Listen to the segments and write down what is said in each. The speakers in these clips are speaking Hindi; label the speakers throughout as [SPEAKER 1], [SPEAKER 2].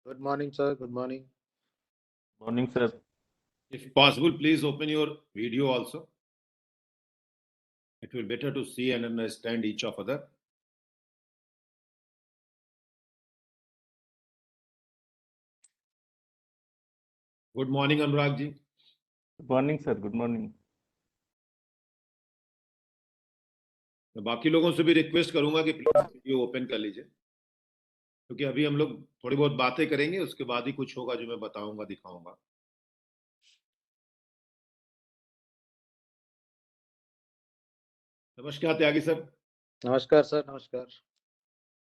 [SPEAKER 1] Good morning, sir. Good morning.
[SPEAKER 2] Morning, sir.
[SPEAKER 3] If possible, please open your video also. It will be better to see and understand each of other. Good morning, Anurag ji.
[SPEAKER 2] Good morning, sir. Good morning.
[SPEAKER 3] मैं बाकी लोगों से भी रिक्वेस्ट करूंगा कि प्लीज वीडियो ओपन कर लीजिए, क्योंकि अभी हम लोग थोड़ी बहुत बातें करेंगे, उसके बाद ही कुछ होगा जो मैं बताऊंगा, दिखाऊंगा। नमस्कार त्यागी सर।
[SPEAKER 1] नमस्कार सर। नमस्कार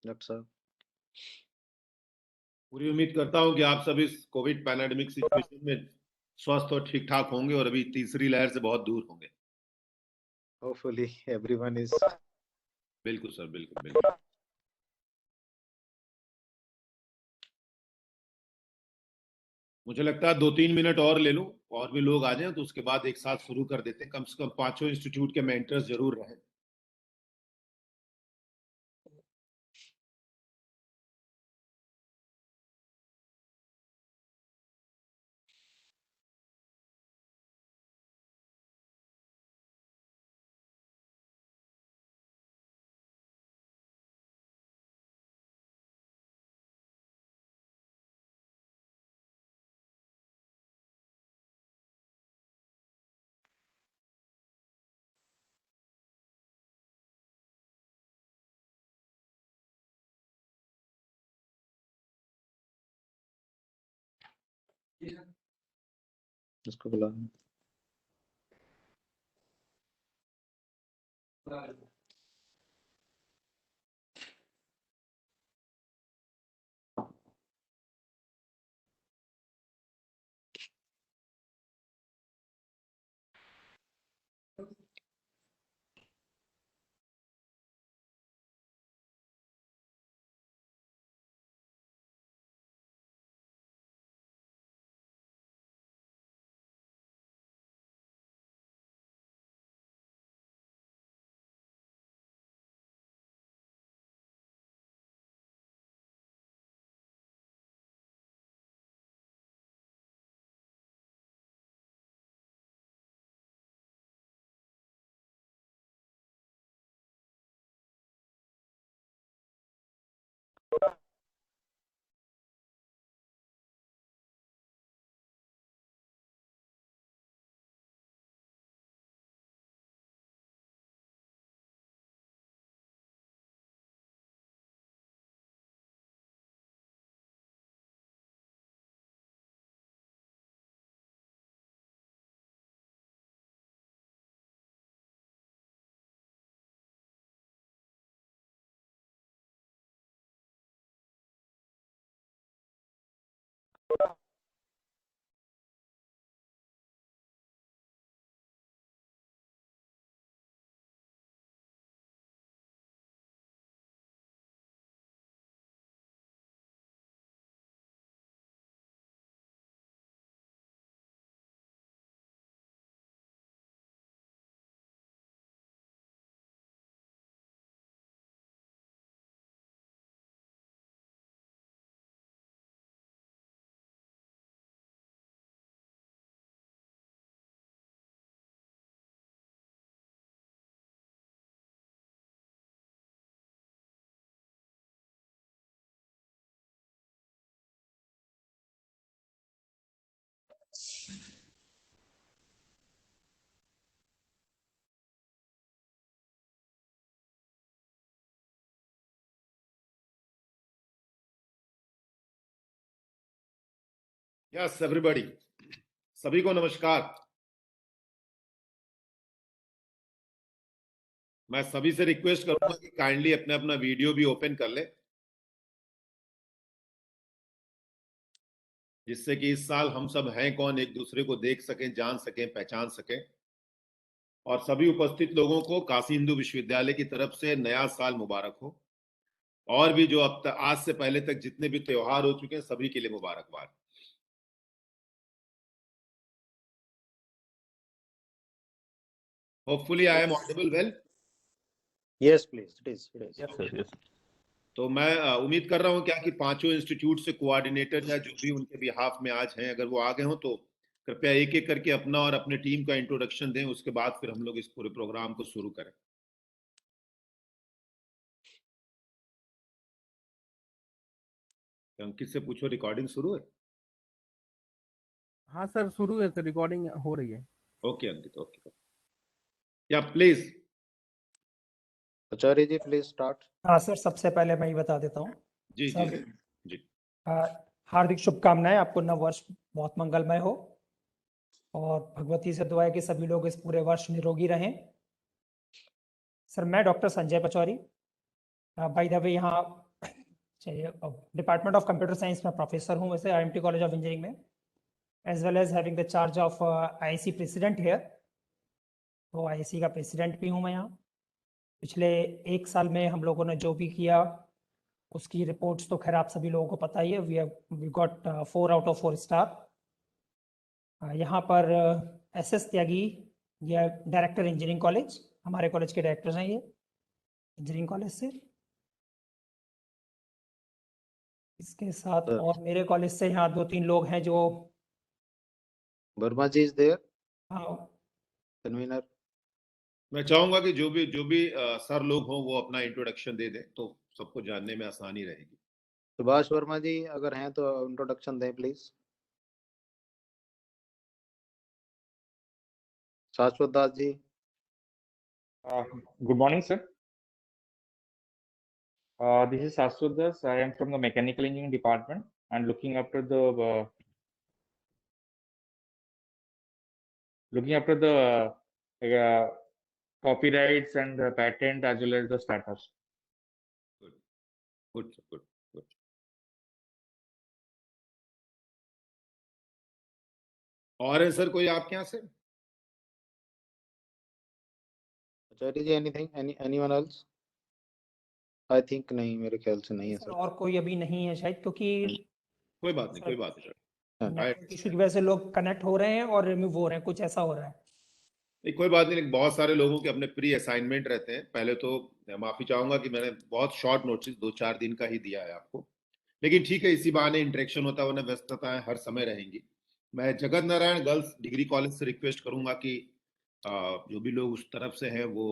[SPEAKER 1] डॉक्टर साहब।
[SPEAKER 3] पूरी उम्मीद करता हूं कि आप सब इस कोविड पैंडेमिक सिचुएशन में स्वस्थ और ठीक ठाक होंगे और अभी तीसरी लहर से बहुत दूर होंगे।
[SPEAKER 1] Hopefully everyone is.
[SPEAKER 3] बिल्कुल सर, बिल्कुल बिल्कुल। मुझे लगता है 2-3 मिनट और ले लूं और भी लोग आ जाएं तो उसके बाद एक साथ शुरू कर देते हैं। कम से कम 5 इंस्टीट्यूट के मेंटर्स जरूर रहें।
[SPEAKER 1] इसको बुला।
[SPEAKER 3] यस एवरीबॉडी, सभी को नमस्कार। मैं सभी से रिक्वेस्ट करूंगा कि काइंडली अपना अपना वीडियो भी ओपन कर ले, जिससे कि इस साल हम सब हैं कौन एक दूसरे को देख सकें, जान सकें, पहचान सकें। और सभी उपस्थित लोगों को काशी हिंदू विश्वविद्यालय की तरफ से नया साल मुबारक हो। और भी जो अब तक आज से पहले तक जितने भी त्योहार हो चुके हैं सभी के लिए मुबारकबाद। Hopefully I am audible well.
[SPEAKER 1] Yes, please. It is.
[SPEAKER 2] Yes, sir. Yes.
[SPEAKER 3] तो मैं उम्मीद कर रहा हूँ क्या कि पांचों इंस्टीट्यूट से कोऑर्डिनेटर या जो भी उनके बिहाफ में आज हैं, अगर वो आ गए हो तो कृपया एक एक करके अपना और अपने टीम का इंट्रोडक्शन दें, उसके बाद फिर हम लोग इस पूरे प्रोग्राम को शुरू करें। अंकित से पूछो, रिकॉर्डिंग शुरू है?
[SPEAKER 4] हाँ सर, शुरू है सर, रिकॉर्डिंग हो रही है।
[SPEAKER 3] Okay Ankit, okay, yeah please.
[SPEAKER 1] Acharya ji please start.
[SPEAKER 5] हाँ सर, सबसे पहले मैं ये बता देता हूँ
[SPEAKER 3] जी जी
[SPEAKER 5] सब
[SPEAKER 3] जी।
[SPEAKER 5] हार्दिक शुभकामनाएं, आपको नव वर्ष बहुत मंगलमय हो और भगवती से दुआ है कि सभी लोग इस पूरे वर्ष निरोगी रहें। सर, मैं doctor Sanjay Pachauri, by the way यहाँ डिपार्टमेंट ऑफ कंप्यूटर साइंस में प्रोफेसर हूँ वैसे IMT कॉलेज ऑफ इंजीनियरिंग में, as well as having the charge of IIC president here. तो IIC का प्रेसिडेंट भी हूँ मैं यहाँ। पिछले 1 साल में हम लोगों ने जो भी किया उसकी रिपोर्ट्स तो खैर आप सभी लोगों को पता ही है। We got 4 out of 4 star. यहाँ पर SS त्यागी, ये डायरेक्टर इंजीनियरिंग कॉलेज, हमारे कॉलेज के डायरेक्टर हैं ये इंजीनियरिंग कॉलेज से। इसके साथ
[SPEAKER 1] Sir.
[SPEAKER 5] और मेरे कॉलेज से यहाँ 2-3 लोग हैं जो
[SPEAKER 1] वर्मा जी इज देयर,
[SPEAKER 5] हाँ,
[SPEAKER 1] कन्वीनर।
[SPEAKER 3] मैं चाहूंगा कि जो भी सर लोग हों वो अपना इंट्रोडक्शन दे दें तो सबको जानने में आसानी रहेगी।
[SPEAKER 1] सुभाष वर्मा जी अगर हैं तो इंट्रोडक्शन दें प्लीज। शाश्वत Das ji.
[SPEAKER 6] Good morning, sir. This is Shashwat Das. I am from the Mechanical Engineering Department and looking after the copyrights and the patent as well as the startups.
[SPEAKER 3] Good good good. और है सर कोई आपके यहाँ से?
[SPEAKER 1] Acharya ji anything, anyone else? I think नहीं, मेरे ख्याल से नहीं है
[SPEAKER 5] सर
[SPEAKER 1] सर।
[SPEAKER 5] और कोई अभी नहीं है शायद, क्योंकि
[SPEAKER 3] कोई बात नहीं, कोई बात नहीं।
[SPEAKER 5] नेटवर्क इशू की वजह से लोग कनेक्ट हो रहे हैं और रिमूव हो रहे हैं, कुछ ऐसा हो रहा है।
[SPEAKER 3] नहीं, कोई बात नहीं, लेकिन बहुत सारे लोगों के अपने प्री असाइनमेंट रहते हैं। पहले तो मैं माफी चाहूंगा कि मैंने बहुत शॉर्ट नोटिस 2-4 दिन का ही दिया है आपको, लेकिन ठीक है, इसी बहाने इंटरेक्शन होता है, वरना व्यस्तताएं हर समय रहेंगी। मैं Jagat Narayan girls degree college से रिक्वेस्ट करूंगा कि जो भी लोग उस तरफ से हैं वो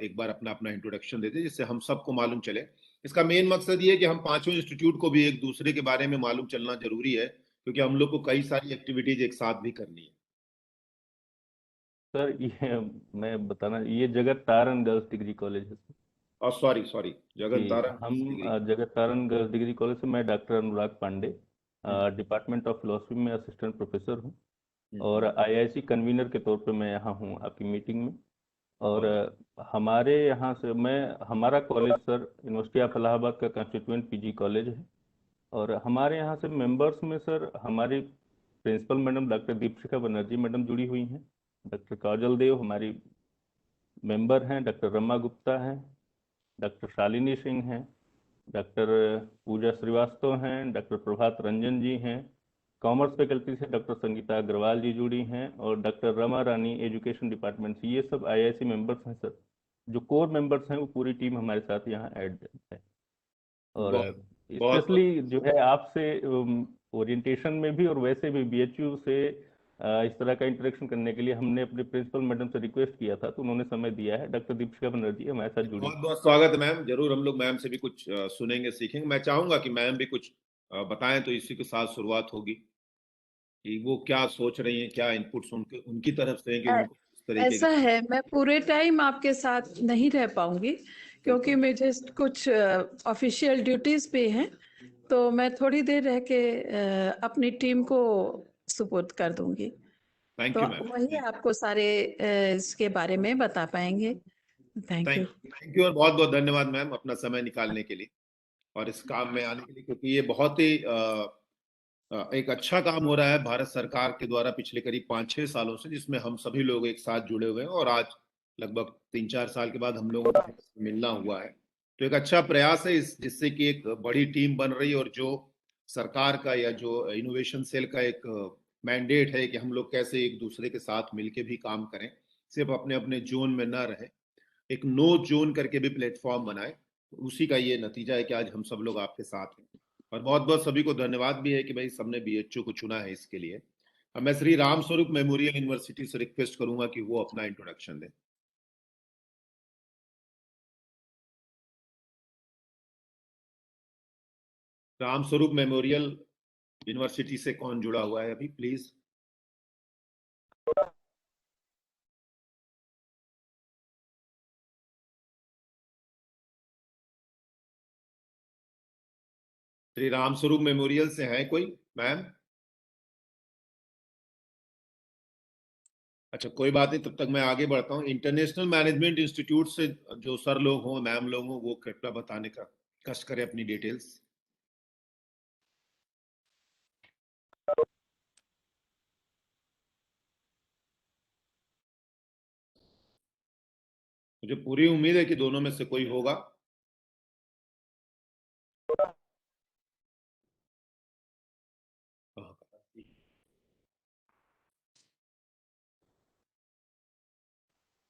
[SPEAKER 3] एक बार अपना अपना इंट्रोडक्शन देते, जिससे हम सबको मालूम चले। इसका मेन मकसद ये है कि हम पांचों इंस्टीट्यूट को भी एक दूसरे के बारे में मालूम चलना जरूरी है, क्योंकि हम लोग को कई सारी एक्टिविटीज एक साथ भी करनी है।
[SPEAKER 2] सर ये मैं बताना, ये जगत तारण गर्ल्स डिग्री कॉलेज है सर।
[SPEAKER 3] और सॉरी जगत
[SPEAKER 2] जी,
[SPEAKER 3] तारण
[SPEAKER 2] हम
[SPEAKER 3] डिग्री।
[SPEAKER 2] जगत तारण गर्ल्स डिग्री कॉलेज से, मैं doctor Anurag Pandey, department of philosophy में असिस्टेंट प्रोफेसर हूँ और IIC कन्वीनर के तौर पे मैं यहाँ हूँ आपकी मीटिंग में। और हमारे यहाँ से हमारा college sir university of Allahabad का कंस्टिट्यूएंट PG कॉलेज है। और हमारे यहाँ से मेंबर्स में सर हमारी principal madam doctor Deepshikha Banerjee madam जुड़ी हुई हैं, डॉक्टर काजल देव हमारी मेंबर हैं, डॉक्टर रमा गुप्ता हैं, डॉक्टर शालिनी सिंह हैं, डॉक्टर पूजा श्रीवास्तव हैं, डॉक्टर प्रभात रंजन जी हैं, कॉमर्स फैकल्टी से डॉक्टर संगीता अग्रवाल जी जुड़ी हैं, और डॉक्टर रमा रानी एजुकेशन डिपार्टमेंट से। ये सब IIC मेंबर्स हैं सर। जो कोर मेंबर्स हैं वो पूरी टीम हमारे साथ यहाँ ऐड है। और स्पेशली जो है आपसे ओरिएंटेशन में भी और वैसे भी BHU से इस तरह का इंटरेक्शन करने के लिए हमने अपने प्रिंसिपल मैडम से रिक्वेस्ट किया था, तो उन्होंने समय दिया है। डॉक्टर दीपशिखा बनर्जी हमारे साथ जुड़ी।
[SPEAKER 3] बहुत बहुत स्वागत है मैम, जरूर हम लोग मैम से भी कुछ सुनेंगे, सीखेंगे। मैं चाहूंगा कि मैम भी कुछ बताएं, तो इसी के साथ शुरुआत होगी कि वो क्या सोच रही हैं, क्या इनपुट्स उनकी तरफ से हैं कि उनको इस तरीके
[SPEAKER 7] ऐसा है, मैं पूरे टाइम आपके साथ नहीं रह पाऊंगी क्योंकि मुझे कुछ ऑफिशियल ड्यूटीज पे हैं, तो मैं थोड़ी देर रह के अपनी टीम को सुपुर्द कर दूंगी।
[SPEAKER 3] थैंक
[SPEAKER 7] तो
[SPEAKER 3] यू मैम।
[SPEAKER 7] वही आपको सारे इसके बारे में बता पाएंगे। Thank you.
[SPEAKER 3] थैंक यू और बहुत बहुत धन्यवाद मैम अपना समय निकालने के लिए और इस काम में आने के लिए, क्योंकि ये बहुत ही एक अच्छा काम हो रहा है भारत सरकार के द्वारा पिछले करीब 5-6 सालों से, जिसमें हम सभी लोग एक साथ जुड़े हुए हैं और आज लगभग 3-4 साल के बाद हम लोगों को मिलना हुआ है। तो एक अच्छा प्रयास है जिससे कि एक बड़ी टीम बन रही है, और जो सरकार का या जो इनोवेशन सेल का एक मैंडेट है कि हम लोग कैसे एक दूसरे के साथ मिलके भी काम करें, सिर्फ अपने अपने जोन में ना रहे, एक नो जोन करके भी प्लेटफॉर्म बनाए, उसी का ये नतीजा है कि आज हम सब लोग आपके साथ हैं। और बहुत बहुत सभी को धन्यवाद भी है कि भाई सबने BHU को चुना है इसके लिए। अब मैं श्री राम स्वरूप मेमोरियल यूनिवर्सिटी से रिक्वेस्ट करूंगा कि वो अपना इंट्रोडक्शन दें। राम स्वरूप मेमोरियल यूनिवर्सिटी से कौन जुड़ा हुआ है अभी, प्लीज? श्री राम स्वरूप मेमोरियल से है कोई मैम? अच्छा, कोई बात नहीं, तब तक मैं आगे बढ़ता हूँ। इंटरनेशनल मैनेजमेंट इंस्टीट्यूट से जो सर लोग हों, मैम लोग हों, वो कृपया बताने का कष्ट करें अपनी डिटेल्स। मुझे पूरी उम्मीद है कि दोनों में से कोई होगा।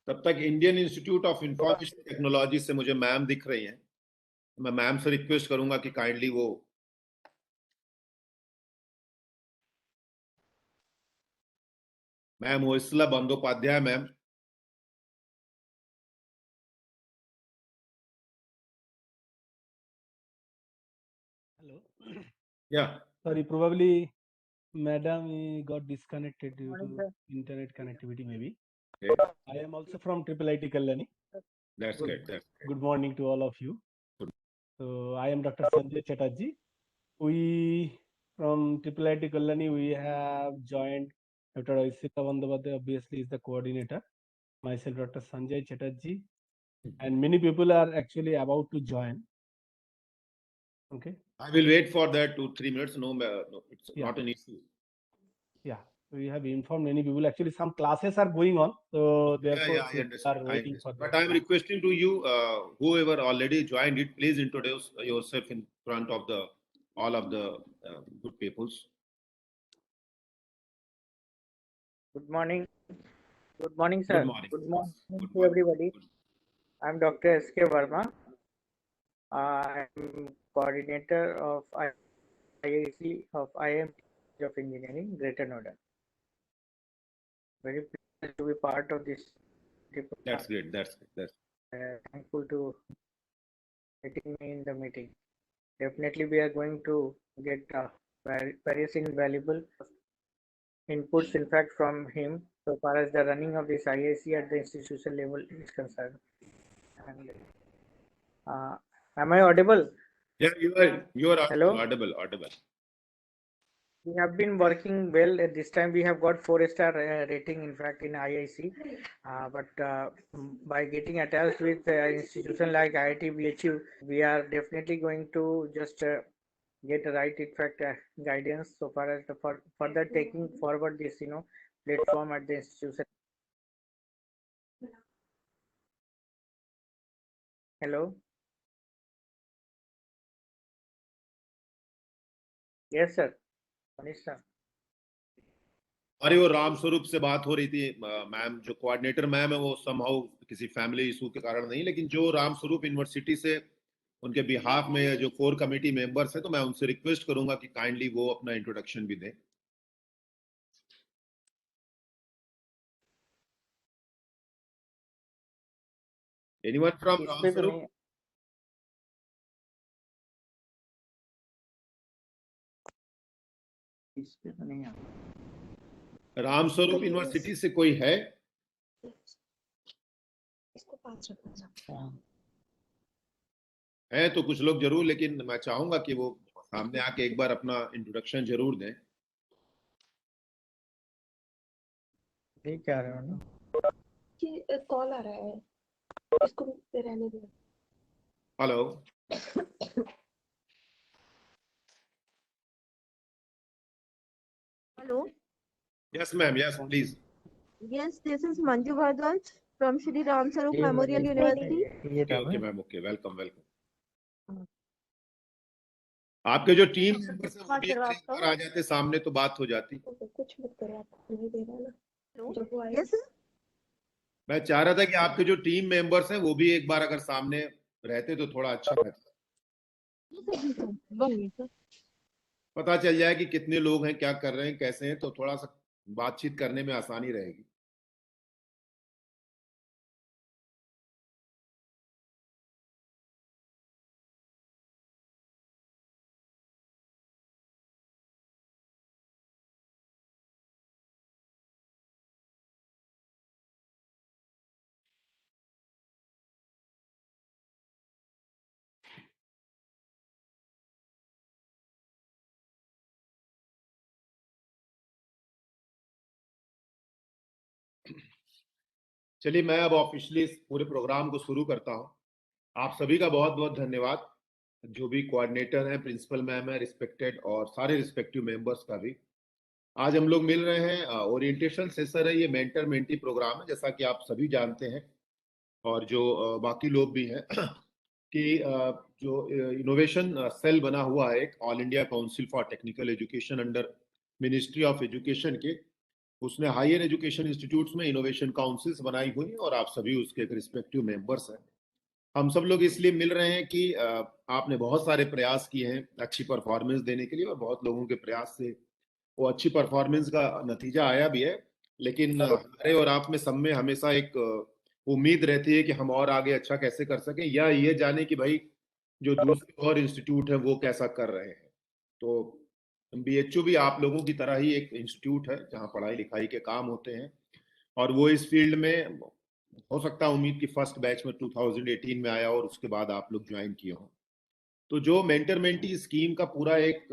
[SPEAKER 3] तब तक Indian institute of information technology से मुझे मैम दिख रही हैं। मैं मैम से रिक्वेस्ट करूंगा कि काइंडली वो मैम होइसला बंदोपाध्याय मैम।
[SPEAKER 8] Hello.
[SPEAKER 3] या
[SPEAKER 8] Sorry, probably madam got disconnected due to internet connectivity maybe.
[SPEAKER 3] Okay.
[SPEAKER 8] I am also from IIIT Kalyani.
[SPEAKER 3] That's good, that's
[SPEAKER 8] Good morning to all of you.
[SPEAKER 3] Good.
[SPEAKER 8] So I am Dr. Sanjay Chatterjee. We from IIIT Kalyani we have joined Dr. Aisita Bandyopadhyay obviously is the coordinator. Myself Dr. Sanjay Chatterjee and many people are actually about to join. Okay.
[SPEAKER 3] I will wait for that 2-3 minutes. No, it's
[SPEAKER 8] Yeah.
[SPEAKER 3] not an issue.
[SPEAKER 8] Yeah, we have informed many people. Actually, some classes are going on, so therefore
[SPEAKER 3] Yeah, I
[SPEAKER 8] people
[SPEAKER 3] understand.
[SPEAKER 8] are waiting for
[SPEAKER 3] But
[SPEAKER 8] that.
[SPEAKER 3] I'm requesting to you, whoever already joined it, please introduce yourself in front of all of the good peoples.
[SPEAKER 9] Good morning. Good morning, sir.
[SPEAKER 3] Good morning.
[SPEAKER 9] Good morning
[SPEAKER 3] Good
[SPEAKER 9] to everybody. I'm Dr. S.K. Verma. I'm coordinator of IIC of IIM of Engineering, Greater Noida. Very pleased to be part of this.
[SPEAKER 3] That's great. That's great.
[SPEAKER 9] Thankful to meeting me in the meeting. Definitely, we are going to get various invaluable inputs, in fact, from him so far as the running of this IIC at the institutional level is concerned. And, am I audible?
[SPEAKER 3] Yeah, you are
[SPEAKER 9] Hello?
[SPEAKER 3] audible.
[SPEAKER 9] We have been working well. At this time, we have got 4-star rating, in fact, in IIC. But by getting attached with an institution like IIT BHU, we are definitely going to just get the right, in fact, guidance so far as the further taking forward this, platform at the institution. Hello. Yes, sir. Manish sir.
[SPEAKER 3] अरे वो राम स्वरूप से बात हो रही थी मैम, जो कोऑर्डिनेटर मैम है वो समहाउ किसी फैमिली इशू के कारण नहीं, लेकिन जो राम स्वरूप यूनिवर्सिटी से उनके बिहाफ में जो कोर कमेटी मेंबर्स हैं, तो मैं उनसे रिक्वेस्ट करूंगा कि काइंडली वो अपना इंट्रोडक्शन भी दें। एनीवन फ्रॉम राम स्वरूप? राम स्वरूप यूनिवर्सिटी से कोई है? है तो कुछ लोग जरूर, लेकिन मैं चाहूंगा कि वो सामने आके एक बार अपना इंट्रोडक्शन जरूर दें।
[SPEAKER 9] ठीक कह रहे हो ना
[SPEAKER 10] कि कॉल आ रहा है, इसको रहने दो।
[SPEAKER 3] Hello.
[SPEAKER 10] Hello.
[SPEAKER 3] Yes, ma'am. Yes, please.
[SPEAKER 10] Yes, this is Manju Bhardwaj from Shri Ram Sarup Memorial University.
[SPEAKER 3] Okay, ma'am. Okay, welcome. आपके जो टीम मेंबर्स हैं वो भी एक बार आ जाते सामने तो बात हो जाती।
[SPEAKER 10] कुछ मत करो, आपको नहीं दे रहा ना। Yes,
[SPEAKER 3] मैं चाह रहा था कि आपके जो टीम मेंबर्स हैं वो भी एक बार अगर सामने रहते तो थोड़ा अच्छा रहता,
[SPEAKER 10] सर।
[SPEAKER 3] पता चल जाए कि कितने लोग हैं, क्या कर रहे हैं, कैसे हैं, तो थोड़ा सा बातचीत करने में आसानी रहेगी। चलिए, मैं अब ऑफिशियली इस पूरे प्रोग्राम को शुरू करता हूँ। आप सभी का बहुत बहुत धन्यवाद, जो भी कोऑर्डिनेटर हैं, प्रिंसिपल मैम है, रिस्पेक्टेड, और सारे रिस्पेक्टिव मेंबर्स का भी। आज हम लोग मिल रहे हैं, ओरिएंटेशन सेशन है, ये मेंटर मेंटी प्रोग्राम है, जैसा कि आप सभी जानते हैं, और जो बाकी लोग भी हैं कि जो इनोवेशन सेल बना हुआ है, एक all India council for technical education under ministry of education के, उसने हायर एजुकेशन इंस्टीट्यूट्स में इनोवेशन काउंसिल्स बनाई हुई हैं, और आप सभी उसके एक रिस्पेक्टिव मेंबर्स हैं। हम सब लोग इसलिए मिल रहे हैं कि आपने बहुत सारे प्रयास किए हैं अच्छी परफॉर्मेंस देने के लिए, और बहुत लोगों के प्रयास से वो अच्छी परफॉर्मेंस का नतीजा आया भी है। लेकिन हमारे और आप में सब में हमेशा एक उम्मीद रहती है कि हम और आगे अच्छा कैसे कर सकें, या ये जाने कि भाई जो दूसरे और इंस्टीट्यूट है वो कैसा कर रहे हैं। तो बीएचयू भी आप लोगों की तरह ही एक इंस्टीट्यूट है जहाँ पढ़ाई लिखाई के काम होते हैं, और वो इस फील्ड में हो सकता है उम्मीद की फर्स्ट बैच में 2018 में आया, और उसके बाद आप लोग ज्वाइन किए हो। तो जो मेंटर मेंटी स्कीम का पूरा एक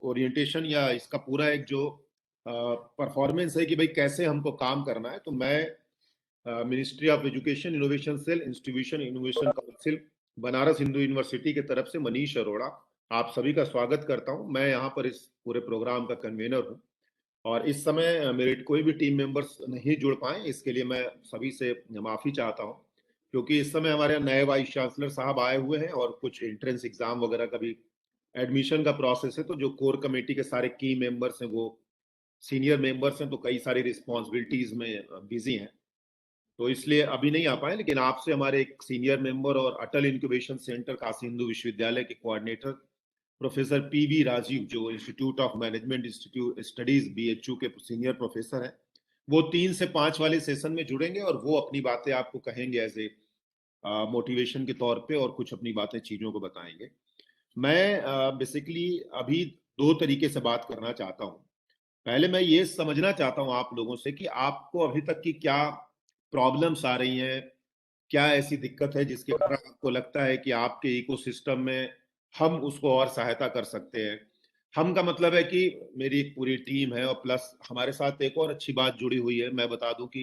[SPEAKER 3] ओरिएंटेशन या इसका पूरा एक जो परफॉर्मेंस है कि भाई कैसे हमको काम करना है, तो मैं ministry of education innovation cell institution innovation council Banaras Hindu university की तरफ से मनीष अरोड़ा आप सभी का स्वागत करता हूं। मैं यहाँ पर इस पूरे प्रोग्राम का कन्वीनर हूँ, और इस समय मेरे कोई भी टीम मेंबर्स नहीं जुड़ पाए, इसके लिए मैं सभी से माफी चाहता हूँ, क्योंकि इस समय हमारे नए वाइस चांसलर साहब आए हुए हैं, और कुछ एंट्रेंस एग्जाम वगैरह का भी एडमिशन का प्रोसेस है। तो जो कोर कमेटी के सारे की मेंबर्स हैं वो सीनियर मेंबर्स हैं, तो कई सारी रिस्पॉन्सिबिलिटीज में बिजी हैं, तो इसलिए अभी नहीं आ पाए। लेकिन आपसे हमारे एक सीनियर मेंबर और अटल इंक्यूबेशन सेंटर काशी हिंदू विश्वविद्यालय के कोऑर्डिनेटर प्रोफेसर पीवी राजीव, जो institute of management institute studies BHU के सीनियर प्रोफेसर हैं, वो 3 से 5 वाले सेशन में जुड़ेंगे, और वो अपनी बातें आपको कहेंगे एज ए मोटिवेशन के तौर पे, और कुछ अपनी बातें चीजों को बताएंगे। मैं बेसिकली अभी 2 तरीके से बात करना चाहता हूँ। पहले मैं ये समझना चाहता हूँ आप लोगों से कि आपको अभी तक की क्या प्रॉब्लम्स आ रही हैं, क्या ऐसी दिक्कत है जिसके कारण आपको लगता है कि आपके इकोसिस्टम में हम उसको और सहायता कर सकते हैं। हम का मतलब है कि मेरी एक पूरी टीम है, और प्लस हमारे साथ एक और अच्छी बात जुड़ी हुई है। मैं बता दूं कि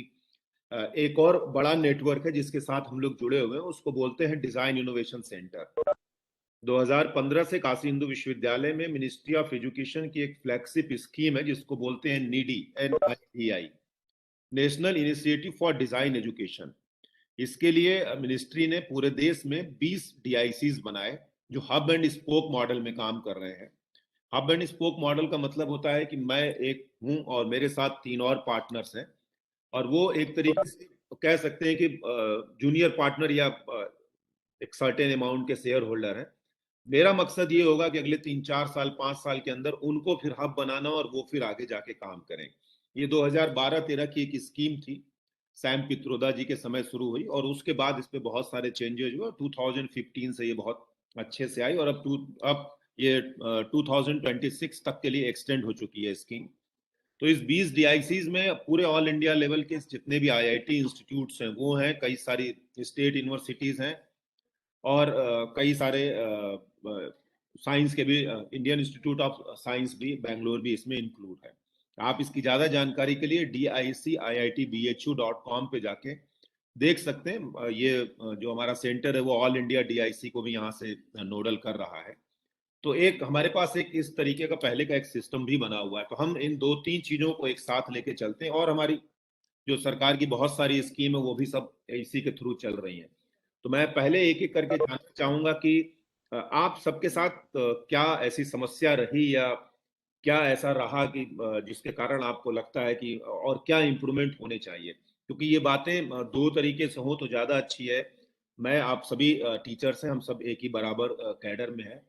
[SPEAKER 3] एक और बड़ा नेटवर्क है जिसके साथ हम लोग जुड़े हुए हैं, उसको बोलते हैं डिजाइन इनोवेशन सेंटर। 2015 से काशी हिंदू विश्वविद्यालय में मिनिस्ट्री ऑफ एजुकेशन की एक फ्लैगशिप स्कीम है जिसको बोलते हैं needy, NIDI, national initiative for design education. इसके लिए मिनिस्ट्री ने पूरे देश में 20 DICs बनाए जो हब एंड स्पोक मॉडल में काम कर रहे हैं। हब एंड स्पोक मॉडल का मतलब होता है कि मैं एक हूं और मेरे साथ 3 और पार्टनर्स हैं, और वो एक तरीके से कह सकते हैं कि जूनियर पार्टनर या एक सर्टेन अमाउंट के शेयर होल्डर हैं। मेरा मकसद ये होगा कि अगले 3-4 साल 5 साल के अंदर उनको फिर हब बनाना, और वो फिर आगे जाके काम करें। ये 2012-13 की एक स्कीम थी, सैम पित्रोदा जी के समय शुरू हुई, और उसके बाद इस पे बहुत सारे चेंजेस हुए, और 2015 से ये बहुत अच्छे से आई, और अब ये 2026 तक के लिए एक्सटेंड हो चुकी है स्कीम। तो इस 20 DICs में पूरे ऑल इंडिया लेवल के जितने भी IIT इंस्टीट्यूट्स हैं वो हैं, कई सारी स्टेट यूनिवर्सिटीज हैं, और कई सारे साइंस के भी, इंडियन इंस्टीट्यूट ऑफ साइंस भी बेंगलोर भी इसमें इंक्लूड है। आप इसकी ज्यादा जानकारी के लिए DICIITBHU.com पे जाके देख सकते हैं। ये जो हमारा सेंटर है वो ऑल इंडिया DIC को भी यहाँ से नोडल कर रहा है। तो एक हमारे पास एक इस तरीके का पहले का एक सिस्टम भी बना हुआ है। तो हम इन 2-3 चीजों को एक साथ लेके चलते हैं, और हमारी जो सरकार की बहुत सारी स्कीम है वो भी सब इसी के थ्रू चल रही हैं। तो मैं पहले एक एक करके जानना चाहूंगा कि आप सबके साथ क्या ऐसी समस्या रही, या क्या ऐसा रहा कि जिसके कारण आपको लगता है कि और क्या इम्प्रूवमेंट होने चाहिए, क्योंकि ये बातें 2 तरीके से हो तो ज्यादा अच्छी है। मैं आप सभी टीचर्स हैं, हम सब एक ही बराबर कैडर में हैं,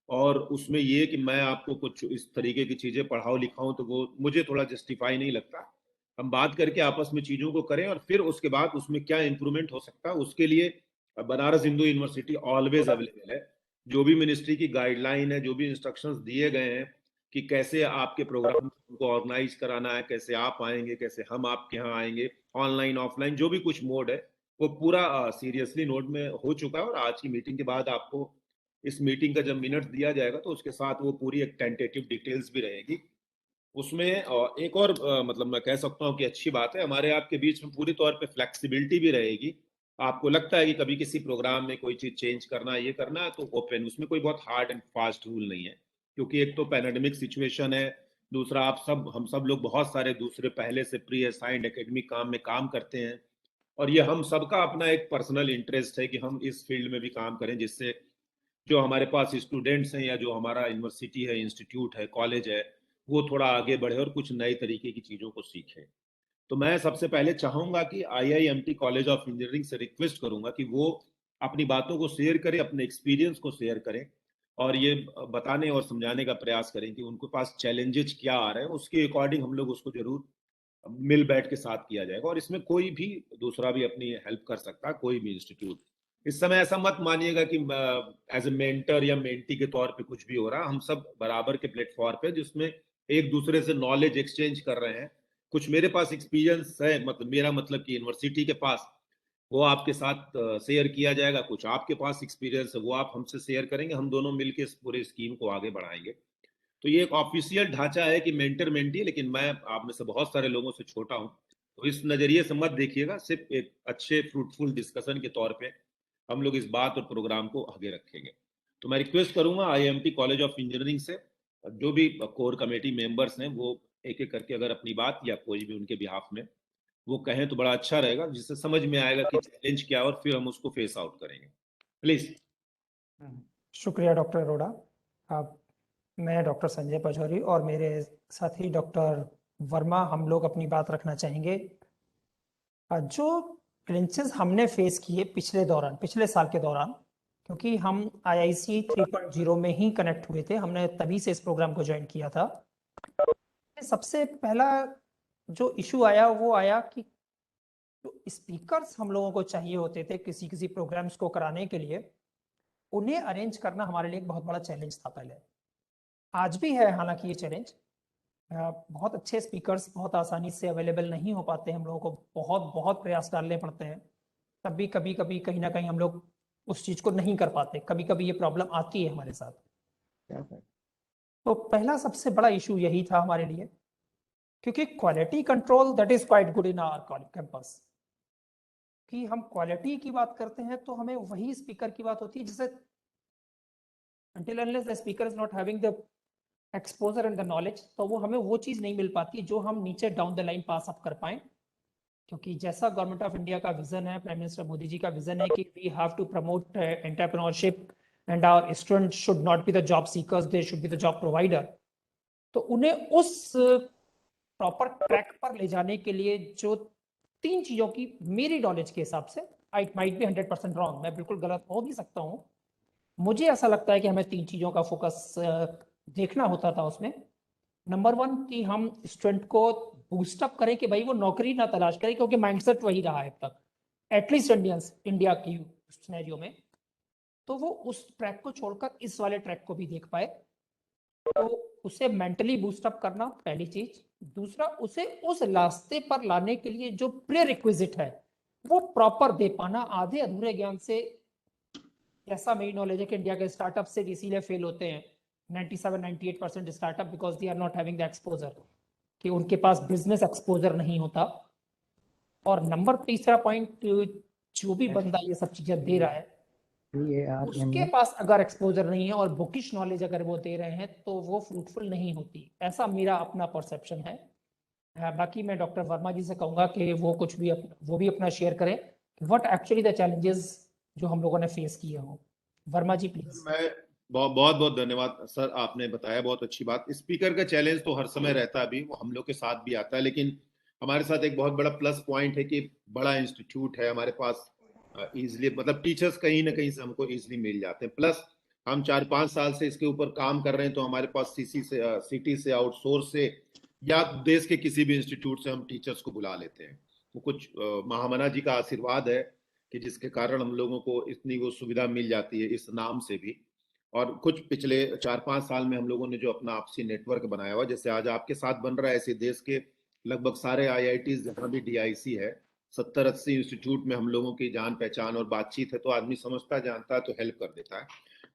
[SPEAKER 3] और उसमें ये कि मैं आपको कुछ इस तरीके की चीजें पढ़ाऊं लिखाऊं तो वो मुझे थोड़ा जस्टिफाई नहीं लगता। हम बात करके आपस में चीजों को करें और फिर उसके बाद उसमें क्या इंप्रूवमेंट हो सकता है उसके लिए Banaras Hindu university always available है। जो भी मिनिस्ट्री की गाइडलाइन है, जो भी इंस्ट्रक्शंस दिए गए हैं कि कैसे आपके प्रोग्राम को ऑर्गेनाइज कराना है, कैसे आप आएंगे, कैसे हम आपके यहाँ आएंगे, ऑनलाइन ऑफलाइन जो भी कुछ मोड है, वो पूरा सीरियसली नोट में हो चुका है। और आज की मीटिंग के बाद आपको इस मीटिंग का जब मिनट दिया जाएगा तो उसके साथ वो पूरी एक टेंटेटिव डिटेल्स भी रहेगी उसमें। एक और मतलब मैं कह सकता हूँ कि अच्छी बात है, हमारे आपके बीच में पूरी तौर पे फ्लेक्सिबिलिटी भी रहेगी। आपको लगता है कि कभी किसी प्रोग्राम में कोई चीज चेंज करना है, ये करना है, तो ओपन, उसमें कोई बहुत हार्ड एंड फास्ट रूल नहीं है, क्योंकि एक तो पैंडेमिक सिचुएशन है, दूसरा हम सब लोग बहुत सारे दूसरे पहले से प्री असाइंड एकेडमिक काम में काम करते हैं, और ये हम सबका अपना एक पर्सनल इंटरेस्ट है कि हम इस फील्ड में भी काम करें, जिससे जो हमारे पास स्टूडेंट्स हैं या जो हमारा यूनिवर्सिटी है, इंस्टीट्यूट है, कॉलेज है, वो थोड़ा आगे बढ़े और कुछ नए तरीके की चीज़ों को सीखें। तो मैं सबसे पहले चाहूँगा कि IIMT कॉलेज ऑफ इंजीनियरिंग से रिक्वेस्ट करूँगा कि वो अपनी बातों को शेयर करें, अपने एक्सपीरियंस को शेयर करें, और ये बताने और समझाने का प्रयास करें कि उनके पास चैलेंजेस क्या आ रहे हैं, उसके अकॉर्डिंग हम लोग उसको जरूर मिल बैठ के साथ किया जाएगा। और इसमें कोई भी दूसरा भी अपनी हेल्प कर सकता है, कोई भी इंस्टीट्यूट। इस समय ऐसा मत मानिएगा कि एज ए मेंटर या मेंटी के तौर पे कुछ भी हो रहा है, हम सब बराबर के प्लेटफॉर्म पे जिसमें एक दूसरे से नॉलेज एक्सचेंज कर रहे हैं। कुछ मेरे पास एक्सपीरियंस है, मतलब मेरा मतलब कि यूनिवर्सिटी के पास, वो आपके साथ शेयर किया जाएगा। कुछ आपके पास एक्सपीरियंस है, वो आप हमसे शेयर करेंगे, हम दोनों मिलकर इस पूरे स्कीम को आगे बढ़ाएंगे। तो ये एक ऑफिशियल ढांचा है कि मेंटर मेंटी, लेकिन मैं आप में से बहुत सारे लोगों से छोटा हूं, तो इस नजरिए से मत देखिएगा, सिर्फ एक अच्छे फ्रूटफुल डिस्कशन के तौर पे हम लोग इस बात और प्रोग्राम को आगे रखेंगे। तो मैं रिक्वेस्ट करूंगा IIMT कॉलेज ऑफ इंजीनियरिंग से जो भी कोर कमेटी मेंबर्स हैं वो एक एक करके अगर अपनी बात या कोई भी उनके बिहाफ में वो कहें तो बड़ा अच्छा रहेगा, जिससे समझ में आएगा कि चैलेंज क्या है और फिर हम उसको फेस आउट करेंगे। प्लीज।
[SPEAKER 5] शुक्रिया डॉक्टर अरोड़ा। अब मैं डॉक्टर संजय पचौरी और मेरे साथी डॉक्टर वर्मा, हम लोग अपनी बात रखना चाहेंगे। जो क्लिंचेस हमने फेस किए पिछले साल के दौरान, क्योंकि हम IIC 3.0 में ही कनेक्ट हुए थे, हमने तभी से इस प्रोग्राम को ज्वाइन किया था। सबसे पहला जो इशू आया वो आया कि जो स्पीकर्स हम लोगों को चाहिए होते थे किसी प्रोग्राम्स को कराने के लिए, उन्हें अरेंज करना हमारे लिए एक बहुत बड़ा चैलेंज था पहले, आज भी है हालांकि ये चैलेंज। बहुत अच्छे स्पीकर्स बहुत आसानी से अवेलेबल नहीं हो पाते, हम लोगों को बहुत प्रयास डालने पड़ते हैं, तब भी कभी कहीं ना कहीं हम लोग उस चीज को नहीं कर पाते, कभी कभी ये प्रॉब्लम आती है हमारे साथ। तो पहला सबसे बड़ा इशू यही था हमारे लिए, क्योंकि quality control that is quite good in our campus, कि हम क्वालिटी की बात करते हैं तो हमें वही स्पीकर की बात होती है, जैसे until unless the speaker is not having the exposure and the knowledge, तो वो हमें वो चीज नहीं मिल पाती जो हम नीचे down the line pass up कर पाए। क्योंकि जैसा गवर्नमेंट ऑफ इंडिया का विजन है, प्राइम मिनिस्टर मोदी जी का विजन है कि we have to promote entrepreneurship and our students should not be the job seekers, they should be the job provider. तो उन्हें उस प्रॉपर ट्रैक पर ले जाने के लिए जो 3 चीजों की मेरी नॉलेज के हिसाब से, आई माइट बी 100% रॉन्ग, मैं बिल्कुल गलत हो भी सकता हूँ, मुझे ऐसा लगता है कि हमें 3 चीजों का फोकस देखना होता था उसमें। नंबर 1 कि हम स्टूडेंट को बूस्टअप करें कि भाई वो नौकरी ना तलाश करे, क्योंकि माइंडसेट वही रहा है अब तक, एटलीस्ट इंडिया की सिनेरियो में। तो वो उस ट्रैक को छोड़कर इस वाले ट्रैक को भी देख पाए, तो उसे मेंटली बूस्टअप करना पहली चीज। दूसरा, उसे उस रास्ते पर लाने के लिए जो प्री रिक्विजिट है वो प्रॉपर दे पाना। आधे अधूरे ज्ञान से, ऐसा मेरी नॉलेज है कि इंडिया के स्टार्टअप से इसीलिए फेल होते हैं 97-98% startup, because they are not having the exposure, कि उनके पास बिजनेस एक्सपोजर नहीं होता। और नंबर तीसरा पॉइंट, जो भी बंदा ये सब चीजें दे रहा है उसके पास अगर एक्सपोजर नहीं है और बुकिश नॉलेज अगर वो दे रहे हैं तो वो फ्रूटफुल नहीं होती, ऐसा मेरा अपना परसेप्शन है। बाकी मैं डॉक्टर वर्मा जी से कहूंगा कि वो वो भी अपना शेयर करें, व्हाट एक्चुअली द चैलेंजेस जो हम लोगों ने फेस किए हो। वर्मा जी प्लीज।
[SPEAKER 3] मैं बहुत धन्यवाद सर, आपने बताया बहुत अच्छी बात। स्पीकर का चैलेंज तो हर समय रहता है, अभी वो हम लोग के साथ भी आता है, लेकिन हमारे साथ एक बहुत बड़ा प्लस पॉइंट है कि बड़ा इंस्टीट्यूट है हमारे पास, इजिली, मतलब टीचर्स कहीं ना कहीं से हमको इजिली मिल जाते हैं। प्लस हम 4-5 साल से इसके ऊपर काम कर रहे हैं, तो हमारे पास सिटी से आउटसोर्स से या देश के किसी भी इंस्टीट्यूट से हम टीचर्स को बुला लेते हैं। वो कुछ महामना जी का आशीर्वाद है कि जिसके कारण हम लोगों को इतनी वो सुविधा मिल जाती है इस नाम से भी। और कुछ पिछले 4-5 साल में हम लोगों ने जो अपना आपसी नेटवर्क बनाया हुआ, जैसे आज आपके साथ बन रहा है, ऐसे देश के लगभग सारे IITs जहाँ भी DIC है, 70-80 इंस्टीट्यूट में हम लोगों की जान पहचान और बातचीत है, तो आदमी समझता जानता है तो हेल्प कर देता है।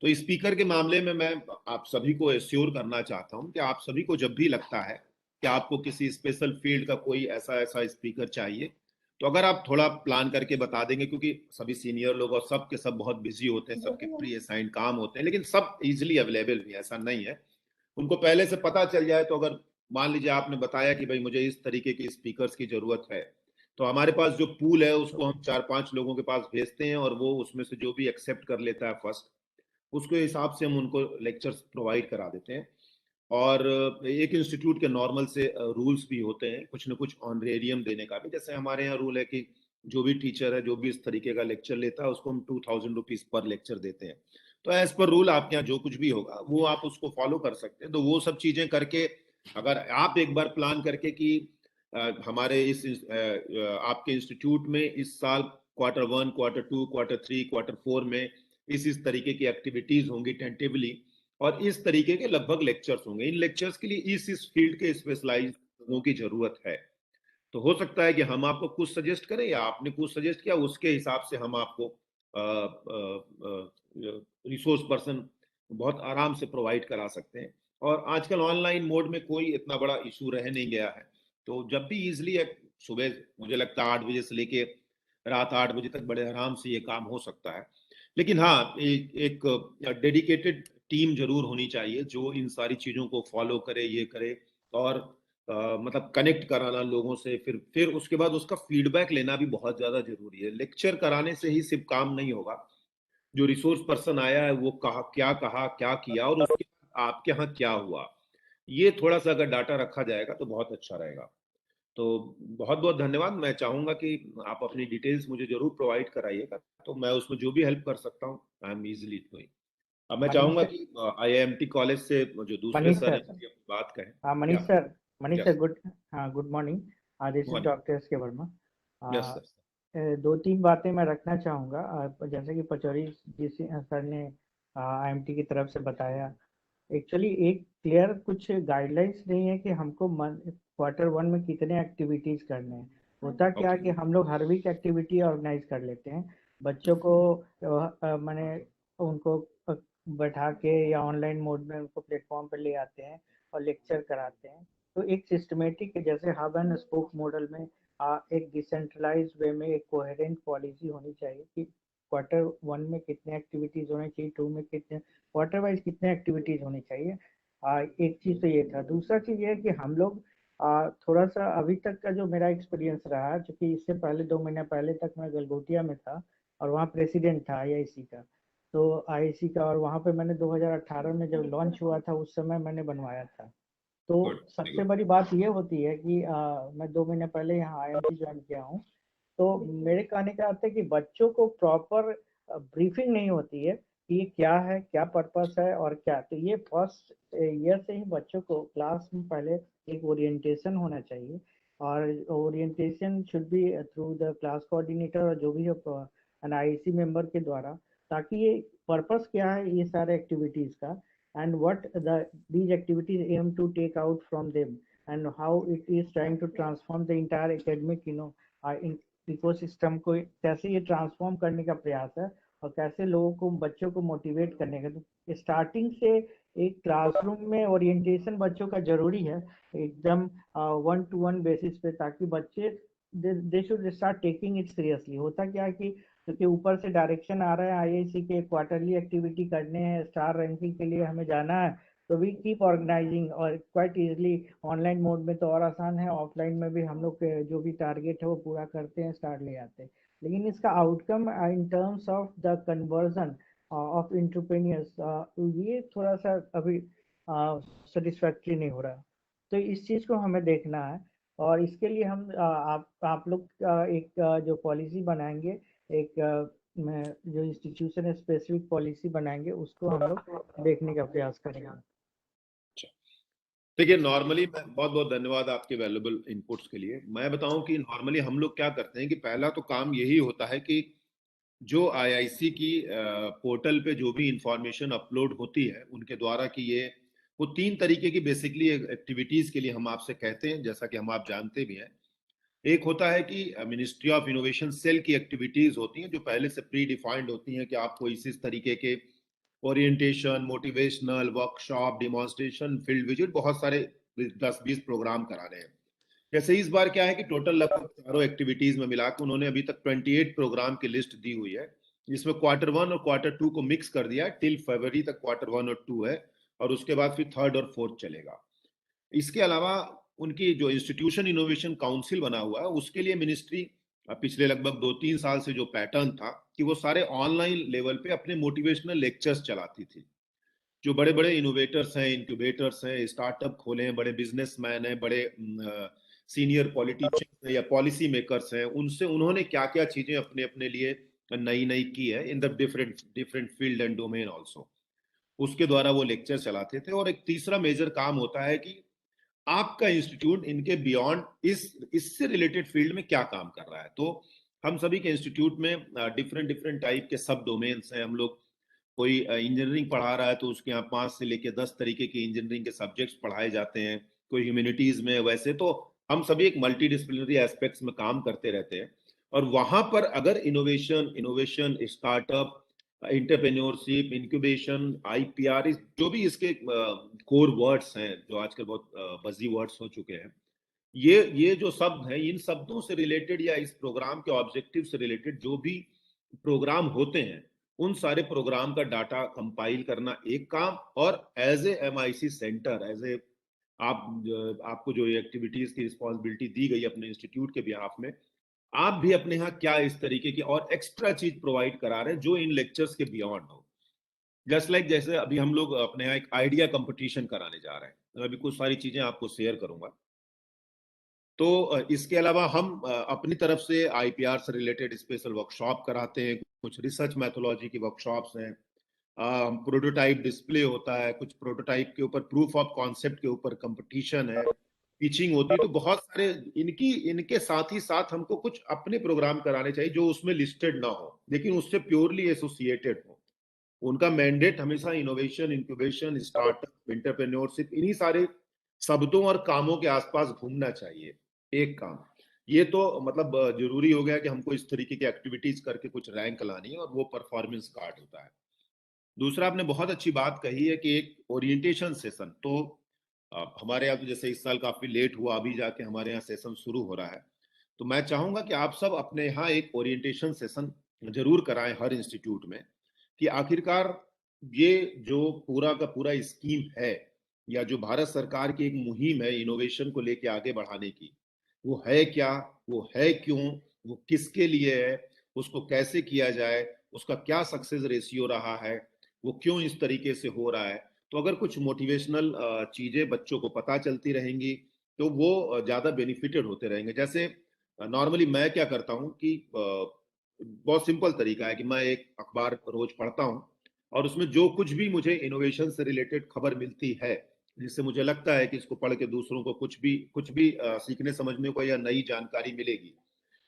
[SPEAKER 3] तो स्पीकर के मामले में मैं आप सभी को एश्योर करना चाहता हूं कि आप सभी को जब भी लगता है कि आपको किसी स्पेशल फील्ड का कोई ऐसा स्पीकर चाहिए, तो अगर आप थोड़ा प्लान करके बता देंगे, क्योंकि सभी सीनियर लोग और सब के सब बहुत बिजी होते हैं, सबके प्री असाइन काम होते हैं, लेकिन सब इजिली अवेलेबल भी, ऐसा नहीं है। उनको पहले से पता चल जाए, तो अगर मान लीजिए आपने बताया कि भाई मुझे इस तरीके के स्पीकर्स की जरूरत है, तो हमारे पास जो पूल है उसको हम 4-5 लोगों के पास भेजते हैं, और वो उसमें से जो भी एक्सेप्ट कर लेता है फर्स्ट, उसके हिसाब से हम उनको लेक्चर्स प्रोवाइड करा देते हैं। और एक इंस्टीट्यूट के नॉर्मल से रूल्स भी होते हैं, कुछ न कुछ ऑनरेरियम देने का भी। जैसे हमारे यहाँ रूल है कि जो भी टीचर है जो भी इस तरीके का लेक्चर लेता है उसको हम 2000 रुपीज पर लेक्चर देते हैं। तो एज पर रूल आपके यहाँ जो कुछ भी होगा वो आप उसको फॉलो कर सकते हैं। तो वो सब चीजें करके अगर आप एक बार प्लान करके कि हमारे इस आपके इंस्टीट्यूट में इस साल Q1, Q2, Q3, Q4 में इस तरीके की एक्टिविटीज होंगी टेंटिवली, और इस तरीके के लगभग लेक्चर्स होंगे। इन लेक्चर्स के लिए इस फील्ड के स्पेशलाइज्ड लोगों की जरूरत है। तो हो सकता है कि हम आपको कुछ सजेस्ट करें या आपने कुछ सजेस्ट किया, उसके हिसाब से हम आपको रिसोर्स पर्सन बहुत आराम से प्रोवाइड करा सकते हैं। और आजकल ऑनलाइन मोड में कोई इतना बड़ा इशू रह नहीं गया है, तो जब भी इजिली सुबह मुझे लगता है 8 बजे से लेके रात 8 बजे तक बड़े आराम से ये काम हो सकता है। लेकिन हाँ, एक डेडिकेटेड टीम जरूर होनी चाहिए जो इन सारी चीजों को फॉलो करे, ये करे, और मतलब कनेक्ट कराना लोगों से, फिर उसके बाद उसका फीडबैक लेना भी बहुत ज्यादा जरूरी है। लेक्चर कराने से ही सिर्फ काम नहीं होगा, जो रिसोर्स पर्सन आया है वो कहा क्या किया और उसके बाद आपके यहाँ क्या हुआ, ये थोड़ा सा अगर डाटा रखा जाएगा तो बहुत अच्छा रहेगा। तो बहुत बहुत धन्यवाद। मैं चाहूंगा कि आप अपनी डिटेल्स मुझे जरूर प्रोवाइड कराइएगा, तो मैं उसमें जो भी हेल्प कर सकता हूँ आई एम इजिली डूइंग। अब मैं चाहूंगा कि IIMT कॉलेज से जो दूसरे
[SPEAKER 9] मनीष
[SPEAKER 3] सर हैं
[SPEAKER 9] सर,
[SPEAKER 3] अपनी बात कहें।
[SPEAKER 9] हाँ Manish
[SPEAKER 3] Yes.
[SPEAKER 9] Sir, good morning. This is
[SPEAKER 3] Morning.
[SPEAKER 9] Doctor S के वर्मा।
[SPEAKER 3] Yes, sir.
[SPEAKER 9] 2-3 बातें मैं रखना चाहूँगा। जैसे कि पचौरी जी सर ने IMT की तरफ से बताया, एक्चुअली एक क्लियर कुछ गाइडलाइंस नहीं है कि हमको Q1 में कितने एक्टिविटीज करने हैं। होता क्या कि हम लोग हर वीक एक्टिविटी ऑर्गेनाइज कर लेते हैं, बच्चों को मैंने उनको बैठा के या ऑनलाइन मोड में उनको प्लेटफॉर्म पर ले आते हैं और लेक्चर कराते हैं। तो एक सिस्टमेटिक, जैसे हब एंड स्पोक मॉडल में एक डिसेंट्रलाइज वे में एक कोहेरेंट पॉलिसी होनी चाहिए कि Q1 में कितने एक्टिविटीज होने चाहिए, 2 में कितने, क्वार्टर वाइज कितने एक्टिविटीज होनी चाहिए। एक चीज तो ये था। दूसरा चीज ये है कि हम लोग थोड़ा सा अभी तक का जो मेरा एक्सपीरियंस रहा, क्योंकि इससे पहले 2 महीने पहले तक मैं गलगोटिया में था और वहाँ प्रेसिडेंट था IIC का, तो IIC का, और वहाँ पे मैंने 2018 में जब लॉन्च हुआ था उस समय मैंने बनवाया था। तो सबसे बड़ी बात ये होती है कि मैं 2 महीने पहले यहाँ IIMT ज्वाइन किया हूँ, तो मेरे कहने का अर्थ है कि बच्चों को प्रॉपर ब्रीफिंग नहीं होती है कि ये क्या है, क्या पर्पस है और क्या। तो ये फर्स्ट ईयर से ही बच्चों को क्लास में पहले एक ओरिएंटेशन होना चाहिए, और orientation should be through the class coordinator और जो भी है एन IIC मेंबर के द्वारा, ताकि ये पर्पस क्या है ये सारे एक्टिविटीज का, and what these activities aim to take out from them, and how it is trying to transform the entire academic ecosystem को कैसे ये ट्रांसफॉर्म करने का प्रयास है, और कैसे लोगों को, बच्चों को मोटिवेट करने का। तो स्टार्टिंग से एक क्लासरूम में ओरिएंटेशन बच्चों का जरूरी है, एकदम 1-to-1 बेसिस पे, ताकि बच्चे they should start taking it seriously. होता क्या है कि क्योंकि ऊपर से डायरेक्शन आ रहा है IIC के क्वार्टरली एक्टिविटी करने हैं, स्टार रैंकिंग के लिए हमें जाना है, तो वी कीप ऑर्गेनाइजिंग, और क्वाइट इजीली ऑनलाइन मोड में तो और आसान है, ऑफलाइन में भी हम लोग जो भी टारगेट है वो पूरा करते हैं, स्टार ले आते हैं। लेकिन इसका outcome in terms of the conversion of entrepreneurs ये थोड़ा सा अभी सेटिस्फैक्ट्री नहीं हो रहा। तो इस चीज़ को हमें देखना है, और इसके लिए हम आप लोग एक जो पॉलिसी बनाएंगे एक जो इंस्टीट्यूशन है स्पेसिफिक पॉलिसी बनाएंगे उसको हम लोग देखने का प्रयास करेंगे।
[SPEAKER 3] देखिए, नॉर्मली बहुत बहुत धन्यवाद आपके वैल्यूएबल इनपुट्स के लिए। मैं बताऊं कि नॉर्मली हम लोग क्या करते हैं कि पहला तो काम यही होता है कि जो आईआईसी की पोर्टल पे जो भी इंफॉर्मेशन अपलोड होती है उनके द्वारा कि ये वो 3 तरीके की बेसिकली एक्टिविटीज के लिए हम आपसे कहते हैं, जैसा कि हम आप जानते भी हैं। एक होता है कि मिनिस्ट्री ऑफ इनोवेशन सेल की एक्टिविटीज होती हैं जो पहले से प्री डिफाइंड होती हैं कि आपको इस तरीके के orientation, motivational, workshop, demonstration, field visit, बहुत सारे 10-20 प्रोग्राम करा रहे हैं। जैसे इस बार क्या है कि टोटल लगभग चारों एक्टिविटीज में मिलाकर उन्होंने अभी तक 28 प्रोग्राम की लिस्ट दी हुई है, जिसमें Q1 और Q2 को मिक्स कर दिया है। टिल फरवरी तक Q1 और 2 है और उसके बाद फिर 3rd और 4th चलेगा। इसके अलावा उनकी जो इंस्टीट्यूशन इनोवेशन काउंसिल बना हुआ है उसके लिए मिनिस्ट्री पिछले लगभग 2-3 साल से जो पैटर्न था कि वो सारे ऑनलाइन लेवल पे अपने मोटिवेशनल लेक्चर्स चलाती थी। जो बड़े बड़े इनोवेटर्स हैं, इंक्यूबेटर्स हैं, स्टार्टअप खोले हैं, बड़े बिजनेसमैन हैं, बड़े सीनियर पॉलिटिशियंस हैं या पॉलिसी मेकर्स हैं, उनसे उन्होंने क्या क्या चीजें अपने अपने लिए नई नई की है in the different field and domain also, उसके द्वारा वो लेक्चर चलाते थे। और एक तीसरा मेजर काम होता है कि आपका इंस्टीट्यूट इनके बियॉन्ड इससे रिलेटेड फील्ड में क्या काम कर रहा है। तो हम सभी के इंस्टीट्यूट में डिफरेंट टाइप के सब डोमेन्स हैं। हम लोग कोई इंजीनियरिंग पढ़ा रहा है तो उसके यहाँ 5 से लेकर 10 तरीके के इंजीनियरिंग के सब्जेक्ट्स पढ़ाए जाते हैं। कोई ह्यूमैनिटीज में, वैसे तो हम सभी एक मल्टी डिसिप्लिनरी एस्पेक्ट्स में काम करते रहते हैं। और वहां पर अगर innovation, startup, entrepreneurship, incubation, IPR, जो भी इसके कोर वर्ड्स हैं जो आजकल बहुत बजी वर्ड्स हो चुके हैं, ये जो शब्द हैं, इन शब्दों से रिलेटेड या इस प्रोग्राम के ऑब्जेक्टिव से रिलेटेड जो भी प्रोग्राम होते हैं, उन सारे प्रोग्राम का डाटा कंपाइल करना एक काम, और एज ए एमआईसी सेंटर, आपको जो एक्टिविटीज की रिस्पॉन्सिबिलिटी दी गई अपने इंस्टीट्यूट के बिहाफ में, आप भी अपने यहाँ क्या इस तरीके की और एक्स्ट्रा चीज प्रोवाइड करा रहे हैं जो इन लेक्चर्स के बियॉन्ड हो। जस्ट लाइक जैसे अभी हम लोग अपने यहाँ एक आइडिया कंपटीशन कराने जा रहे हैं, तो अभी कुछ सारी चीजें आपको शेयर करूंगा। तो इसके अलावा हम अपनी तरफ से आईपीआर से रिलेटेड स्पेशल वर्कशॉप कराते हैं, कुछ रिसर्च मैथोलॉजी की वर्कशॉप्स हैं, प्रोटोटाइप डिस्प्ले होता है, कुछ प्रोटोटाइप के ऊपर प्रूफ ऑफ कॉन्सेप्ट के ऊपर कंपटीशन है, टीचिंग होती है। तो बहुत सारे इनके साथ ही साथ हमको कुछ अपने प्रोग्राम कराने चाहिए जो उसमें लिस्टेड ना हो लेकिन उससे प्योरली एसोसिएटेड हो। उनका मैंडेट हमेशा इनोवेशन, इंक्यूबेशन, स्टार्टअप, एंटरप्रेन्योरशिप, इन्हीं सारे शब्दों और कामों के आसपास घूमना चाहिए एक काम। ये तो मतलब जरूरी हो गया कि हमको इस तरीके की एक्टिविटीज करके कुछ रैंक लानी है और वो परफॉर्मेंस कार्ड होता है। दूसरा, आपने बहुत अच्छी बात कही है कि एक ओरिएंटेशन सेशन, तो हमारे यहाँ तो जैसे इस साल काफी लेट हुआ, अभी जाके हमारे यहाँ सेशन शुरू हो रहा है, तो मैं चाहूंगा कि आप सब अपने यहाँ एक ओरिएंटेशन सेशन जरूर कराएं हर इंस्टीट्यूट में, कि आखिरकार ये जो पूरा का पूरा स्कीम है या जो भारत सरकार की एक मुहिम है इनोवेशन को लेके आगे बढ़ाने की, वो है क्या, वो है क्यों, वो किसके लिए है, उसको कैसे किया जाए, उसका क्या सक्सेस रेशियो रहा है, वो क्यों इस तरीके से हो रहा है। तो अगर कुछ मोटिवेशनल चीजें बच्चों को पता चलती रहेंगी तो वो ज्यादा बेनिफिटेड होते रहेंगे। जैसे नॉर्मली मैं क्या करता हूँ कि बहुत सिंपल तरीका है कि मैं एक अखबार रोज पढ़ता हूँ और उसमें जो कुछ भी मुझे इनोवेशन से रिलेटेड खबर मिलती है, जिससे मुझे लगता है कि इसको पढ़ के दूसरों को कुछ भी सीखने समझने को या नई जानकारी मिलेगी,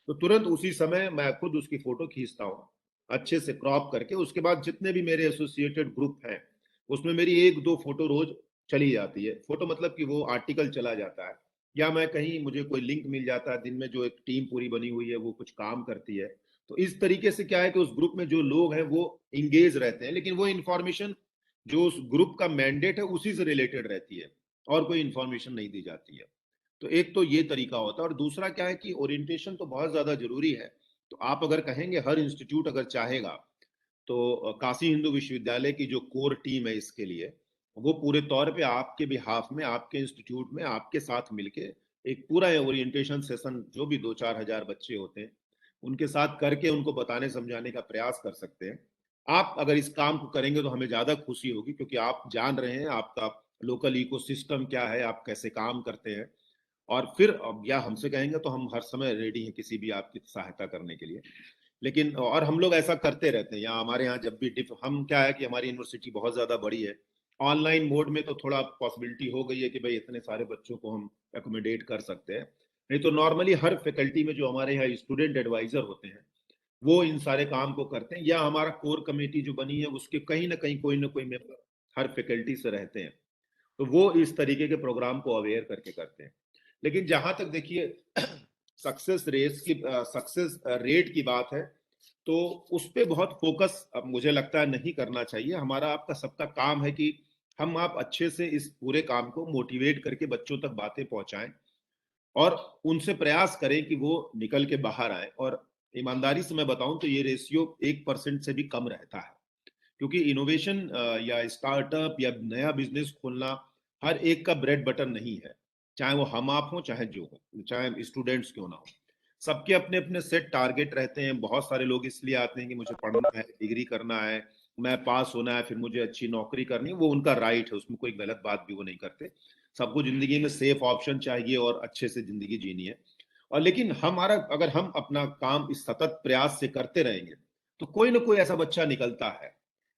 [SPEAKER 3] तो तुरंत उसी समय मैं खुद उसकी फोटो खींचता हूँ अच्छे से क्रॉप करके। उसके बाद जितने भी मेरे एसोसिएटेड ग्रुप हैं उसमें मेरी 1-2 फोटो रोज चली जाती है। फोटो मतलब कि वो आर्टिकल चला जाता है, या मैं कहीं मुझे कोई लिंक मिल जाता है दिन में, जो एक टीम पूरी बनी हुई है वो कुछ काम करती है। तो इस तरीके से क्या है कि उस ग्रुप में जो लोग हैं वो इंगेज रहते हैं, लेकिन वो इन्फॉर्मेशन जो उस ग्रुप का मैंडेट है उसी से रिलेटेड रहती है और कोई इन्फॉर्मेशन नहीं दी जाती है। तो एक तो ये तरीका होता है, और दूसरा क्या है कि ओरिएंटेशन तो बहुत ज्यादा जरूरी है। तो आप अगर कहेंगे, हर इंस्टीट्यूट अगर चाहेगा, तो काशी हिंदू विश्वविद्यालय की जो कोर टीम है इसके लिए, वो पूरे तौर पे आपके बिहाफ में, आपके इंस्टीट्यूट में आपके साथ मिलके एक पूरा ओरिएंटेशन सेशन, जो भी 2-4 हजार बच्चे होते हैं उनके साथ करके उनको बताने समझाने का प्रयास कर सकते हैं। आप अगर इस काम को करेंगे तो हमें ज्यादा खुशी होगी, क्योंकि आप जान रहे हैं आपका लोकल इकोसिस्टम क्या है, आप कैसे काम करते हैं, और फिर अब या हमसे कहेंगे तो हम हर समय रेडी हैं किसी भी आपकी सहायता करने के लिए। लेकिन और हम लोग ऐसा करते रहते हैं। यहाँ हमारे यहाँ जब भी हम क्या है कि हमारी यूनिवर्सिटी बहुत ज्यादा बड़ी है, ऑनलाइन मोड में तो थोड़ा पॉसिबिलिटी हो गई है कि भाई इतने सारे बच्चों को हम एकोमोडेट कर सकते हैं, नहीं तो नॉर्मली हर फैकल्टी में जो हमारे यहाँ स्टूडेंट एडवाइजर होते हैं वो इन सारे काम को करते हैं, या हमारा कोर कमेटी जो बनी है उसके कहीं ना कहीं कोई ना कोई मेंबर हर फैकल्टी से रहते हैं, तो वो इस तरीके के प्रोग्राम को अवेयर करके करते हैं। लेकिन जहां तक देखिए सक्सेस रेट की बात है, तो उस पर बहुत फोकस अब मुझे लगता है नहीं करना चाहिए। हमारा आपका सबका काम है कि हम आप अच्छे से इस पूरे काम को मोटिवेट करके बच्चों तक बातें पहुंचाएं और उनसे प्रयास करें कि वो निकल के बाहर आए। और ईमानदारी से मैं बताऊं तो ये रेशियो 1% से भी कम रहता है, क्योंकि इनोवेशन या स्टार्टअप या नया बिजनेस खोलना हर एक का ब्रेड बटर नहीं है, चाहे वो हम आप हो चाहे जो हो, चाहे स्टूडेंट्स क्यों ना हो, सबके अपने अपने सेट टारगेट रहते हैं। बहुत सारे लोग इसलिए आते हैं कि मुझे पढ़ना है, डिग्री करना है, मैं पास होना है, फिर मुझे अच्छी नौकरी करनी है, वो उनका राइट है, उसमें कोई गलत बात भी वो नहीं करते। सबको जिंदगी में सेफ ऑप्शन चाहिए और अच्छे से जिंदगी जीनी है। और लेकिन हमारा अगर हम अपना काम इस सतत प्रयास से करते रहेंगे तो कोई ना कोई ऐसा बच्चा निकलता है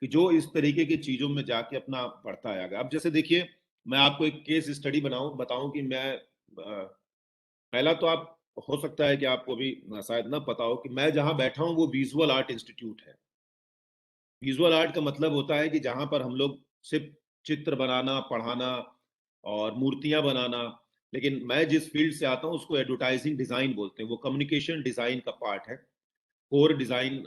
[SPEAKER 3] कि जो इस तरीके की चीजों में जाके अपना पढ़ता आएगा। अब जैसे देखिए, मैं आपको एक केस स्टडी बताऊं कि मैं पहला तो आप हो सकता है कि आपको भी शायद ना पता हो कि मैं जहां बैठा हूं वो विजुअल आर्ट इंस्टीट्यूट है। विजुअल आर्ट का मतलब होता है कि जहां पर हम लोग सिर्फ चित्र बनाना, पढ़ाना और मूर्तियां बनाना, लेकिन मैं जिस फील्ड से आता हूं उसको एडवर्टाइजिंग डिजाइन बोलते हैं, वो कम्युनिकेशन डिजाइन का पार्ट है। कोर डिजाइन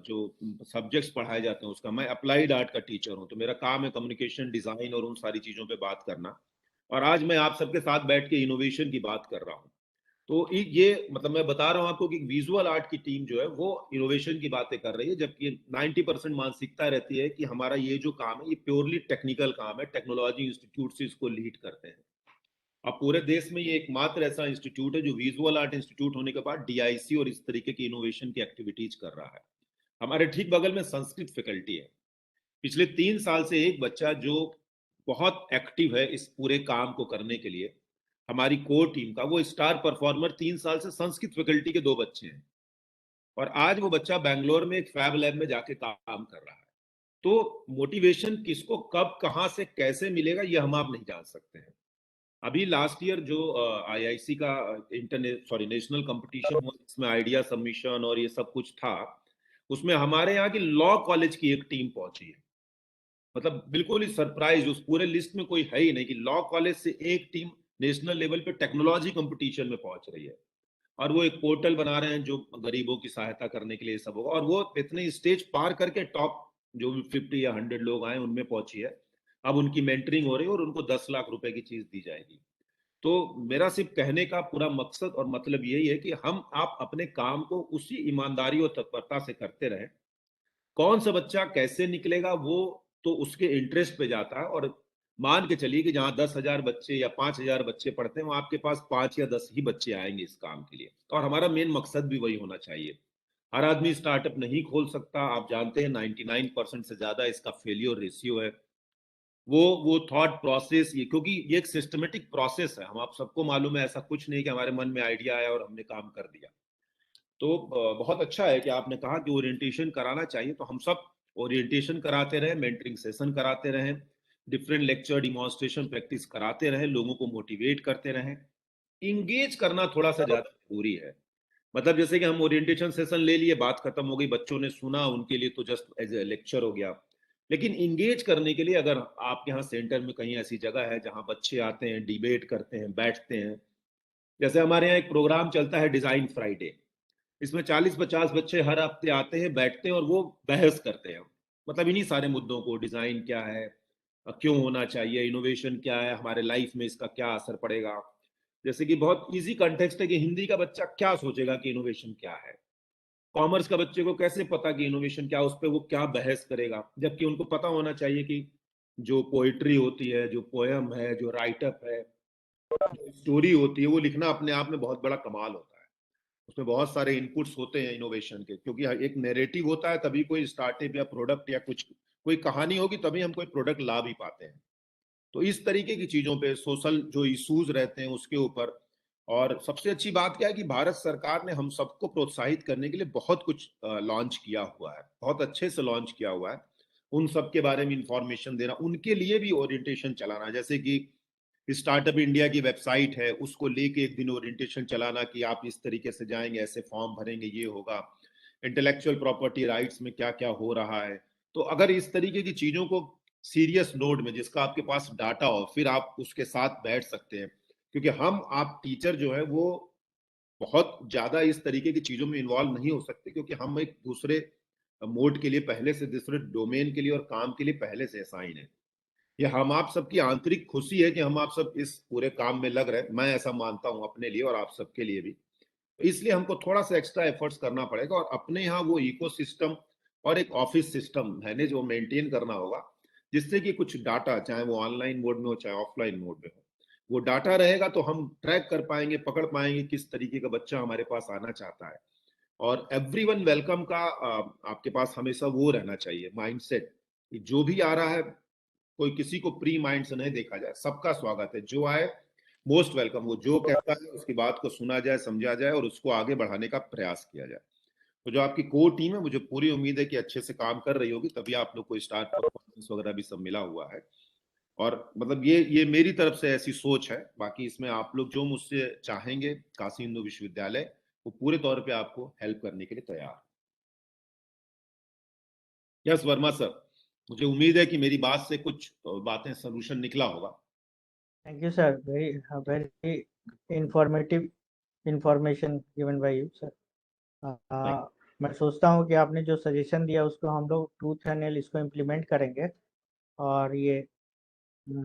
[SPEAKER 3] जो सब्जेक्ट्स पढ़ाए जाते हैं उसका, मैं अप्लाइड आर्ट का टीचर हूं, तो मेरा काम है कम्युनिकेशन डिजाइन और उन सारी चीजों पे बात करना। और आज मैं आप सबके साथ बैठ के इनोवेशन की बात कर रहा हूं। तो ये मतलब मैं बता रहा हूं आपको कि विजुअल आर्ट की टीम जो है वो इनोवेशन की बातें कर रही है, जबकि 90% मानसिकता रहती है कि हमारा ये जो काम है ये प्योरली टेक्निकल काम है, टेक्नोलॉजी इंस्टीट्यूट से इसको लीड करते हैं। अब पूरे देश में ये एकमात्र ऐसा इंस्टीट्यूट है जो विजुअल आर्ट इंस्टीट्यूट होने के बाद डीआईसी और इस तरीके की इनोवेशन की एक्टिविटीज कर रहा है। हमारे ठीक बगल में संस्कृत फैकल्टी है। पिछले 3 साल से एक बच्चा जो बहुत एक्टिव है इस पूरे काम को करने के लिए, हमारी कोर टीम का वो स्टार परफॉर्मर, 3 साल से संस्कृत फैकल्टी के 2 बच्चे हैं, और आज वो बच्चा बैंगलोर में एक फैब लैब में जाके काम कर रहा है। तो मोटिवेशन किसको कब कहां से कैसे मिलेगा ये हम आप नहीं जान सकते हैं। अभी लास्ट ईयर जो आईआईसी का नेशनल कंपटीशन हुआ, इसमें आइडिया सबमिशन और ये सब कुछ था, उसमें हमारे यहाँ की लॉ कॉलेज की एक टीम पहुंची है। मतलब बिल्कुल ही सरप्राइज, उस पूरे लिस्ट में कोई है ही नहीं कि लॉ कॉलेज से एक टीम नेशनल लेवल पे टेक्नोलॉजी कंपटीशन में पहुंच रही है। और वो एक पोर्टल बना रहे हैं जो गरीबों की सहायता करने के लिए सब होगा, और वो इतने स्टेज पार करके टॉप जो 50 या 100 लोग आए उनमें पहुंची है। अब उनकी मेंटरिंग हो रही है और उनको 10 लाख रुपए की चीज दी जाएगी। तो मेरा सिर्फ कहने का पूरा मकसद और मतलब यही है कि हम आप अपने काम को उसी ईमानदारी और तत्परता से करते रहें। कौन सा बच्चा कैसे निकलेगा वो तो उसके इंटरेस्ट पे जाता है। और मान के चलिए कि जहां 10,000 बच्चे या 5,000 बच्चे पढ़ते हैं, वहां आपके पास 5 या 10 ही बच्चे आएंगे इस काम के लिए, और हमारा मेन मकसद भी वही होना चाहिए। हर आदमी स्टार्टअप नहीं खोल सकता, आप जानते हैं 99% से ज्यादा इसका फेलियर रेशियो है। वो थॉट प्रोसेस, ये क्योंकि ये एक सिस्टमेटिक प्रोसेस है, हम आप सबको मालूम है, ऐसा कुछ नहीं कि हमारे मन में आइडिया आया और हमने काम कर दिया। तो बहुत अच्छा है कि आपने कहा कि ओरिएंटेशन कराना चाहिए, तो हम सब ओरिएंटेशन कराते रहे, मेंटरिंग सेशन कराते रहे, डिफरेंट लेक्चर डिमॉन्स्ट्रेशन प्रैक्टिस कराते रहे, लोगों को मोटिवेट करते रहे। इंगेज करना थोड़ा सा ज्यादा जरूरी है। मतलब जैसे कि हम ओरिएंटेशन सेशन ले लिए, बात खत्म हो गई, बच्चों ने सुना, उनके लिए तो जस्ट एज ए लेक्चर हो गया। लेकिन इंगेज करने के लिए अगर आपके यहाँ सेंटर में कहीं ऐसी जगह है जहाँ बच्चे आते हैं, डिबेट करते हैं, बैठते हैं, जैसे हमारे यहाँ एक प्रोग्राम चलता है डिजाइन फ्राइडे, इसमें 40-50 बच्चे हर हफ्ते आते हैं, बैठते हैं और वो बहस करते हैं, मतलब इन्हीं सारे मुद्दों को, डिजाइन क्या है, क्यों होना चाहिए, इनोवेशन क्या है, हमारे लाइफ में इसका क्या असर पड़ेगा। जैसे कि बहुत इजी कंटेक्स्ट है कि हिंदी का बच्चा क्या सोचेगा कि इनोवेशन क्या है, कॉमर्स का बच्चे को कैसे पता कि इनोवेशन क्या, उस पर वो क्या बहस करेगा। जबकि उनको पता होना चाहिए कि जो पोइट्री होती है, जो पोयम है, जो राइटअप है, स्टोरी होती है, वो लिखना अपने आप में बहुत बड़ा कमाल होता है। उसमें बहुत सारे इनपुट्स होते हैं इनोवेशन के, क्योंकि एक नैरेटिव होता है तभी कोई स्टार्टअप या प्रोडक्ट या कुछ कोई कहानी होगी तभी हम कोई प्रोडक्ट ला भी पाते हैं। तो इस तरीके की चीजों पे, सोशल जो इश्यूज रहते हैं उसके ऊपर और सबसे अच्छी बात क्या है कि भारत सरकार ने हम सबको प्रोत्साहित करने के लिए बहुत कुछ लॉन्च किया हुआ है, बहुत अच्छे से लॉन्च किया हुआ है। उन सब के बारे में इंफॉर्मेशन देना, उनके लिए भी ओरिएंटेशन चलाना, जैसे कि स्टार्टअप इंडिया की वेबसाइट है, उसको लेके एक दिन ओरिएंटेशन चलाना कि आप इस तरीके से जाएंगे, ऐसे फॉर्म भरेंगे, ये होगा। इंटेलेक्चुअल प्रॉपर्टी राइट्स में क्या क्या हो रहा है। तो अगर इस तरीके की चीजों को सीरियस नोट में, जिसका आपके पास डाटा हो, फिर आप उसके साथ बैठ सकते हैं। क्योंकि आप टीचर जो है वो बहुत ज्यादा इस तरीके की चीजों में इन्वॉल्व नहीं हो सकते, क्योंकि हम एक दूसरे मोड के लिए पहले से, दूसरे डोमेन के लिए और काम के लिए पहले से असाइन है। ये हम आप सबकी आंतरिक खुशी है कि हम आप सब इस पूरे काम में लग रहे हैं। मैं ऐसा मानता हूं अपने लिए और आप सबके लिए भी। इसलिए हमको थोड़ा सा एक्स्ट्रा एफर्ट्स करना पड़ेगा और अपने यहाँ वो इकोसिस्टम और एक ऑफिस सिस्टम मैनेज वो मेंटेन करना होगा, जिससे कि कुछ डाटा, चाहे वो ऑनलाइन मोड में हो चाहे ऑफलाइन मोड में हो, वो डाटा रहेगा तो हम ट्रैक कर पाएंगे, पकड़ पाएंगे किस तरीके का बच्चा हमारे पास आना चाहता है। और एवरीवन वेलकम का आपके पास हमेशा वो रहना चाहिए माइंडसेट कि जो भी आ रहा है, कोई किसी को प्री माइंड से नहीं देखा जाए, सबका स्वागत है, जो आए मोस्ट वेलकम। वो जो कहता है उसकी बात को सुना जाए, समझा जाए और उसको आगे बढ़ाने का प्रयास किया जाए। तो जो आपकी कोर टीम है, मुझे पूरी उम्मीद है कि अच्छे से काम कर रही होगी, तभी आप लोग को स्टार परफॉर्मेंस वगैरह भी सब मिला हुआ है। और मतलब ये मेरी तरफ से ऐसी सोच है। बाकी इसमें आप लोग जो मुझसे चाहेंगे, काशी हिंदू विश्वविद्यालय वो पूरे तौर पे आपको हेल्प करने के लिए तैयार है। यस वर्मा सर, मुझे उम्मीद है कि मेरी बात से कुछ बातें सोल्यूशन निकला होगा।
[SPEAKER 9] Thank you, sir. Very informative information given by you, sir. मैं सोचता हूँ कि आपने जो सजेशन दिया उसको हम लोग टूथ एंड नेल इसको इम्प्लीमेंट करेंगे, और ये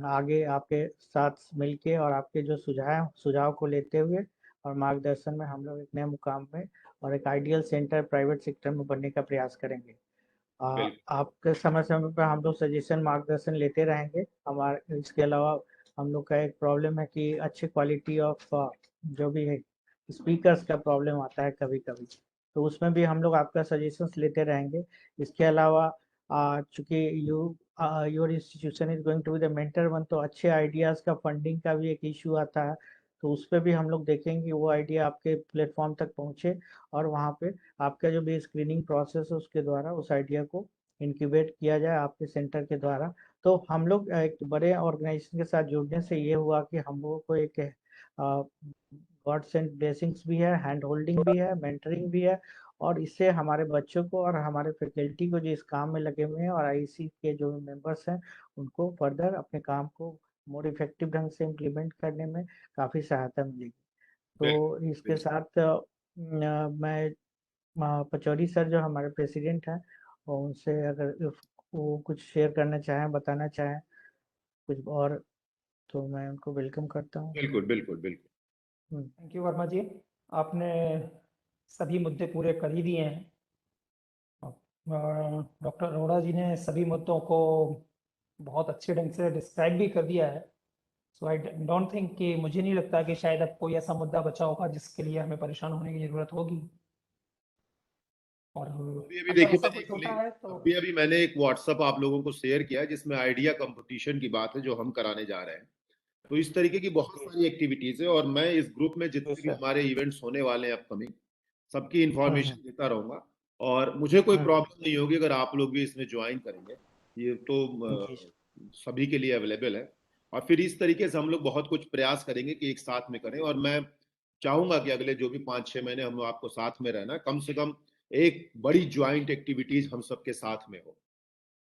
[SPEAKER 9] आगे आपके साथ मिलके और आपके जो सुझाव को लेते हुए और मार्गदर्शन में हम लोग एक नए मुकाम में और एक आइडियल सेंटर प्राइवेट सेक्टर में बनने का प्रयास करेंगे। आपके समय समय पर हम लोग सजेशन मार्गदर्शन लेते रहेंगे। हमारे इसके अलावा हम लोग का एक प्रॉब्लम है कि अच्छी क्वालिटी ऑफ जो भी है स्पीकर्स का प्रॉब्लम आता है कभी कभी, तो उसमें भी हम लोग आपका सजेशंस लेते रहेंगे। इसके अलावा चूंकि your institution is going to be the mentor one, तो अच्छे आइडियाज़ का फंडिंग का भी एक इशू आता है, तो उस पर भी हम लोग देखेंगे कि वो आइडिया आपके प्लेटफॉर्म तक पहुँचे और वहाँ पे आपका जो भी स्क्रीनिंग प्रोसेस है उसके द्वारा उस आइडिया को इंक्यूबेट किया जाए आपके सेंटर के द्वारा। तो हम लोग एक बड़े ऑर्गेनाइजेशन के साथ जुड़ने से ये हुआ कि हम लोगों को एक गॉड सेंट ब्लेसिंग्स भी है, हैंड होल्डिंग भी है, मेंटरिंग भी है, और इससे हमारे बच्चों को और हमारे फैकल्टी को जो इस काम में लगे हुए हैं और आईसी के जो मेंबर्स हैं उनको फर्दर अपने काम को मोर इफेक्टिव ढंग से इम्प्लीमेंट करने में काफ़ी सहायता मिलेगी। तो इसके साथ मैं पचौरी सर जो हमारे प्रेसिडेंट हैं, और उनसे अगर वो कुछ शेयर करना चाहें, बताना चाहें कुछ और, तो मैं उनको वेलकम करता हूँ।
[SPEAKER 3] बिल्कुल बिल्कुल बिल्कुल।
[SPEAKER 5] थैंक यू वर्मा जी, आपने सभी मुद्दे पूरे कर ही दिए हैं। डॉक्टर अरोड़ा जी ने सभी मुद्दों को बहुत अच्छे ढंग से डिस्क्राइब भी कर दिया है। सो आई डोंट थिंक कि, मुझे नहीं लगता कि शायद अब कोई ऐसा मुद्दा बचा होगा जिसके लिए हमें परेशान होने की जरूरत होगी। और
[SPEAKER 3] अभी देखिए, अभी मैंने एक व्हाट्सएप आप लोगों को शेयर किया है जिसमें आइडिया कंपटीशन की बात है जो हम कराने जा रहे हैं। तो इस तरीके की बहुत सारी एक्टिविटीज है और मैं इस ग्रुप में जितने भी हमारे इवेंट्स होने वाले हैं अपकमिंग, सबकी इंफॉर्मेशन देता रहूंगा। और मुझे कोई प्रॉब्लम नहीं होगी अगर आप लोग भी इसमें ज्वाइन करेंगे, ये तो सभी के लिए अवेलेबल है। और फिर इस तरीके से हम लोग बहुत कुछ प्रयास करेंगे कि एक साथ में करें। और मैं चाहूंगा कि अगले जो भी 5-6 महीने हम आपको साथ में रहना, कम से कम एक बड़ी ज्वाइंट एक्टिविटीज हम सबके साथ में हो।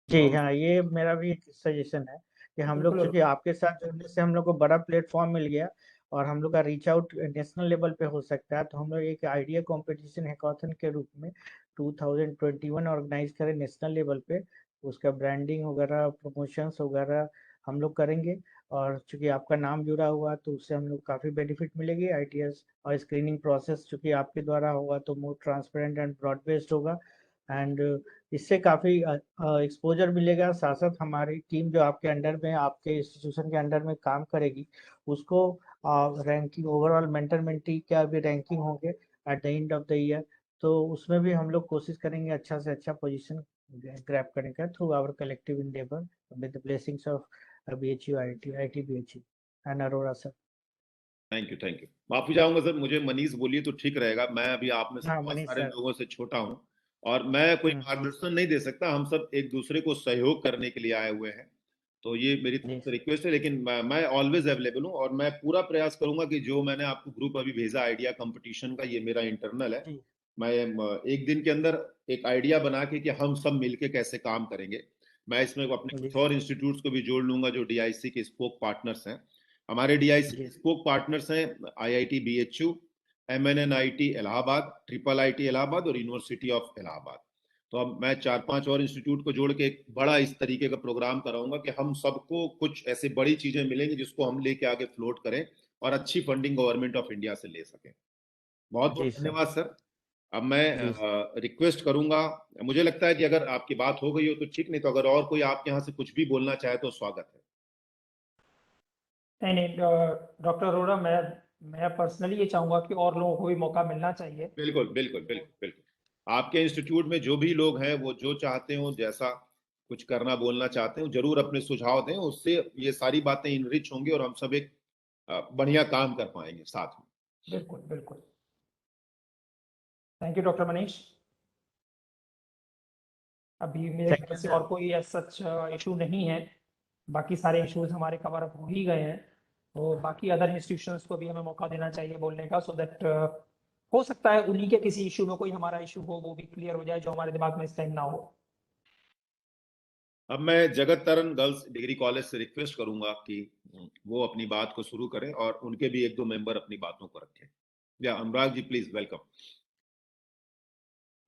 [SPEAKER 9] जी हाँ, ये मेरा भी एक सजेशन है कि हम लोग, क्योंकि आपके साथ जुड़ने से हम लोग को बड़ा प्लेटफॉर्म मिल गया और हम लोग का रीच आउट नेशनल लेवल पे हो सकता है, तो हम लोग एक आइडिया कंपटीशन हैकाथन के रूप में 2021 ऑर्गेनाइज करें नेशनल लेवल पे। उसका ब्रांडिंग वगैरह, प्रमोशंस वगैरह हम लोग करेंगे, और चूंकि आपका नाम जुड़ा हुआ तो उससे हम लोग काफ़ी बेनिफिट मिलेगी आइडियाज़। और स्क्रीनिंग प्रोसेस चूंकि आपके द्वारा होगा तो more transparent and broad based होगा, एंड इससे काफ़ी एक्सपोजर मिलेगा। साथ साथ हमारी टीम जो आपके अंडर में, आपके इंस्टीट्यूशन के अंडर में काम करेगी, उसको रैंकिंग, ओवरऑल मेंटर मेंटी क्या भी रैंकिंग होंगे at the end of the year, तो उसमें भी हम लोग कोशिश करेंगे अच्छा से अच्छा पोजीशन ग्रैब करने का through our collective endeavour with the blessings of BHU, IIT BHU and Arora sir.
[SPEAKER 3] Thank you. माफी चाहूंगा सर, मुझे मनीष बोलिए तो ठीक रहेगा। मैं अभी आप में से
[SPEAKER 9] हाँ
[SPEAKER 3] बहुत
[SPEAKER 9] मनीष
[SPEAKER 3] सारे
[SPEAKER 9] सर।
[SPEAKER 3] लोगों से छोटा हूं और मैं कोई मार्गदर्शन नहीं दे सकता। हम सब एक दूसरे को सहयोग करने के लिए आए हुए हैं, तो ये मेरी तरफ से रिक्वेस्ट है। लेकिन मैं ऑलवेज अवेलेबल हूँ और मैं पूरा प्रयास करूंगा कि जो मैंने आपको ग्रुप अभी भेजा आइडिया कंपटीशन का, ये मेरा इंटरनल है। मैं एक दिन के अंदर एक आइडिया बना के कि हम सब मिलके कैसे काम करेंगे। मैं इसमें अपने कुछ और इंस्टीट्यूट्स को भी जोड़ लूंगा जो डीआईसी के स्पोक पार्टनर्स हैं। हमारे डीआईसी के स्पोक पार्टनर्स हैं IIT BHU, MNNIT Allahabad, triple IT Allahabad और यूनिवर्सिटी ऑफ इलाहाबाद। तो अब मैं 4-5 और इंस्टीट्यूट को जोड़ के एक बड़ा इस तरीके का प्रोग्राम कराऊंगा कि हम सबको कुछ ऐसे बड़ी चीजें मिलेंगी जिसको हम लेके आगे फ्लोट करें और अच्छी फंडिंग गवर्नमेंट ऑफ इंडिया से ले सकें। बहुत बहुत धन्यवाद सर। अब मैं रिक्वेस्ट करूंगा, मुझे लगता है कि अगर आपकी बात हो गई हो तो ठीक, नहीं तो अगर और कोई आपके यहाँ से कुछ भी बोलना चाहे तो स्वागत है।
[SPEAKER 5] नहीं डॉक्टर अरोड़ा, मैं पर्सनली ये चाहूंगा कि और लोगों को भी मौका मिलना चाहिए।
[SPEAKER 3] बिल्कुल। आपके इंस्टीट्यूट में जो भी लोग हैं वो जो चाहते हो, जैसा कुछ करना बोलना चाहते हो, जरूर अपने सुझाव दें। उससे ये सारी बातें इनरिच होंगी और हम सब एक बढ़िया काम कर पाएंगे साथ में।
[SPEAKER 5] बिल्कुल। Thank you doctor Manish. अभी मेरे ख्याल से और कोई सच इशू नहीं है, बाकी सारे इश्यूज हमारे कवर अप हो ही गए हैं। तो बाकी अदर इंस्टीट्यूशंस को भी हमें मौका देना चाहिए बोलने का, सो दैट हो सकता है उन्हीं के किसी इशू में कोई हमारा इशू हो वो भी क्लियर हो जाए जो हमारे दिमाग में इस टाइम ना हो।
[SPEAKER 3] अब मैं जगत तरन गर्ल्स डिग्री कॉलेज से रिक्वेस्ट करूंगा कि वो अपनी बात को शुरू करें और उनके भी 1-2 मेंबर अपनी बातों को रखें। या Anurag ji please, welcome.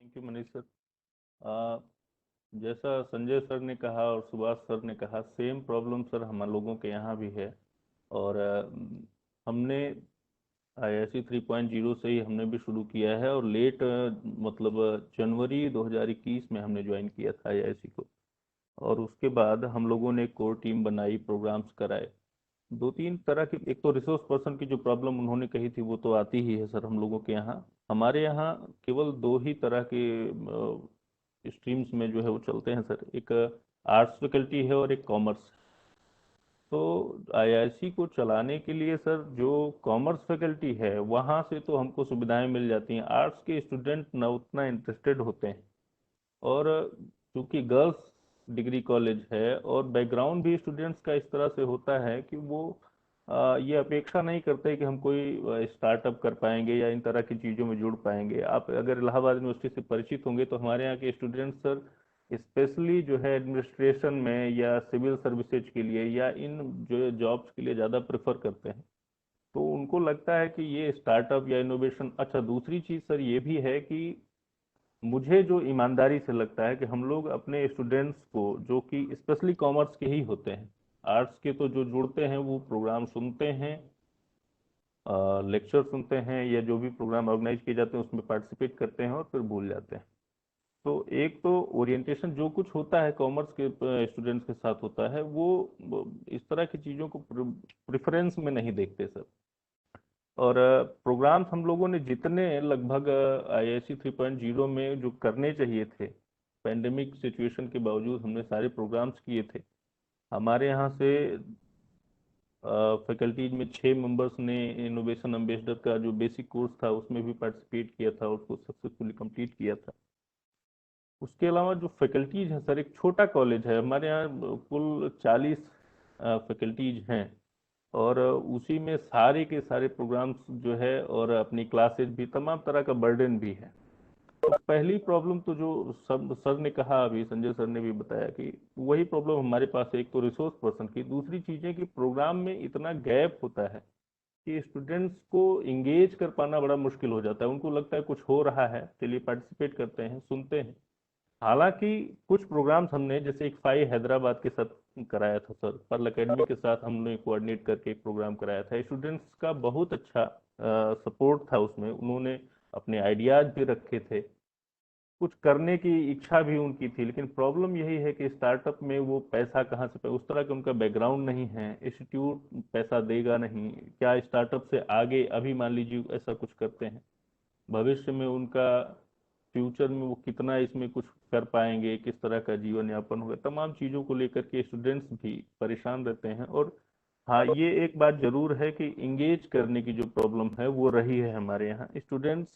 [SPEAKER 2] Thank you Manish sir. जैसा संजय सर ने कहा और सुभाष सर ने कहा, सेम प्रॉब्लम सर हम लोगों के यहाँ भी है। और हमने आईआईसी 3.0 से ही हमने भी शुरू किया है और लेट मतलब जनवरी 2021 में हमने ज्वाइन किया था आईआईसी को। और उसके बाद हम लोगों ने कोर टीम बनाई, प्रोग्राम्स कराए। 2-3 तरह की, एक तो रिसोर्स पर्सन की जो प्रॉब्लम उन्होंने कही थी वो तो आती ही है सर हम लोगों के यहाँ। हमारे यहाँ केवल 2 ही तरह के स्ट्रीम्स में जो है वो चलते हैं सर, एक आर्ट्स फैकल्टी है और एक कॉमर्स। तो आईआईसी को चलाने के लिए सर जो कॉमर्स फैकल्टी है वहाँ से तो हमको सुविधाएं मिल जाती हैं, आर्ट्स के स्टूडेंट न उतना इंटरेस्टेड होते हैं। और चूंकि गर्ल्स डिग्री कॉलेज है और बैकग्राउंड भी स्टूडेंट्स का इस तरह से होता है कि वो ये अपेक्षा नहीं करते कि हम कोई स्टार्टअप कर पाएंगे या इन तरह की चीज़ों में जुड़ पाएंगे। आप अगर इलाहाबाद यूनिवर्सिटी से परिचित होंगे तो हमारे यहाँ के स्टूडेंट्स सर स्पेशली जो है एडमिनिस्ट्रेशन में या सिविल सर्विसेज के लिए या इन जो जॉब्स के लिए ज़्यादा प्रेफर करते हैं। तो उनको लगता है कि ये स्टार्टअप या इनोवेशन। अच्छा, दूसरी चीज़ सर ये भी है कि मुझे जो ईमानदारी से लगता है कि हम लोग अपने स्टूडेंट्स को, जो कि स्पेशली कॉमर्स के ही होते हैं, आर्ट्स के तो जो जुड़ते हैं वो प्रोग्राम सुनते हैं, लेक्चर सुनते हैं या जो भी प्रोग्राम ऑर्गेनाइज किए जाते हैं उसमें पार्टिसिपेट करते हैं और फिर भूल जाते हैं। तो एक तो ओरिएंटेशन जो कुछ होता है कॉमर्स के स्टूडेंट्स के साथ होता है वो इस तरह की चीज़ों को प्रेफरेंस में नहीं देखते सर। और प्रोग्राम्स हम लोगों ने जितने लगभग आईआईसी 3.0 में जो करने चाहिए थे, पेंडेमिक सिचुएशन के बावजूद हमने सारे प्रोग्राम्स किए थे। हमारे यहाँ से फैकल्टीज में 6 मेंबर्स ने इनोवेशन एम्बेसडर का जो बेसिक कोर्स था उसमें भी पार्टिसिपेट किया था और उसको सक्सेसफुली कंप्लीट किया था। उसके अलावा जो फैकल्टीज हैं सर, एक छोटा कॉलेज है हमारे यहाँ, कुल 40 फैकल्टीज हैं और उसी में सारे के सारे प्रोग्राम्स जो है और अपनी क्लासेज भी, तमाम तरह का बर्डन भी है। तो पहली प्रॉब्लम तो जो सब सर ने कहा, अभी संजय सर ने भी बताया कि वही प्रॉब्लम हमारे पास है, एक तो रिसोर्स पर्सन की, दूसरी चीज़ें कि प्रोग्राम में इतना गैप होता है कि स्टूडेंट्स को इंगेज कर पाना बड़ा मुश्किल हो जाता है। उनको लगता है कुछ हो रहा है, चलिए पार्टिसिपेट करते हैं, सुनते हैं। हालांकि कुछ प्रोग्राम्स हमने, जैसे एक फाई हैदराबाद के साथ कराया था सर, पर्ल अकेडमी के साथ हमने कोऑर्डिनेट करके एक प्रोग्राम कराया था। स्टूडेंट्स का बहुत अच्छा सपोर्ट था उसमें, उन्होंने अपने आइडियाज भी रखे थे, कुछ करने की इच्छा भी उनकी थी। लेकिन प्रॉब्लम यही है कि स्टार्टअप में वो पैसा कहाँ से, उस तरह का उनका बैकग्राउंड नहीं है, इंस्टीट्यूट पैसा देगा नहीं। क्या स्टार्टअप से आगे अभी मान लीजिए ऐसा कुछ करते हैं, भविष्य में उनका फ्यूचर में वो कितना इसमें कुछ कर पाएंगे, किस तरह का जीवन यापन होगा, तमाम चीज़ों को लेकर के स्टूडेंट्स भी परेशान रहते हैं। और हाँ, ये एक बात जरूर है कि इंगेज करने की जो प्रॉब्लम है वो रही है हमारे यहाँ स्टूडेंट्स,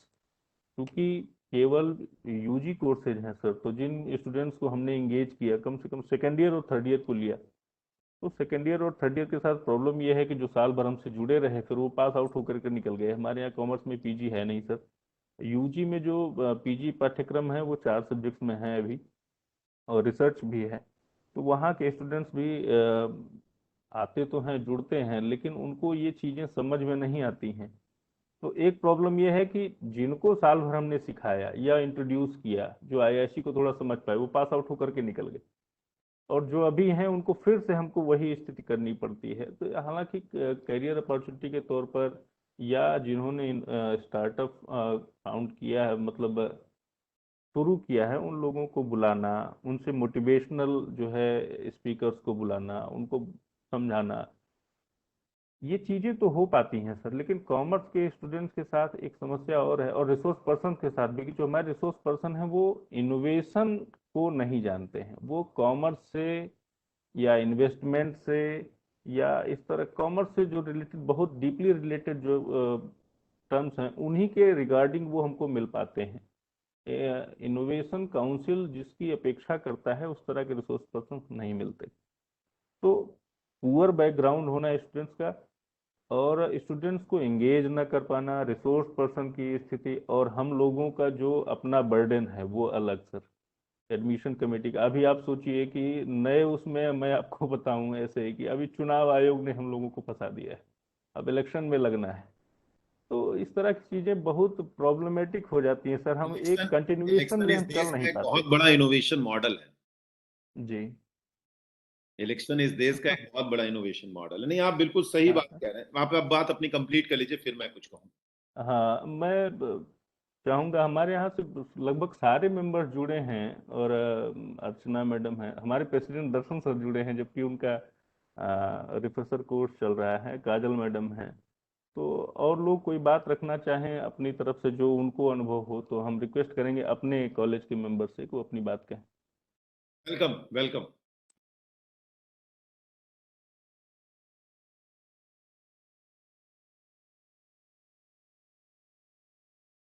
[SPEAKER 2] क्योंकि केवल यूजी कोर्सेज हैं सर, तो जिन स्टूडेंट्स को हमने इंगेज किया, कम से कम सेकेंड ईयर और थर्ड ईयर को लिया, तो सेकेंड ईयर और थर्ड ईयर के साथ प्रॉब्लम ये है कि जो साल भर हमसे जुड़े रहे फिर वो पास आउट होकर के निकल गए। हमारे यहाँ कॉमर्स में पीजी है नहीं सर। यूजी में जो पीजी पाठ्यक्रम है वो 4 सब्जेक्ट्स में है अभी, और रिसर्च भी है। तो वहाँ के स्टूडेंट्स भी आते तो हैं, जुड़ते हैं, लेकिन उनको ये चीज़ें समझ में नहीं आती हैं। तो एक प्रॉब्लम ये है कि जिनको साल भर हमने सिखाया या इंट्रोड्यूस किया, जो आईआईसी को थोड़ा समझ पाए, वो पास आउट होकर के निकल गए, और जो अभी हैं उनको फिर से हमको वही स्थिति करनी पड़ती है। तो हालांकि करियर अपॉर्चुनिटी के तौर पर, या जिन्होंने स्टार्टअप फाउंड किया है, मतलब शुरू किया है, उन लोगों को बुलाना, उनसे मोटिवेशनल जो है स्पीकर्स को बुलाना, उनको समझाना, ये चीजें तो हो पाती हैं सर। लेकिन कॉमर्स के स्टूडेंट्स के साथ एक समस्या और है, और रिसोर्स पर्सन के साथ भी, कि जो हमारे रिसोर्स पर्सन हैं वो इनोवेशन को नहीं जानते हैं। वो कॉमर्स से या इन्वेस्टमेंट से या इस तरह कॉमर्स से जो रिलेटेड, बहुत डीपली रिलेटेड जो टर्म्स हैं, उन्हीं के रिगार्डिंग वो हमको मिल पाते हैं। इनोवेशन काउंसिल जिसकी अपेक्षा करता है उस तरह के रिसोर्स पर्सन नहीं मिलते। तो पुअर बैकग्राउंड होना स्टूडेंट्स का, और स्टूडेंट्स को एंगेज न कर पाना, रिसोर्स पर्सन की स्थिति, और हम लोगों का जो अपना बर्डन है वो अलग सर। एडमिशन कमेटी का अभी आप सोचिए कि नए उसमें, मैं आपको बताऊं ऐसे कि अभी चुनाव आयोग ने हम लोगों को फंसा दिया है, अब इलेक्शन में लगना है। तो इस तरह की चीजें बहुत प्रॉब्लमेटिक हो जाती हैं सर। हम एक कंटिन्यूएशन
[SPEAKER 3] इलेक्शन
[SPEAKER 2] में
[SPEAKER 3] इस
[SPEAKER 2] हम
[SPEAKER 3] देश
[SPEAKER 2] चल
[SPEAKER 3] का
[SPEAKER 2] नहीं
[SPEAKER 3] एक
[SPEAKER 2] पाते।
[SPEAKER 3] बहुत बड़ा इनोवेशन मॉडल है।
[SPEAKER 2] जी,
[SPEAKER 3] इलेक्शन इस देश का एक बहुत बड़ा इनोवेशन मॉडल है। नहीं, आप बिल्कुल सही बात
[SPEAKER 2] हाँ
[SPEAKER 3] कह रहे हैं। आप बात अपनी कंप्लीट कर लीजिए, फिर मैं कुछ कहूँ।
[SPEAKER 2] हाँ, मैं चाहूँगा, हमारे यहाँ से लगभग सारे मेंबर्स जुड़े हैं, और अर्चना मैडम है, हमारे प्रेसिडेंट दर्शन सर जुड़े हैं, जबकि उनका रिफ्रेशर कोर्स चल रहा है, काजल मैडम है। तो और लोग कोई बात रखना चाहें अपनी तरफ से, जो उनको अनुभव हो, तो हम रिक्वेस्ट करेंगे अपने कॉलेज के मेंबर से कि वो अपनी बात कहें।
[SPEAKER 3] Welcome welcome.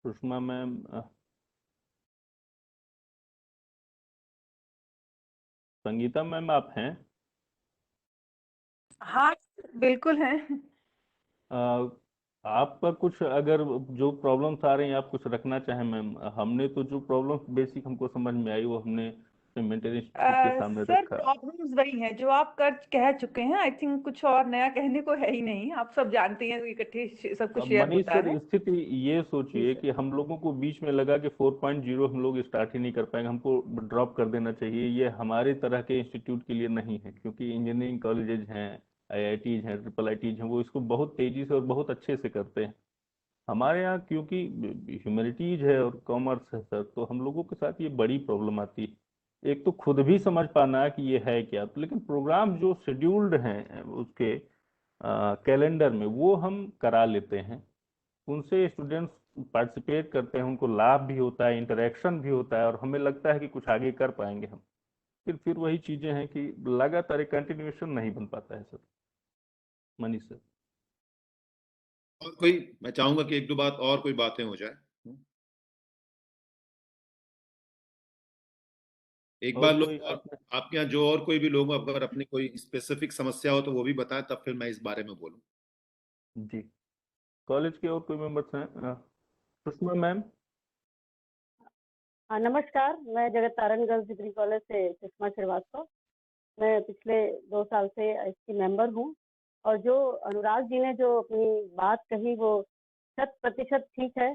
[SPEAKER 2] Sushma ma'am, Sangeeta ma'am, आप हैं?
[SPEAKER 11] हाँ बिल्कुल है।
[SPEAKER 2] अ, आपका कुछ अगर जो प्रॉब्लम्स आ रही हैं आप कुछ रखना चाहें मैम। हमने तो जो प्रॉब्लम्स बेसिक हमको समझ में आई वो हमने मेंटल इंस्टीट्यूट के सामने
[SPEAKER 11] सर
[SPEAKER 2] रखा।
[SPEAKER 11] प्रॉब्लम्स वही हैं जो आप कर कह चुके हैं। आई थिंक कुछ और नया कहने को है ही नहीं, आप सब जानते हैं, इकट्ठे सब कुछ
[SPEAKER 2] अब
[SPEAKER 11] शेयर
[SPEAKER 2] मनीष
[SPEAKER 11] होता
[SPEAKER 2] सर,
[SPEAKER 11] है।
[SPEAKER 2] स्थिति ये
[SPEAKER 11] जी
[SPEAKER 2] सोचिए
[SPEAKER 11] सर।
[SPEAKER 2] कि हम लोगों को बीच में लगा कि 4.0 हम लोग स्टार्ट ही नहीं कर पाएंगे, हमको ड्रॉप कर देना चाहिए। ये हमारे तरह के इंस्टीट्यूट के लिए नहीं है, क्योंकि इंजीनियरिंग कॉलेजेज हैं, आईआईटीज हैं, ट्रिपल आईटीज हैं, वो इसको बहुत तेजी से और बहुत अच्छे से करते हैं। हमारे यहाँ क्योंकि ह्यूमैनिटीज है और कॉमर्स है सर, तो हम लोगों के साथ ये बड़ी प्रॉब्लम आती है। एक तो खुद भी समझ पाना कि ये है क्या, तो लेकिन प्रोग्राम जो शेड्यूल्ड हैं उसके कैलेंडर में वो हम करा लेते हैं, उनसे स्टूडेंट्स पार्टिसिपेट करते हैं, उनको लाभ भी होता है, इंटरेक्शन भी होता है, और हमें लगता है कि कुछ आगे कर पाएंगे हम। फिर वही चीजें हैं कि लगातार एक कंटिन्यूएशन नहीं बन पाता है सर। मनीष सर।
[SPEAKER 3] और कोई, मैं चाहूंगा कि एक दो बात और कोई बातें हो जाए। एक
[SPEAKER 2] और
[SPEAKER 3] बार
[SPEAKER 2] कोई
[SPEAKER 3] लोग, और
[SPEAKER 2] आपने?
[SPEAKER 3] आपके यहाँ जो और कोई भी लोग अगर अपनी कोई स्पेसिफिक समस्या हो तो वो भी बताएं, तब फिर मैं इस बारे में बोलूँ।
[SPEAKER 2] जी, कॉलेज के और कोई मेंबर्स हैं? सुषमा मैम।
[SPEAKER 12] हाँ नमस्कार, मैं जगत तारण गर्ल्स डिग्री कॉलेज से सुषमा श्रीवास्तव। मैं पिछले 2 साल से इसकी मेंबर हूँ, और जो अनुराग जी ने जो अपनी बात कही वो 100% ठीक है।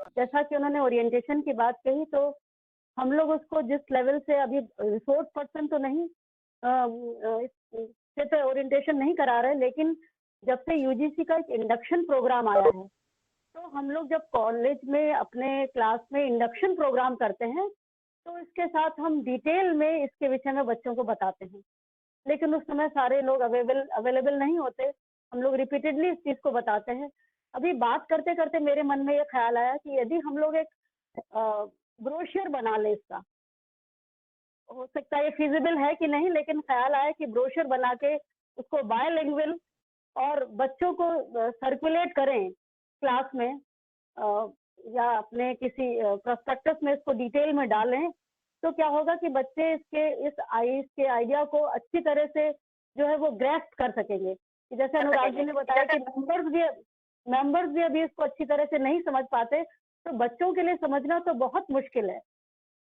[SPEAKER 12] जैसा कि उन्होंने ओरिएंटेशन की बात कही, तो हम लोग उसको जिस लेवल से अभी रिसोर्स पर्सन तो नहीं से ओरिएंटेशन नहीं करा रहे, लेकिन जब से यूजीसी का एक इंडक्शन प्रोग्राम आया है, तो हम लोग जब कॉलेज में अपने क्लास में इंडक्शन प्रोग्राम करते हैं तो इसके साथ हम डिटेल में इसके विषय में बच्चों को बताते हैं। लेकिन उस समय सारे लोग अवेलेबल नहीं होते, हम लोग रिपीटेडली इस चीज को बताते हैं। अभी बात करते करते मेरे मन में ये ख्याल आया कि यदि हम लोग एक ब्रोशर बना ले, इसका हो सकता है ये फिजिबल है कि नहीं, लेकिन ख्याल आया कि ब्रोशर बना के उसको बायलिंगुअल और बच्चों को सर्कुलेट करें क्लास में या अपने किसी प्रोस्पेक्टस में इसको डिटेल में डालें, तो क्या होगा कि बच्चे इसके आइडिया को अच्छी तरह से जो है वो ग्रैस्प कर सकेंगे। कि जैसे अनुराग जी ने बताया कि मेंबर्स भी अभी इसको अच्छी तरह से नहीं समझ पाते, तो बच्चों के लिए समझना तो बहुत मुश्किल है।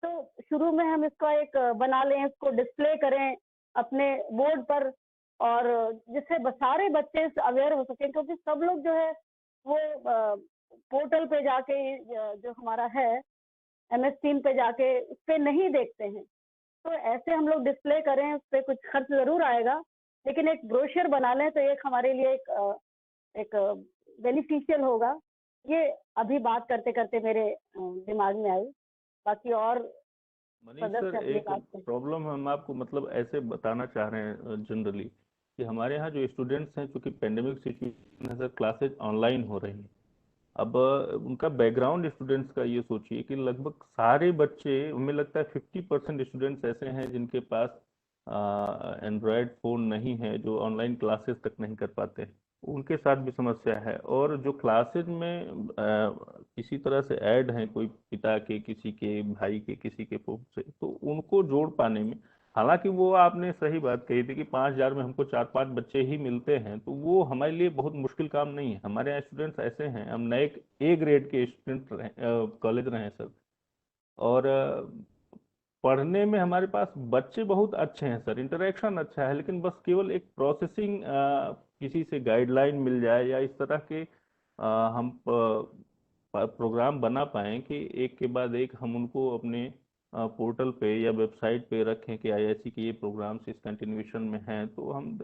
[SPEAKER 12] तो शुरू में हम इसका एक बना लें, इसको डिस्प्ले करें अपने बोर्ड पर, और जिससे सारे बच्चे अवेयर हो सकें, क्योंकि सब लोग जो है वो पोर्टल पे जाके जो हमारा है MS टीम पे जाके उस पे नहीं देखते हैं। तो ऐसे हम लोग डिस्प्ले करें, उस पर कुछ खर्च जरूर आएगा, लेकिन एक ब्रोशर बना लें तो एक हमारे लिए एक बेनिफिशियल होगा। ये अभी बात करते करते मेरे दिमाग में आई। बाकी और
[SPEAKER 2] मनीष सर, एक प्रॉब्लम हम आपको मतलब ऐसे बताना चाह रहे हैं जनरली कि हमारे यहाँ जो स्टूडेंट्स हैं, चूंकि पेंडेमिक सिचुएशन है सर, क्लासेज ऑनलाइन हो रही हैं। अब उनका बैकग्राउंड स्टूडेंट्स का ये सोचिए कि लगभग सारे बच्चे, हमें लगता है 50% स्टूडेंट्स ऐसे हैं जिनके पास एंड्रॉयड फ़ोन नहीं है, जो ऑनलाइन क्लासेस तक नहीं कर पाते। उनके साथ भी समस्या है। और जो क्लासेज में किसी तरह से ऐड हैं, कोई पिता के, किसी के भाई के, किसी के फ़ोन से, तो उनको जोड़ पाने में, हालांकि वो आपने सही बात कही थी कि 5,000 में हमको 4-5 बच्चे ही मिलते हैं, तो वो हमारे लिए बहुत मुश्किल काम नहीं है। हमारे यहाँ स्टूडेंट्स ऐसे हैं, हम नए A ग्रेड के स्टूडेंट कॉलेज रहे हैं सर, और पढ़ने में हमारे पास बच्चे बहुत अच्छे हैं सर, इंटरेक्शन अच्छा है, लेकिन बस केवल एक प्रोसेसिंग किसी से गाइडलाइन मिल जाए या इस तरह के हम प्रोग्राम बना पाएँ कि एक के बाद एक हम उनको अपने पोर्टल पे या वेबसाइट पे रखें कि IISc के ये प्रोग्राम्स इस कंटिन्यूएशन में हैं, तो हम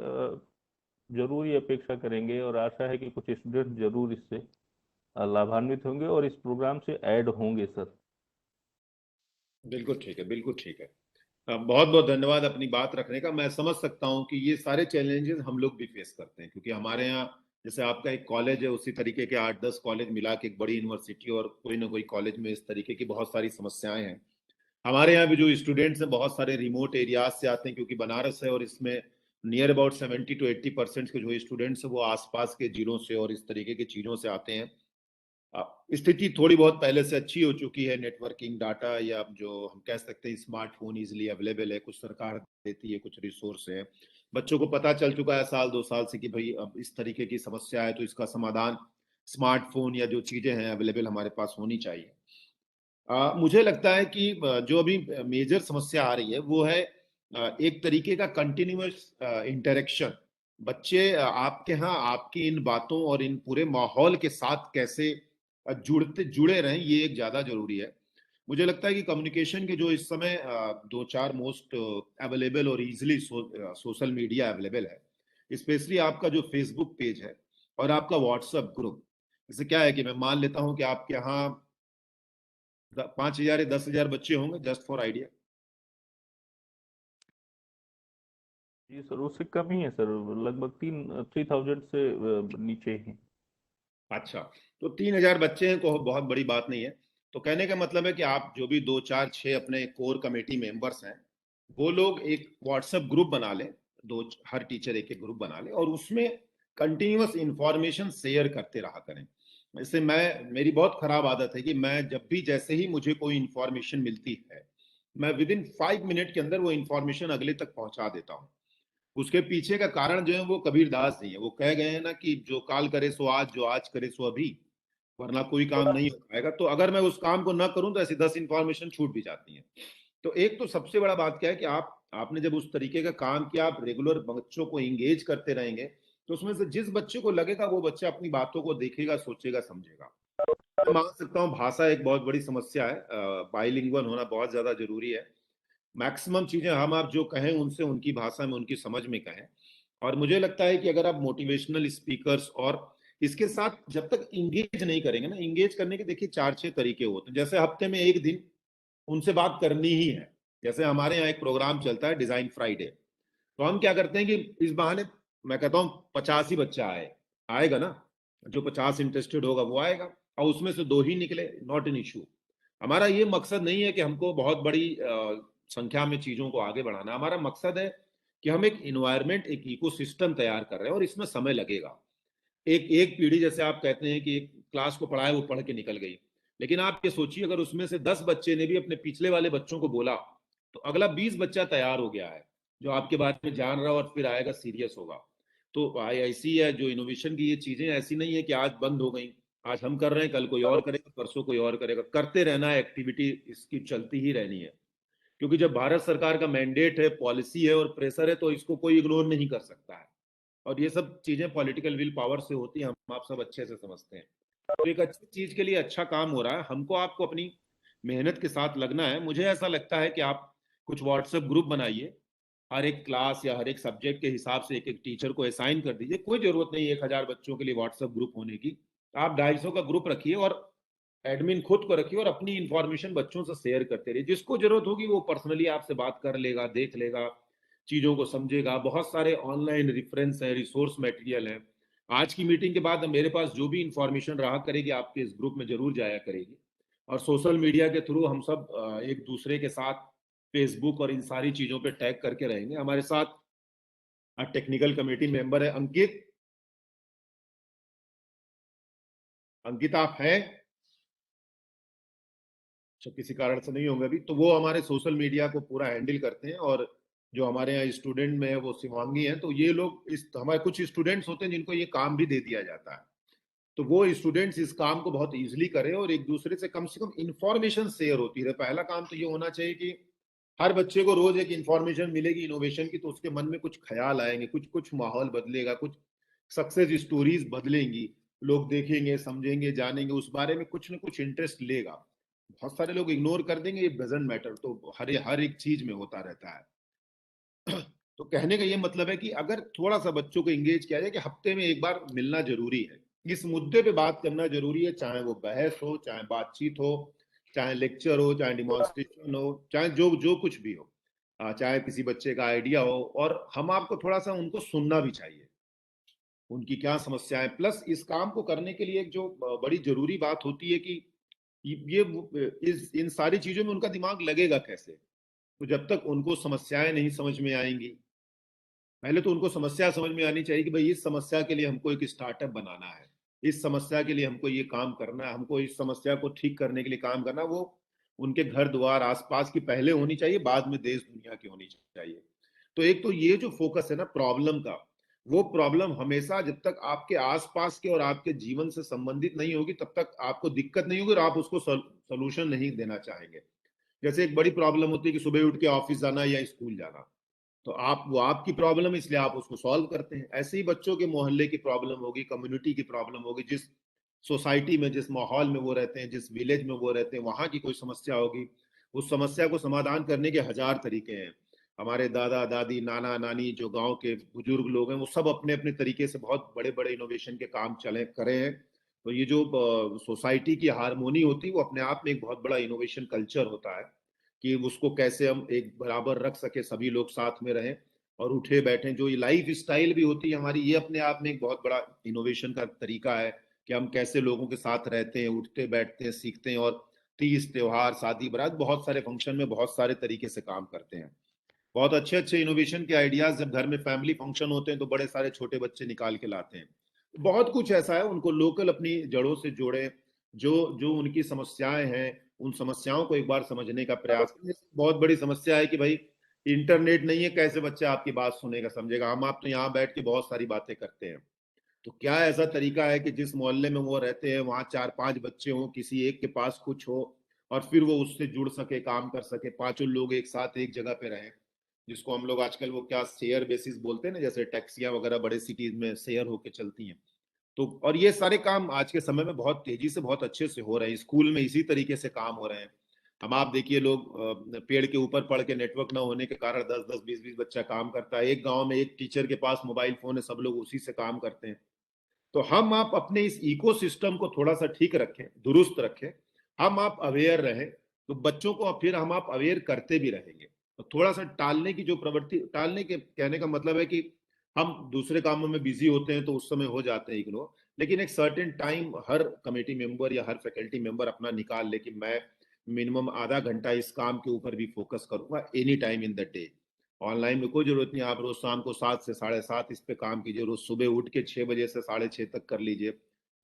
[SPEAKER 2] जरूर ये अपेक्षा करेंगे और आशा है कि कुछ स्टूडेंट जरूर इससे लाभान्वित होंगे और इस प्रोग्राम से ऐड होंगे सर।
[SPEAKER 3] बिल्कुल ठीक है, बिल्कुल ठीक है। बहुत बहुत धन्यवाद अपनी बात रखने का। मैं समझ सकता हूं कि ये सारे चैलेंजेस हम लोग भी फेस करते हैं, क्योंकि हमारे यहाँ जैसे आपका एक कॉलेज है, उसी तरीके के 8-10 कॉलेज मिला के एक बड़ी यूनिवर्सिटी, और कोई ना कोई कॉलेज में इस तरीके की बहुत सारी समस्याएं हैं। हमारे यहाँ भी जो स्टूडेंट्स हैं बहुत सारे रिमोट एरियाज से आते हैं, क्योंकि बनारस है और इसमें नियर अबाउट 70 to 80% के जो स्टूडेंट्स हैं वो आसपास के जिलों से और इस तरीके की चीज़ों से आते हैं। स्थिति थोड़ी बहुत पहले से अच्छी हो चुकी है, नेटवर्किंग डाटा या जो हम कह सकते हैं स्मार्टफोन इजीली अवेलेबल है, कुछ सरकार देती है, कुछ रिसोर्स है, बच्चों को पता चल चुका है 1-2 साल से कि भाई अब इस तरीके की समस्या है तो इसका समाधान स्मार्टफोन या जो चीजें हैं अवेलेबल हमारे पास होनी चाहिए। मुझे लगता है कि जो अभी मेजर समस्या आ रही है वो है एक तरीके का कंटिन्यूअस इंटरेक्शन। बच्चे आपके यहाँ आपकी इन बातों और इन पूरे माहौल के साथ कैसे जुड़े रहें, ये एक ज्यादा जरूरी है। मुझे लगता है कि कम्युनिकेशन के जो इस समय 2-4 मोस्ट अवेलेबल और इजीली सोशल मीडिया अवेलेबल है, स्पेशली आपका जो फेसबुक पेज है और आपका व्हाट्सएप ग्रुप। जैसे क्या है कि मैं मान लेता हूं कि आपके यहाँ 5,000 या 10,000 बच्चे होंगे, जस्ट फॉर आइडिया।
[SPEAKER 2] जी सर, उससे कम ही है सर, लगभग 3,000 से नीचे ही।
[SPEAKER 3] अच्छा, तो 3,000 बच्चे हैं तो बहुत बड़ी बात नहीं है। तो कहने का मतलब है कि आप जो भी 2, 4, 6 अपने कोर कमेटी मेंबर्स हैं, वो लोग एक व्हाट्सएप ग्रुप बना लें, हर टीचर एक ग्रुप बना ले और उसमें कंटिन्यूअस इंफॉर्मेशन शेयर करते रहा करें। इससे मेरी बहुत खराब आदत है कि मैं जब भी जैसे ही मुझे कोई इंफॉर्मेशन मिलती है, मैं विदिन 5 मिनट के अंदर वो इंफॉर्मेशन अगले तक पहुंचा देता हूँ। उसके पीछे का कारण जो है वो कबीरदास जी है। वो कह गए हैं ना कि जो काल करे सो आज, जो आज करे सो अभी, वरना कोई काम नहीं हो पाएगा। तो अगर मैं उस काम को ना करूं तो ऐसी 10 इंफॉर्मेशन छूट भी जाती है। तो एक तो सबसे बड़ा बात क्या है कि आपने जब उस तरीके का काम किया, आप रेगुलर बच्चों को एंगेज करते रहेंगे, तो उसमें से जिस बच्चे को लगेगा वो बच्चा अपनी बातों को देखेगा, सोचेगा, समझेगा। मैं मान सकता हूँ भाषा एक बहुत बड़ी समस्या है, बाइलिंगुअल होना बहुत ज्यादा जरूरी है। मैक्सिमम चीजें हम आप जो कहें उनसे उनकी भाषा में, उनकी समझ में कहें। और मुझे लगता है कि अगर आप मोटिवेशनल स्पीकर्स और इसके साथ जब तक इंगेज नहीं करेंगे ना, इंगेज करने के देखिए 4-6 तरीके होते हैं। जैसे हफ्ते में एक दिन उनसे बात करनी ही है। जैसे हमारे यहाँ एक प्रोग्राम चलता है डिजाइन फ्राइडे, तो हम क्या करते हैं कि इस बहाने मैं कहता हूँ 50 ही बच्चा आएगा ना, जो 50 इंटरेस्टेड होगा वो आएगा, और उसमें से 2 ही निकले, नॉट एन इशू। हमारा ये मकसद नहीं है कि हमको बहुत बड़ी संख्या में चीजों को आगे बढ़ाना। हमारा मकसद है कि हम एक इन्वायरमेंट, एक इकोसिस्टम तैयार कर रहे हैं और इसमें समय लगेगा। एक पीढ़ी, जैसे आप कहते हैं कि एक क्लास को पढ़ाया, वो पढ़ के निकल गई, लेकिन आप ये सोचिए अगर उसमें से 10 बच्चे ने भी अपने पिछले वाले बच्चों को बोला तो अगला 20 बच्चा तैयार हो गया है जो आपके बारे में जान रहा और फिर आएगा, सीरियस होगा। तो IIC है जो इनोवेशन की, ये चीजें ऐसी नहीं है कि आज बंद हो गई, आज हम कर रहे हैं, कल कोई और करेगा, परसों कोई और करेगा, करते रहना है, एक्टिविटी इसकी चलती ही रहनी है। क्योंकि जब भारत सरकार का मैंडेट है, पॉलिसी है और प्रेशर है, तो इसको कोई इग्नोर नहीं कर सकता है। और ये सब चीजें पॉलिटिकल विल पावर से होती हैं, हम आप सब अच्छे से समझते हैं। तो एक अच्छी चीज के लिए अच्छा काम हो रहा है, हमको आपको अपनी मेहनत के साथ लगना है। मुझे ऐसा लगता है कि आप कुछ व्हाट्सएप ग्रुप बनाइए, हर एक क्लास या हर एक सब्जेक्ट के हिसाब से एक एक टीचर को असाइन कर दीजिए। कोई जरूरत नहीं 1000 बच्चों के लिए व्हाट्सएप ग्रुप होने की, आप 250 का ग्रुप रखिए और एडमिन खुद को रखिए और अपनी इंफॉर्मेशन बच्चों से शेयर करते रहिए। जिसको जरूरत होगी वो पर्सनली आपसे बात कर लेगा, देख लेगा, चीजों को समझेगा। बहुत सारे ऑनलाइन रेफरेंस है, रिसोर्स मटेरियल है। आज की मीटिंग के बाद मेरे पास जो भी इंफॉर्मेशन रहा करेगी आपके इस ग्रुप में जरूर जाया करेगी। और सोशल मीडिया के थ्रू हम सब एक दूसरे के साथ फेसबुक और इन सारी चीजों पे टैग करके रहेंगे। हमारे साथ टेक्निकल कमेटी मेंबर है अंकित। अंकित आप हैं? अच्छा, किसी कारण से नहीं होंगे अभी, तो वो हमारे सोशल मीडिया को पूरा हैंडल करते हैं। और जो हमारे यहाँ स्टूडेंट में है वो शिवांगी है। तो ये लोग, इस हमारे कुछ स्टूडेंट्स होते हैं जिनको ये काम भी दे दिया जाता है, तो वो स्टूडेंट्स इस काम को बहुत इजीली करें और एक दूसरे से कम इंफॉर्मेशन शेयर होती रहे। पहला काम तो ये होना चाहिए कि हर बच्चे को रोज एक इंफॉर्मेशन मिलेगी इनोवेशन की, तो उसके मन में कुछ ख्याल आएंगे, कुछ कुछ माहौल बदलेगा, कुछ सक्सेस स्टोरीज बदलेंगी, लोग देखेंगे, समझेंगे, जानेंगे, उस बारे में कुछ ना कुछ इंटरेस्ट लेगा। बहुत सारे लोग इग्नोर कर देंगे, ये डजंट मैटर। तो हर एक चीज में होता रहता है। तो कहने का ये मतलब है कि अगर थोड़ा सा बच्चों को एंगेज किया जाए कि हफ्ते में एक बार मिलना जरूरी है, इस मुद्दे पे बात करना जरूरी है, चाहे वो बहस हो, चाहे बातचीत हो, चाहे लेक्चर हो, चाहे डिमॉन्स्ट्रेशन हो, चाहे जो जो कुछ भी हो, चाहे किसी बच्चे का आइडिया हो। और हम आपको थोड़ा सा उनको सुनना भी चाहिए, उनकी क्या समस्याएं। प्लस इस काम को करने के लिए एक जो बड़ी जरूरी बात होती है कि इन सारी चीजों में उनका दिमाग लगेगा कैसे। तो जब तक उनको समस्याएं नहीं समझ में आएंगी, पहले तो उनको समस्या समझ में आनी चाहिए कि भाई इस समस्या के लिए हमको एक स्टार्टअप बनाना है, इस समस्या के लिए हमको ये काम करना है, हमको इस समस्या को ठीक करने के लिए काम करना। वो उनके घर द्वार आसपास की पहले होनी चाहिए, बाद में देश दुनिया की होनी चाहिए। तो एक तो ये जो फोकस है ना प्रॉब्लम का, वो प्रॉब्लम हमेशा जब तक आपके आसपास के और आपके जीवन से संबंधित नहीं होगी तब तक आपको दिक्कत नहीं होगी और आप उसको सोल्यूशन नहीं देना चाहेंगे। जैसे एक बड़ी प्रॉब्लम होती है कि सुबह उठ के ऑफिस जाना या स्कूल जाना, तो वो आपकी प्रॉब्लम, इसलिए आप उसको सॉल्व करते हैं। ऐसे ही बच्चों के मोहल्ले की प्रॉब्लम होगी, कम्युनिटी की प्रॉब्लम होगी, जिस सोसाइटी में, जिस माहौल में वो रहते हैं, जिस विलेज में वो रहते हैं, वहां की कोई समस्या होगी। उस समस्या को समाधान करने के 1000 तरीके हैं। हमारे दादा दादी, नाना नानी, जो गांव के बुजुर्ग लोग हैं, वो सब अपने अपने तरीके से बहुत बड़े बड़े इनोवेशन के काम करे हैं। तो ये जो सोसाइटी की हारमोनी होती है, वो अपने आप में एक बहुत बड़ा इनोवेशन कल्चर होता है कि उसको कैसे हम एक बराबर रख सके, सभी लोग साथ में रहें और उठे बैठें। जो ये लाइफ स्टाइल भी होती है हमारी, ये अपने आप में एक बहुत बड़ा इनोवेशन का तरीका है कि हम कैसे लोगों के साथ रहते हैं, उठते बैठते हैं, सीखते हैं। और तीज त्योहार, शादी बारात, बहुत सारे फंक्शन में बहुत सारे तरीके से काम करते हैं। बहुत अच्छे अच्छे इनोवेशन के आइडियाज जब घर में फैमिली फंक्शन होते हैं तो बड़े सारे छोटे बच्चे निकाल के लाते हैं। बहुत कुछ ऐसा है, उनको लोकल अपनी जड़ों से जोड़े, जो जो उनकी समस्याएं हैं उन समस्याओं को एक बार समझने का प्रयास करें। बहुत बड़ी समस्या है कि भाई इंटरनेट नहीं है, कैसे बच्चा आपकी बात सुनेगा, समझेगा। हम आप तो यहाँ बैठ के बहुत सारी बातें करते हैं, तो क्या ऐसा तरीका है कि जिस मोहल्ले में वो रहते हैं वहां 4-5 बच्चे हों, किसी एक के पास कुछ हो और फिर वो उससे जुड़ सके, काम कर सके, पांचों लोग एक साथ एक जगह पे रहें, जिसको हम लोग आजकल वो क्या शेयर बेसिस बोलते हैं ना, जैसे टैक्सियां वगैरह बड़े सिटीज में शेयर होके चलती हैं। तो और ये सारे काम आज के समय में बहुत तेजी से, बहुत अच्छे से हो रहे हैं। स्कूल में इसी तरीके से काम हो रहे हैं। हम आप देखिए, लोग पेड़ के ऊपर पढ़ के, नेटवर्क ना होने के कारण 10-10, 20-20 बच्चा काम करता है। एक गांव में एक टीचर के पास मोबाइल फोन है, सब लोग उसी से काम करते हैं। तो हम आप अपने इस इकोसिस्टम को थोड़ा सा ठीक रखें, दुरुस्त रखें, हम आप अवेयर रहें, तो बच्चों को फिर हम आप अवेयर करते भी रहेंगे। तो थोड़ा सा टालने की जो प्रवृत्ति, टालने के कहने का मतलब है कि हम दूसरे कामों में बिजी होते हैं तो उस समय हो जाते हैं इग्नोर, लेकिन एक सर्टेन टाइम हर कमेटी मेंबर या हर फैकल्टी मेंबर अपना निकाल ले कि मैं मिनिमम आधा घंटा इस काम के ऊपर भी फोकस करूंगा any time in the day. Online में कोई जरूरत नहीं, आप रोज शाम को 7 से 7:30 इस पे काम कीजिए, रोज सुबह उठ के 6 बजे से 6:30 तक कर लीजिए,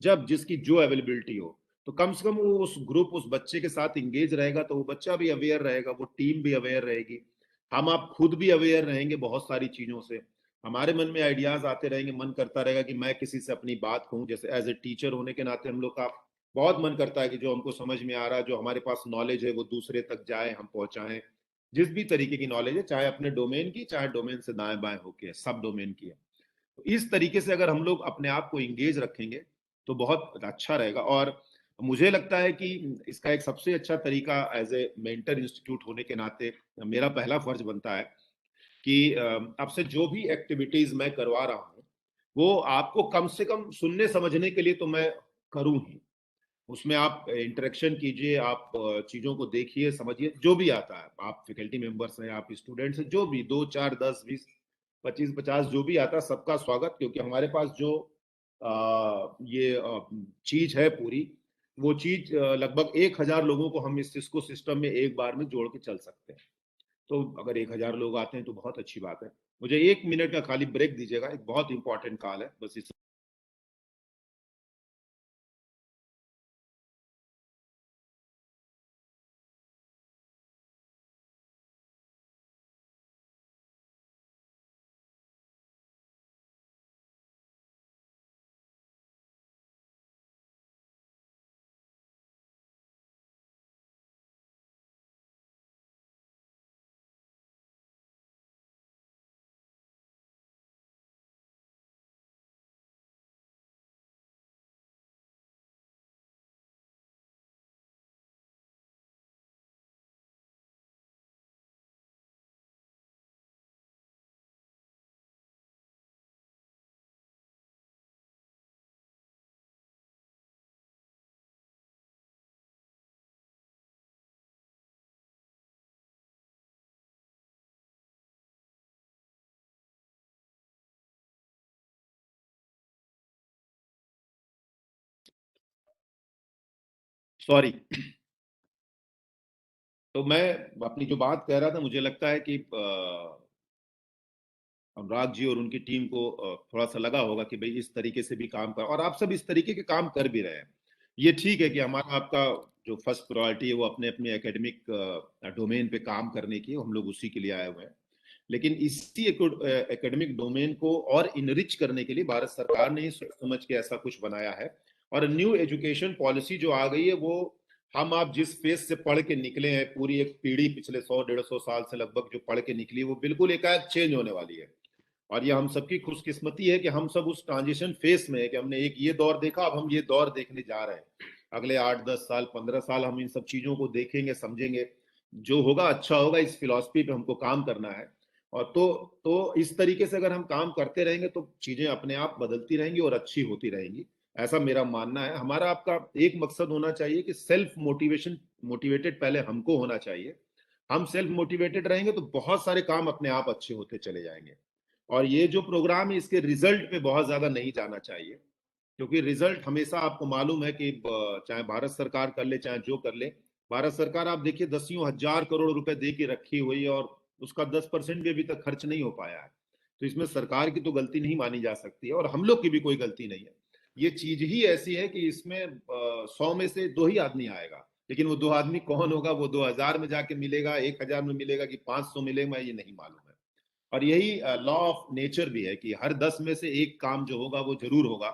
[SPEAKER 3] जब जिसकी जो अवेलेबिलिटी हो। तो कम से कम वो उस ग्रुप उस बच्चे के साथ इंगेज रहेगा, तो वो बच्चा भी अवेयर रहेगा, वो टीम भी अवेयर रहेगी, हम आप खुद भी अवेयर रहेंगे बहुत सारी चीजों से, हमारे मन में आइडियाज आते रहेंगे, मन करता रहेगा कि मैं किसी से अपनी बात कहूँ। जैसे एज ए टीचर होने के नाते हम लोग का बहुत मन करता है कि जो हमको समझ में आ रहा है, जो हमारे पास नॉलेज है, वो दूसरे तक जाए, हम पहुंचाएं। जिस भी तरीके की नॉलेज है, चाहे अपने डोमेन की, चाहे डोमेन से दाएं बाएं होके सब डोमेन की है, तो इस तरीके से अगर हम लोग अपने आप को इंगेज रखेंगे तो बहुत अच्छा रहेगा। और मुझे लगता है कि इसका एक सबसे अच्छा तरीका एज ए मेंटर इंस्टीट्यूट होने के नाते मेरा पहला फर्ज बनता है कि अब से जो भी एक्टिविटीज मैं करवा रहा हूँ वो आपको कम से कम सुनने समझने के लिए तो मैं करूँ ही, उसमें आप इंटरेक्शन कीजिए, आप चीजों को देखिए, समझिए, जो भी आता है, आप फैकल्टी मेंबर्स हैं, आप स्टूडेंट्स हैं, जो भी 2, 4, 10, 20, 25, 50 जो भी आता है, सबका स्वागत। क्योंकि हमारे पास जो ये चीज है पूरी, वो चीज लगभग 1000 लोगों को हम इस सिस्को सिस्टम में एक बार में जोड़ के चल सकते हैं। तो अगर 1000 लोग आते हैं तो बहुत अच्छी बात है। मुझे 1 मिनट का खाली ब्रेक दीजिएगा, एक बहुत इंपॉर्टेंट कॉल है, बस इस सॉरी। तो मैं अपनी जो बात कह रहा था, मुझे लगता है कि अनुराग जी और उनकी टीम को थोड़ा सा लगा होगा कि भाई इस तरीके से भी काम कर, और आप सब इस तरीके के काम कर भी रहे हैं। ये ठीक है कि हमारा आपका जो फर्स्ट प्रायोरिटी है वो अपने अपने एकेडमिक डोमेन पे काम करने की, हम लोग उसी के लिए आए हुए हैं। लेकिन इसी एकेडमिक डोमेन को और इनरिच करने के लिए भारत सरकार ने सोच समझ के ऐसा कुछ बनाया है। और न्यू एजुकेशन पॉलिसी जो आ गई है, वो हम आप जिस फेस से पढ़ के निकले हैं, पूरी एक पीढ़ी पिछले 100-150 साल से लगभग जो पढ़ के निकली, वो बिल्कुल एकाएक चेंज होने वाली है। और ये हम सबकी खुशकिस्मती है कि हम सब उस ट्रांजिशन फेस में है कि हमने एक ये दौर देखा, अब हम ये दौर देखने जा रहे हैं। अगले 8, 10 साल, 15 साल हम इन सब चीजों को देखेंगे, समझेंगे, जो होगा अच्छा होगा। इस फिलॉसफी पे हमको काम करना है। और तो इस तरीके से अगर हम काम करते रहेंगे तो चीजें अपने आप बदलती रहेंगी और अच्छी होती रहेंगी, ऐसा मेरा मानना है। हमारा आपका एक मकसद होना चाहिए कि सेल्फ मोटिवेटेड पहले हमको होना चाहिए। हम सेल्फ मोटिवेटेड रहेंगे तो बहुत सारे काम अपने आप अच्छे होते चले जाएंगे। और ये जो प्रोग्राम है, इसके रिजल्ट पे बहुत ज्यादा नहीं जाना चाहिए, क्योंकि रिजल्ट हमेशा आपको मालूम है कि चाहे भारत सरकार कर ले, चाहे जो कर ले, भारत सरकार आप देखिए 10 हजार करोड़ रुपए दे के रखी हुई है और उसका 10% भी अभी तक खर्च नहीं हो पाया है। तो इसमें सरकार की तो गलती नहीं मानी जा सकती है, और हम लोग की भी कोई गलती नहीं है। ये चीज ही ऐसी है कि इसमें 100 में से 2 ही आदमी आएगा, लेकिन वो 2 आदमी कौन होगा, वो 2000 में जाके मिलेगा, 1000 में मिलेगा कि 500 मिलेगा, ये नहीं मालूम है। और यही लॉ ऑफ नेचर भी है कि हर 10 में से एक काम जो होगा वो जरूर होगा,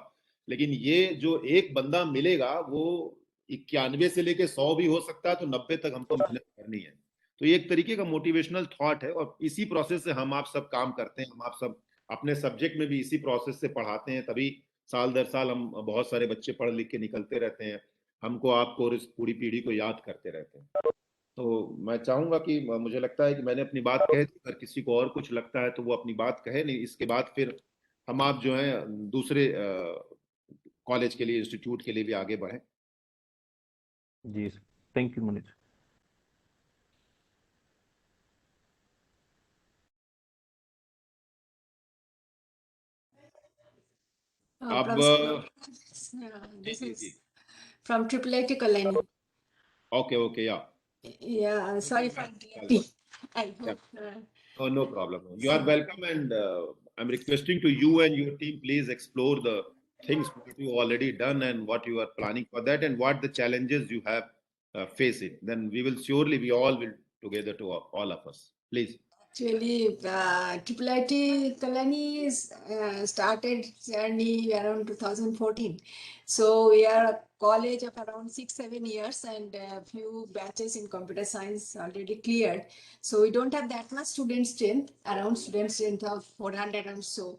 [SPEAKER 3] लेकिन ये जो एक बंदा मिलेगा वो 91 से लेके 100 भी हो सकता है, तो 90 तक हमको मेहनत करनी है। तो ये एक तरीके का मोटिवेशनल थॉट है, और इसी प्रोसेस से हम आप सब काम करते हैं। हम आप सब अपने सब्जेक्ट में भी इसी प्रोसेस से पढ़ाते हैं, तभी साल दर साल हम बहुत सारे बच्चे पढ़ लिख के निकलते रहते हैं, हमको आपको और इस पूरी पीढ़ी को याद करते रहते हैं। तो मैं चाहूंगा कि मुझे लगता है कि मैंने अपनी बात कह दी, अगर किसी को और कुछ लगता है तो वो अपनी बात कहे, नहीं इसके बाद फिर हम आप जो है दूसरे कॉलेज के लिए, इंस्टीट्यूट के लिए भी आगे बढ़े।
[SPEAKER 2] जी, थैंक यू मनीष।
[SPEAKER 3] अब
[SPEAKER 13] This
[SPEAKER 3] जी
[SPEAKER 13] is
[SPEAKER 3] जी
[SPEAKER 13] from IIIT Kalani.
[SPEAKER 3] Okay okay, yeah
[SPEAKER 13] Yeah, sorry for DLT. I hope.
[SPEAKER 3] Oh, no problem. You are welcome, and I'm requesting to you and your team, please explore the things what you already done and what you are planning for that, and what the challenges you have face it. Then we will surely, we all will together to all of us. Please.
[SPEAKER 13] Actually, IIIT Kalani is started journey around 2014. So we are a college of around 6-7 years, and a few batches in computer science already cleared. So we don't have that much student strength, around student strength of 400 or so.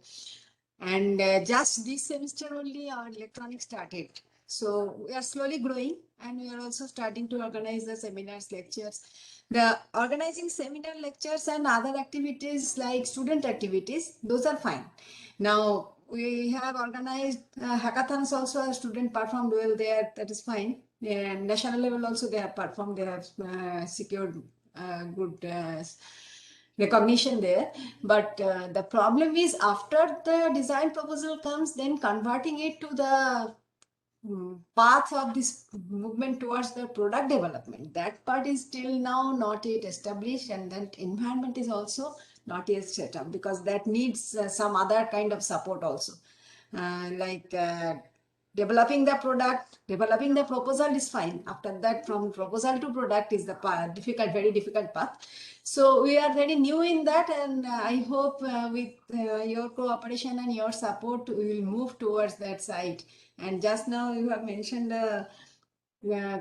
[SPEAKER 13] And just this semester only our electronics started. So we are slowly growing, and we are also starting to organize the seminars, lectures. The organizing seminar, lectures and other activities like student activities, those are fine. Now we have organized hackathons also. Our student performed well there, that is fine. And national level also they have performed, they have secured good recognition there. But the problem is after the design proposal comes, then converting it to the path of this movement towards the product development, that part is still now not yet established, and that environment is also not yet set up, because that needs some other kind of support also, like developing the product, developing the proposal is fine. After that, from proposal to product is the difficult, very difficult path. So we are very new in that, and I hope with your cooperation and your support, we will move towards that side. And just now you have mentioned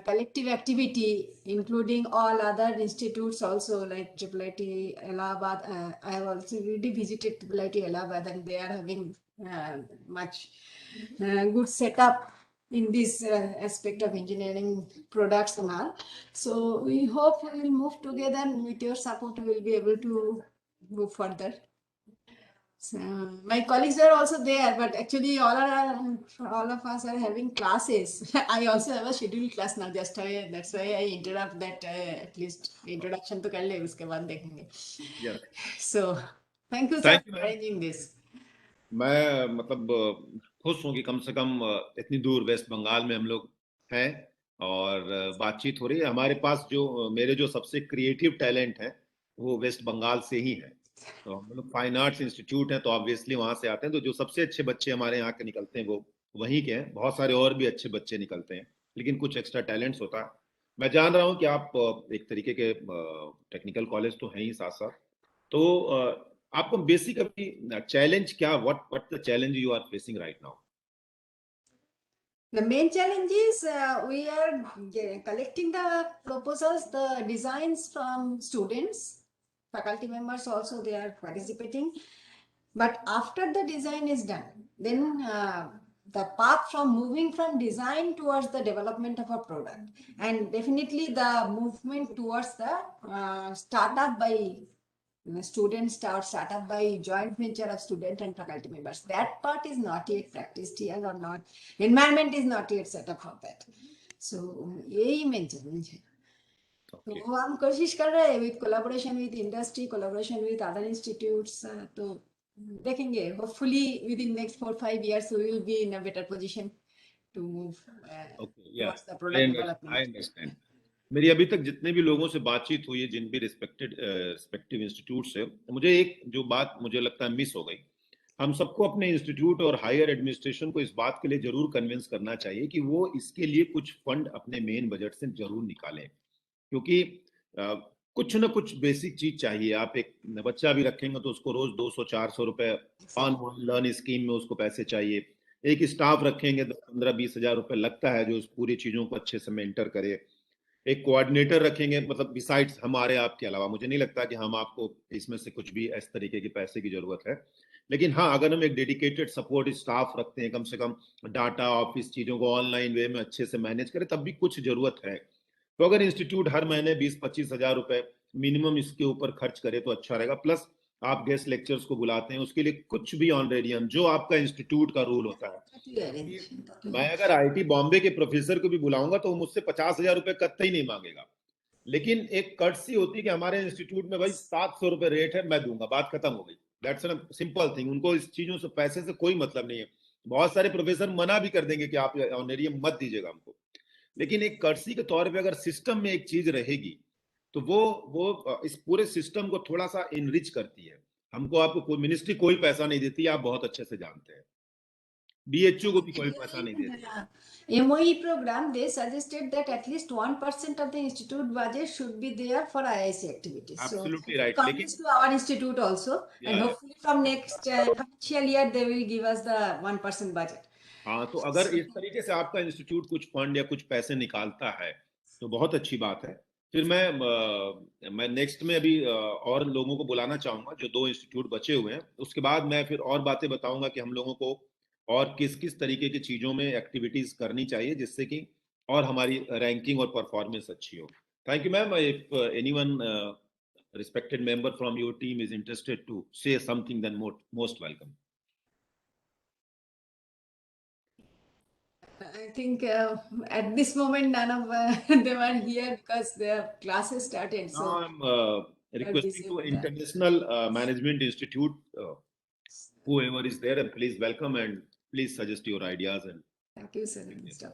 [SPEAKER 13] collective activity, including all other institutes also, like IIIT Allahabad. I have also really visited IIIT Allahabad, and they are having much good setup in this aspect of engineering products and all. So we hope we will move together, and with your support we will be able to move further. So my colleagues are also there, but actually all of us are having classes. I also have a scheduled class now. Just that's why I interrupt that. At least introduction to कर ले, उसके बाद देखेंगे.
[SPEAKER 3] Yes.
[SPEAKER 13] So thank you sir for arranging this.
[SPEAKER 3] मैं मतलब खुश हूँ कि कम से कम इतनी दूर वेस्ट बंगाल में हम लोग हैं और बातचीत हो रही है. हमारे पास जो मेरे जो सबसे क्रिएटिव टैलेंट है वो वेस्ट बंगाल से ही है. तो हम लोग फाइन आर्ट्स इंस्टीट्यूट है, तो ऑब्वियसली वहां से आते हैं. तो जो सबसे अच्छे बच्चे हमारे यहाँ के निकलते हैं वो वहीं के हैं. बहुत सारे और भी अच्छे बच्चे निकलते हैं, लेकिन कुछ एक्स्ट्रा टैलेंट्स होता है. मैं जान रहा हूँ कि आप एक तरीके के टेक्निकल कॉलेज तो हैं ही साथ साथ, तो आपको बेसिकली चैलेंज क्या, what the challenge you are facing right now?
[SPEAKER 13] The main challenge is we are collecting the proposals, the designs from students. Faculty members also, they are participating. But after the design is done, then the path from moving from design towards the development of a product, and definitely the movement towards the startup by students or startup by joint venture of student and faculty members. That part is not yet practiced here, or not, environment is not yet set up for that. So यही main challenge है. तो हम कोशिश कर रहे हैं with collaboration with industry, collaboration with other institutes. तो देखेंगे, hopefully within next 4-5 years we will be in a better position to move towards the product development.
[SPEAKER 3] I understand. मेरी अभी तक जितने भी लोगों से बातचीत हुई है, जिन भी रिस्पेक्टिव इंस्टीट्यूट से, मुझे एक जो बात मुझे लगता है मिस हो गई. हम सबको अपने इंस्टीट्यूट और हायर एडमिनिस्ट्रेशन को इस बात के लिए जरूर कन्विंस करना चाहिए कि वो इसके लिए कुछ फंड अपने मेन बजट से जरूर निकालें, क्योंकि कुछ ना कुछ बेसिक चीज चाहिए. आप एक बच्चा भी रखेंगे तो उसको रोज 200-400 रुपए ऑन लर्न स्कीम में उसको पैसे चाहिए. एक स्टाफ रखेंगे 15-20 हजार रुपए लगता है जो उस पूरी चीजों को अच्छे से मेंटर करे. एक कोऑर्डिनेटर रखेंगे, मतलब बिसाइड्स हमारे आपके अलावा मुझे नहीं लगता कि हम आपको इसमें से कुछ भी इस तरीके के पैसे की जरूरत है. लेकिन हाँ, अगर हम एक डेडिकेटेड सपोर्ट स्टाफ रखते हैं, कम से कम डाटा ऑफिस चीजों को ऑनलाइन वे में अच्छे से मैनेज करें, तब भी कुछ जरूरत है. तो अगर इंस्टीट्यूट हर महीने 20-25 हजार रुपए मिनिमम इसके ऊपर खर्च करे तो अच्छा रहेगा. प्लस आप गेस्ट लेक्चर्स को बुलाते हैं, उसके लिए कुछ भी ऑनरेडियम जो आपका इंस्टीट्यूट का रूल होता है. मैं अगर आईटी बॉम्बे के प्रोफेसर को भी बुलाऊंगा तो मुझसे 50 हजार रुपए कतई नहीं मांगेगा, लेकिन एक कर्टसी होती है कि हमारे इंस्टीट्यूट में भाई 700 रुपए रेट है, मैं दूंगा, बात खत्म हो गई. That's a simple thing. उनको इस चीजों से, पैसे से कोई मतलब नहीं है. बहुत सारे प्रोफेसर मना भी कर देंगे कि आप ऑनरेडियम मत दीजिएगा हमको, लेकिन एक कर्टसी के तौर पे अगर सिस्टम में एक चीज रहेगी तो वो इस पूरे सिस्टम को थोड़ा सा इनरिच करती है। हमको आपको मिनिस्ट्री कोई पैसा नहीं देती, आप बहुत अच्छे से जानते हैं। BHU को भी कोई पैसा नहीं देती।
[SPEAKER 13] MOE program, they suggested that at least 1% of the institute budget should be there for IIC activities.
[SPEAKER 3] Absolutely
[SPEAKER 13] So
[SPEAKER 3] right.
[SPEAKER 13] comes
[SPEAKER 3] लेकिन
[SPEAKER 13] to our institute also, and hopefully from next financial year they will give us the 1% budget.
[SPEAKER 3] हाँ, तो अगर इस तरीके से आपका इंस्टीट्यूट कुछ फंड या कुछ पैसे निकालता है तो बहुत अच्छी बात है। फिर मैं नेक्स्ट में अभी और लोगों को बुलाना चाहूंगा, जो 2 इंस्टीट्यूट बचे हुए हैं। उसके बाद मैं फिर और बातें बताऊंगा कि हम लोगों को और किस किस तरीके की चीजों में एक्टिविटीज करनी चाहिए जिससे कि और हमारी रैंकिंग और परफॉर्मेंस अच्छी हो। Thank you ma'am. If anyone respected member from your team is interested to say something, then most welcome.
[SPEAKER 13] I think at this moment none of them are here because their classes started. So
[SPEAKER 3] now I'm requesting to International Management Institute, whoever is there, and please welcome and please suggest your ideas. And
[SPEAKER 13] thank you, sir.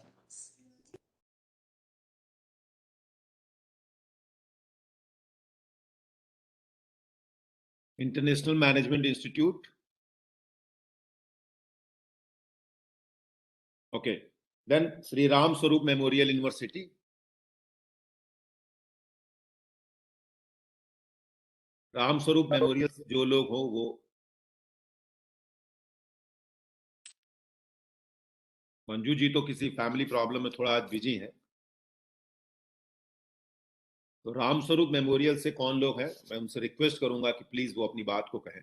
[SPEAKER 3] International Management Institute. Okay, then Sri Ram Swarup Memorial University. Ram Swaroop memorial से जो लोग हो वो मंजू जी तो किसी फैमिली प्रॉब्लम में थोड़ा आज बिजी है। तो राम स्वरूप मेमोरियल से कौन लोग हैं, मैं उनसे रिक्वेस्ट करूंगा कि प्लीज वो अपनी बात को कहें।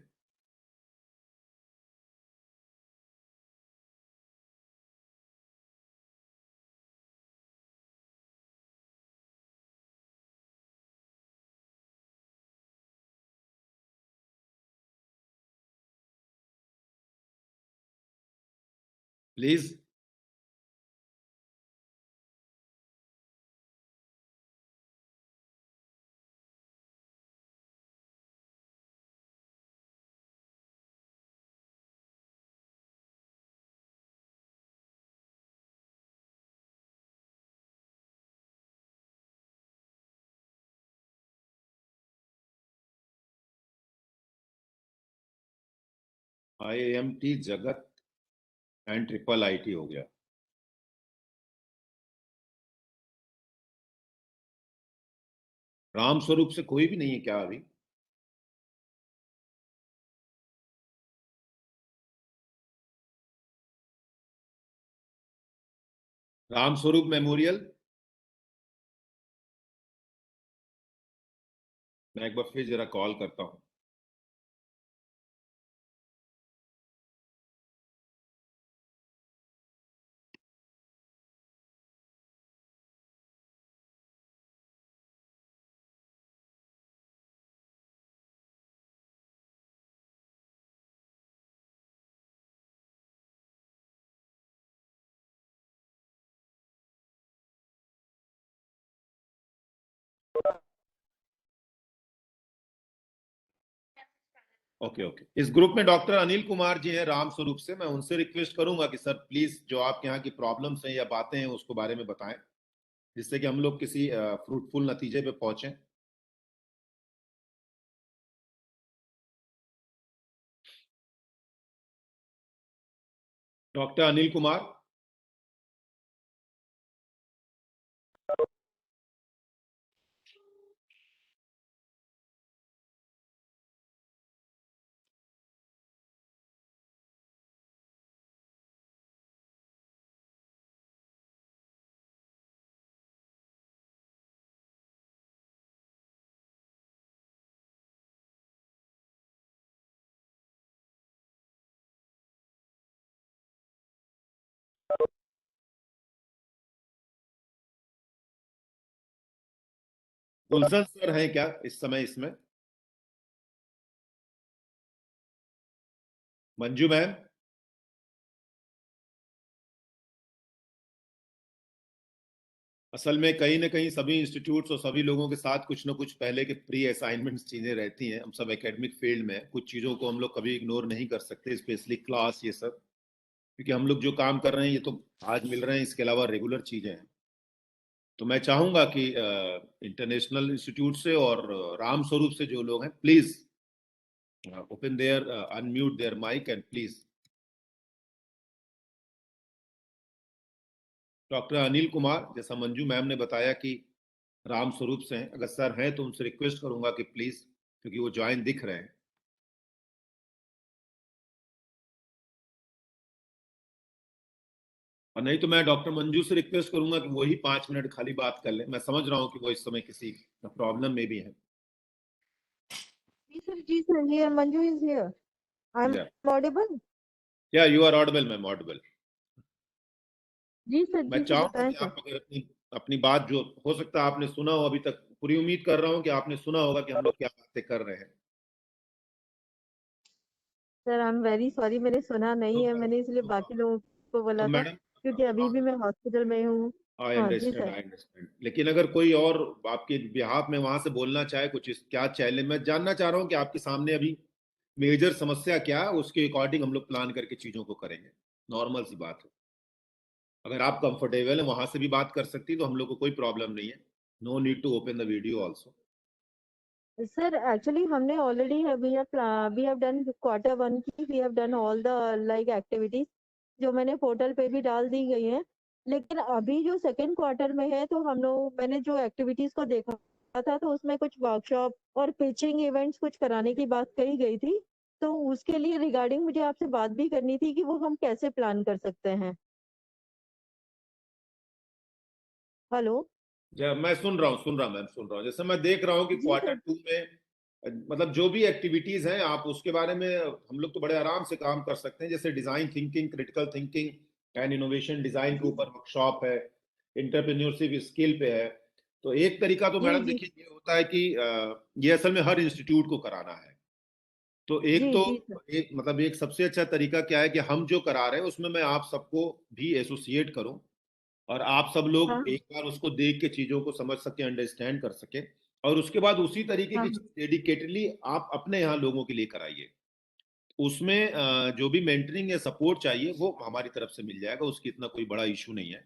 [SPEAKER 3] प्लीज। IIMT जगत एंड IIIT हो गया। राम स्वरूप से कोई भी नहीं है क्या अभी? राम स्वरूप मेमोरियल, मैं एक बार फिर जरा कॉल करता हूं। ओके। इस ग्रुप में डॉक्टर अनिल कुमार जी हैं राम स्वरूप से। मैं उनसे रिक्वेस्ट करूंगा कि सर प्लीज जो आपके यहाँ की प्रॉब्लम्स हैं या बातें हैं उसको बारे में बताएं, जिससे कि हम लोग किसी फ्रूटफुल नतीजे पे पहुंचे। डॉक्टर अनिल कुमार। गुलशन सर हैं क्या इस समय इसमें? मंजू मैम। असल में कहीं ना कहीं सभी इंस्टीट्यूट्स और सभी लोगों के साथ कुछ ना कुछ पहले के प्री असाइनमेंट्स चीजें रहती हैं। हम सब एकेडमिक फील्ड में कुछ चीजों को हम लोग कभी इग्नोर नहीं कर सकते, स्पेशली क्लास ये सब, क्योंकि हम लोग जो काम कर रहे हैं ये तो आज मिल रहे हैं, इसके अलावा रेगुलर चीजें हैं। तो मैं चाहूंगा कि इंटरनेशनल इंस्टीट्यूट से और राम स्वरूप से जो लोग हैं, please open their unmute their mic and please. Doctor Anil Kumar, जैसा मंजू मैम ने बताया कि राम स्वरूप से हैं, अगर सर हैं तो उनसे रिक्वेस्ट करूंगा कि प्लीज, क्योंकि वो ज्वाइन दिख रहे हैं। और नहीं तो मैं डॉक्टर मंजू से रिक्वेस्ट करूंगा कि वही 5 मिनट खाली बात कर ले। मैं समझ रहा हूँ कि वो इस समय किसी प्रॉब्लम में भी है।
[SPEAKER 10] जी sir, here Manju is here. I'm audible?
[SPEAKER 3] Yeah, you are audible, ma'am, audible.
[SPEAKER 10] जी सर,
[SPEAKER 3] मैं
[SPEAKER 10] जी सर,
[SPEAKER 3] चाहूंगा
[SPEAKER 10] बताएं
[SPEAKER 3] कि
[SPEAKER 10] सर।
[SPEAKER 3] आप अगर अपनी बात जो हो सकता है आपने सुना हो अभी तक, पूरी उम्मीद कर रहा हूँ कि आपने सुना होगा कि हम लोग क्या बातें कर रहे हैं।
[SPEAKER 10] Sir I am very sorry, मैंने सुना नहीं है, मैंने इसलिए बाकी लोगों को बोला था,
[SPEAKER 3] मैडम,
[SPEAKER 10] क्योंकि अभी भी मैं हॉस्पिटल में हूँ।
[SPEAKER 3] आई
[SPEAKER 10] हाँ जी
[SPEAKER 3] अंडरस्टैंड,
[SPEAKER 10] सर।
[SPEAKER 3] I understand. लेकिन अगर कोई और आपके बिहाफ में वहां से बोलना चाहे कुछ, क्या चैलेंज, मैं जानना चाह रहा हूँ कि आपके सामने अभी मेजर समस्या क्या है, उसके अकॉर्डिंग हम लोग प्लान करके चीजों को करेंगे। नॉर्मल सी बात है। अगर आप कंफर्टेबल हैं वहां से भी बात कर सकती, तो हम लोग को कोई प्रॉब्लम नहीं है। No need to open the video also.
[SPEAKER 10] Sir actually हमने already we have done Q1 की, we have done all the like activities जो मैंने पोर्टल पे भी डाल दी गई हैं। लेकिन अभी जो सेकंड क्वार्टर में है, तो मैंने जो एक्टिविटीज को देखा था, तो उसमें कुछ वर्कशॉप और पिचिंग इवेंट्स कुछ कराने की बात कही गई थी। तो उसके लिए रिगार्डिंग मुझे आपसे बात भी करनी थी कि वो हम कैसे प्लान कर सकते हैं। हेलो,
[SPEAKER 3] मैं सुन रहा हूँ मैम, सुन रहा हूँ। जैसे मैं देख रहा हूँ कि Q2 में मतलब जो भी एक्टिविटीज हैं, आप उसके बारे में हम लोग तो बड़े आराम से काम कर सकते हैं। जैसे design thinking, critical thinking and innovation design के ऊपर वर्कशॉप है, इंटरप्रेन्योरशिप स्किल पे है। तो एक तरीका तो मैडम देखिए ये होता है कि ये असल में हर इंस्टीट्यूट को कराना है। तो एक सबसे अच्छा तरीका क्या है कि हम जो करा रहे हैं उसमें मैं आप सबको भी एसोसिएट करूं, और आप सब लोग एक बार उसको देख के चीजों को समझ सके, अंडरस्टैंड कर सके, और उसके बाद उसी तरीके की डेडिकेटेडली आप अपने यहाँ लोगों के लिए कराइए। उसमें जो भी मेंटरिंग या सपोर्ट चाहिए वो हमारी तरफ से मिल जाएगा, उसकी इतना कोई बड़ा इशू नहीं है।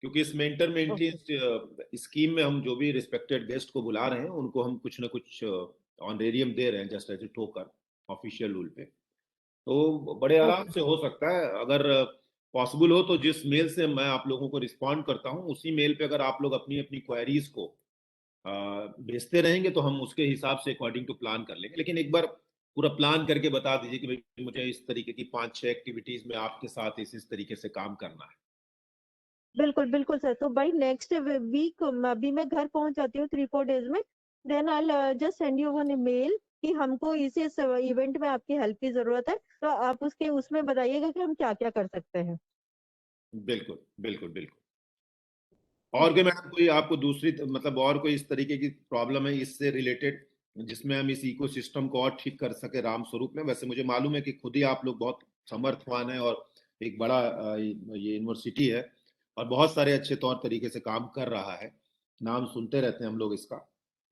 [SPEAKER 3] क्योंकि इस मेंटर मेंटरिंग स्कीम में हम जो भी रिस्पेक्टेड गेस्ट को बुला रहे हैं, उनको हम कुछ ना कुछ ऑनरेरियम दे रहे हैं, just as a token, official rule पे। तो बड़े आराम से हो सकता है। अगर पॉसिबल हो तो जिस मेल से मैं आप लोगों को रिस्पॉन्ड करता हूं, उसी मेल पे अगर आप लोग अपनी अपनी क्वेरीज को भेजते रहेंगे, तो हम उसके हिसाब से अकॉर्डिंग टू प्लान कर लेंगे। लेकिन एक बार पूरा प्लान करके बता दीजिए कि भाई मुझे इस तरीके की 5-6 एक्टिविटीज में आपके साथ इस तरीके से काम करना है।
[SPEAKER 10] बिल्कुल बिल्कुल सर। तो भाई नेक्स्ट वीक अभी मैं घर पहुंच जाती हूँ 3-4 डेज में, then I just send you one mail कि हमको इस इवेंट में आपकी हेल्प की जरूरत है, तो आप उसमें बताइएगा कि हम क्या क्या कर सकते हैं।
[SPEAKER 3] बिल्कुल बिल्कुल बिल्कुल। और क्या मैडम, कोई आपको दूसरी मतलब और कोई इस तरीके की प्रॉब्लम है इससे रिलेटेड, जिसमें हम इस इकोसिस्टम को और ठीक कर सके राम स्वरूप में? वैसे मुझे मालूम है कि खुद ही आप लोग बहुत समर्थवान है, और एक बड़ा ये यूनिवर्सिटी है और बहुत सारे अच्छे तौर तरीके से काम कर रहा है, नाम सुनते रहते हैं हम लोग इसका।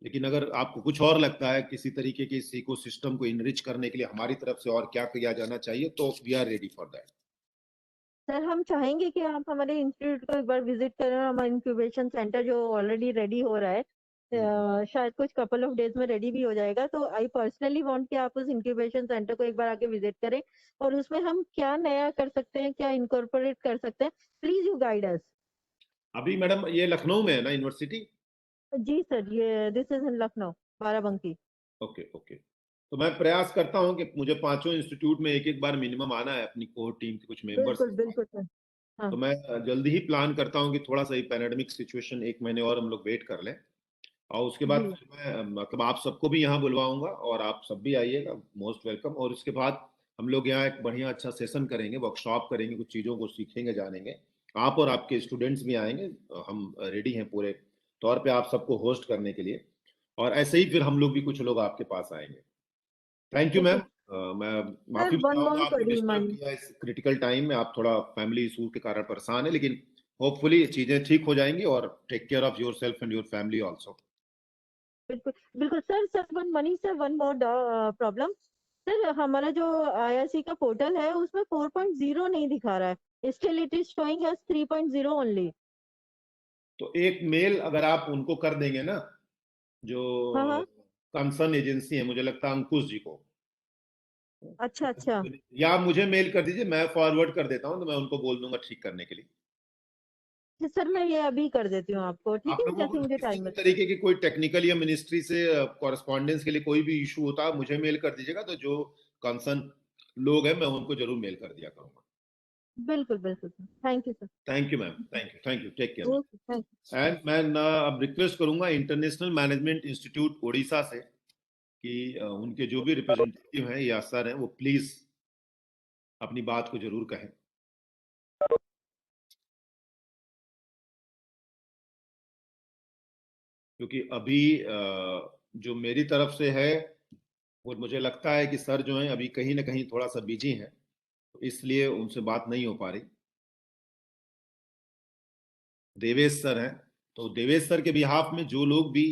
[SPEAKER 3] लेकिन अगर आपको कुछ और लगता है किसी तरीके के इस इकोसिस्टम को इनरिच करने के लिए हमारी तरफ से और क्या किया जाना चाहिए, तो we are ready for that.
[SPEAKER 10] Sir हम चाहेंगे कि आप हमारे इंस्टीट्यूट को एक बार विजिट करें। हमारा इंक्यूबेशन सेंटर जो ऑलरेडी रेडी हो रहा है, शायद कुछ कपल ऑफ डेज में रेडी भी हो जाएगा। तो आई पर्सनली वांट कि आप उस इंक्यूबेशन सेंटर को एक बार आके विजिट करें, और उसमें हम क्या नया कर सकते हैं, क्या इनकॉर्पोरेट कर सकते हैं, प्लीज यू गाइड अस।
[SPEAKER 3] अभी मैडम ये लखनऊ में है ना यूनिवर्सिटी?
[SPEAKER 10] जी सर, ये this is in Lucknow, Barabanki.
[SPEAKER 3] Okay okay. तो मैं प्रयास करता हूं कि मुझे 5 इंस्टीट्यूट में एक बार मिनिमम आना है अपनी कोर टीम के कुछ मेंबर्स।
[SPEAKER 10] बिल्कुल बिल्कुल सर। हाँ।
[SPEAKER 3] तो मैं जल्दी ही प्लान करता हूं कि थोड़ा सा ही पैंडेमिक सिचुएशन 1 महीने और हम लोग वेट कर लें, और उसके बाद फिर मैं मतलब आप सबको भी यहाँ बुलवाऊंगा, और आप सब भी आइएगा, मोस्ट वेलकम। और उसके बाद हम लोग यहाँ एक बढ़िया अच्छा सेशन करेंगे, वर्कशॉप करेंगे, कुछ चीज़ों को सीखेंगे, जानेंगे। आप और आपके स्टूडेंट्स भी आएंगे, हम रेडी हैं पूरे तौर पे आप सबको होस्ट करने के लिए। और ऐसे ही फिर हम लोग भी कुछ लोग आपके पास आएंगे। Thank you ma'am. मैं माफी चाहूंगा आपको डिस्टर्ब किया इस क्रिटिकल टाइम में, आप थोड़ा फैमिली इशू के कारण परेशान है, लेकिन होपफुली चीजें ठीक हो जाएंगी। और take care of yourself and your family also.
[SPEAKER 10] बिल्कुल बिल्कुल sir. Sir one money sir, one more problem sir, हमारा जो IIC का पोर्टल है उसमें 4.0 नहीं दिखा रहा है, still it is showing as 3.0 only.
[SPEAKER 3] तो एक मेल अगर आप उनको कर देंगे ना, जो
[SPEAKER 10] हाँ।
[SPEAKER 3] कंसर्न एजेंसी है, मुझे लगता है अंकुश जी को,
[SPEAKER 10] अच्छा अच्छा।
[SPEAKER 3] या आप मुझे मेल कर दीजिए, मैं फॉरवर्ड कर देता हूँ, तो मैं उनको बोल दूंगा ठीक करने के लिए।
[SPEAKER 10] सर मैं ये अभी कर देती हूँ आपको, ठीक
[SPEAKER 3] आप
[SPEAKER 10] है,
[SPEAKER 3] लोगों
[SPEAKER 10] जैसे
[SPEAKER 3] को
[SPEAKER 10] मुझे
[SPEAKER 3] किसी
[SPEAKER 10] टाइम
[SPEAKER 3] भी
[SPEAKER 10] मिले।
[SPEAKER 3] तरीके की कोई टेक्निकल या मिनिस्ट्री से कॉरेस्पॉन्डेंस के लिए कोई भी इशू होता है, मुझे मेल कर दीजिएगा, तो जो कंसर्न लोग हैं मैं उनको जरूर मेल कर दिया करूंगा।
[SPEAKER 10] बिल्कुल बिल्कुल सर, thank you sir.
[SPEAKER 3] Thank you ma'am, thank you, take care.
[SPEAKER 10] Okay, thank you.
[SPEAKER 3] And मैं अब रिक्वेस्ट करूंगा इंटरनेशनल मैनेजमेंट इंस्टीट्यूट उड़ीसा से कि उनके जो भी रिप्रेजेंटेटिव हैं या सर हैं, वो प्लीज अपनी बात को जरूर कहें। क्योंकि अभी जो मेरी तरफ से है, वो मुझे लगता है कि सर जो हैं अभी कहीं ना कहीं थोड़ा सा बिजी हैं, तो इसलिए उनसे बात नहीं हो पा रही। देवेश सर हैं, तो देवेश सर के बिहाफ में जो लोग भी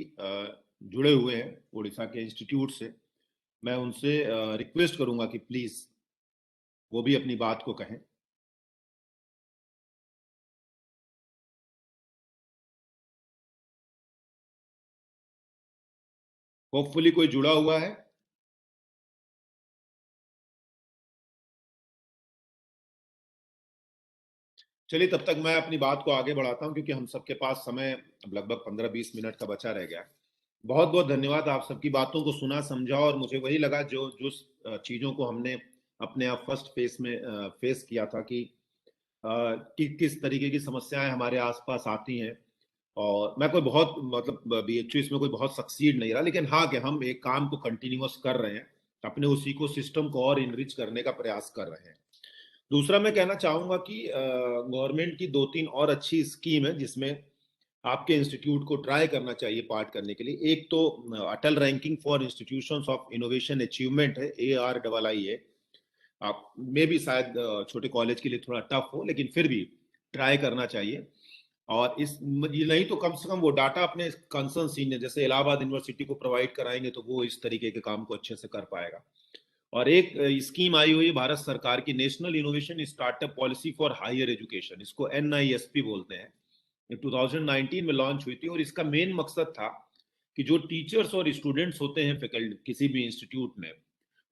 [SPEAKER 3] जुड़े हुए हैं उड़ीसा के इंस्टीट्यूट से, मैं उनसे रिक्वेस्ट करूंगा कि प्लीज वो भी अपनी बात को कहें। होपफुली कोई जुड़ा हुआ है। चलिए तब तक मैं अपनी बात को आगे बढ़ाता हूं, क्योंकि हम सबके पास समय अब लगभग 15-20 मिनट का बचा रह गया है। बहुत बहुत धन्यवाद, आप सबकी बातों को सुना, समझा, और मुझे वही लगा जो जो चीजों को हमने अपने आप फर्स्ट फेस में फेस किया था कि किस तरीके की समस्याएं हमारे आसपास आती हैं। और मैं कोई बहुत मतलब बीएचयू इसमें कोई बहुत सक्सीड नहीं रहा, लेकिन हाँ कि हम एक काम को कंटिन्यूअस कर रहे हैं, अपने उस इकोसिस्टम को और इनरिच करने का प्रयास कर रहे हैं। दूसरा मैं कहना चाहूंगा कि गवर्नमेंट की 2-3 और अच्छी स्कीम है जिसमें आपके इंस्टीट्यूट को ट्राई करना चाहिए पार्ट करने के लिए। एक तो Atal ranking for institutions of innovation achievement है, ARIIA। आप में भी शायद छोटे कॉलेज के लिए थोड़ा टफ हो, लेकिन फिर भी ट्राई करना चाहिए। और इस ये नहीं तो कम से कम वो डाटा अपने कंसर्न सीनियर जैसे इलाहाबाद यूनिवर्सिटी को प्रोवाइड कराएंगे, तो वो इस तरीके के काम को अच्छे से कर पाएगा। और एक स्कीम आई हुई है भारत सरकार की, national innovation startup policy for higher education, इसको NISP बोलते हैं। ये 2019 में लॉन्च हुई थी, और इसका मेन मकसद था कि जो टीचर्स और स्टूडेंट्स होते हैं फैकल्टी किसी भी इंस्टीट्यूट में,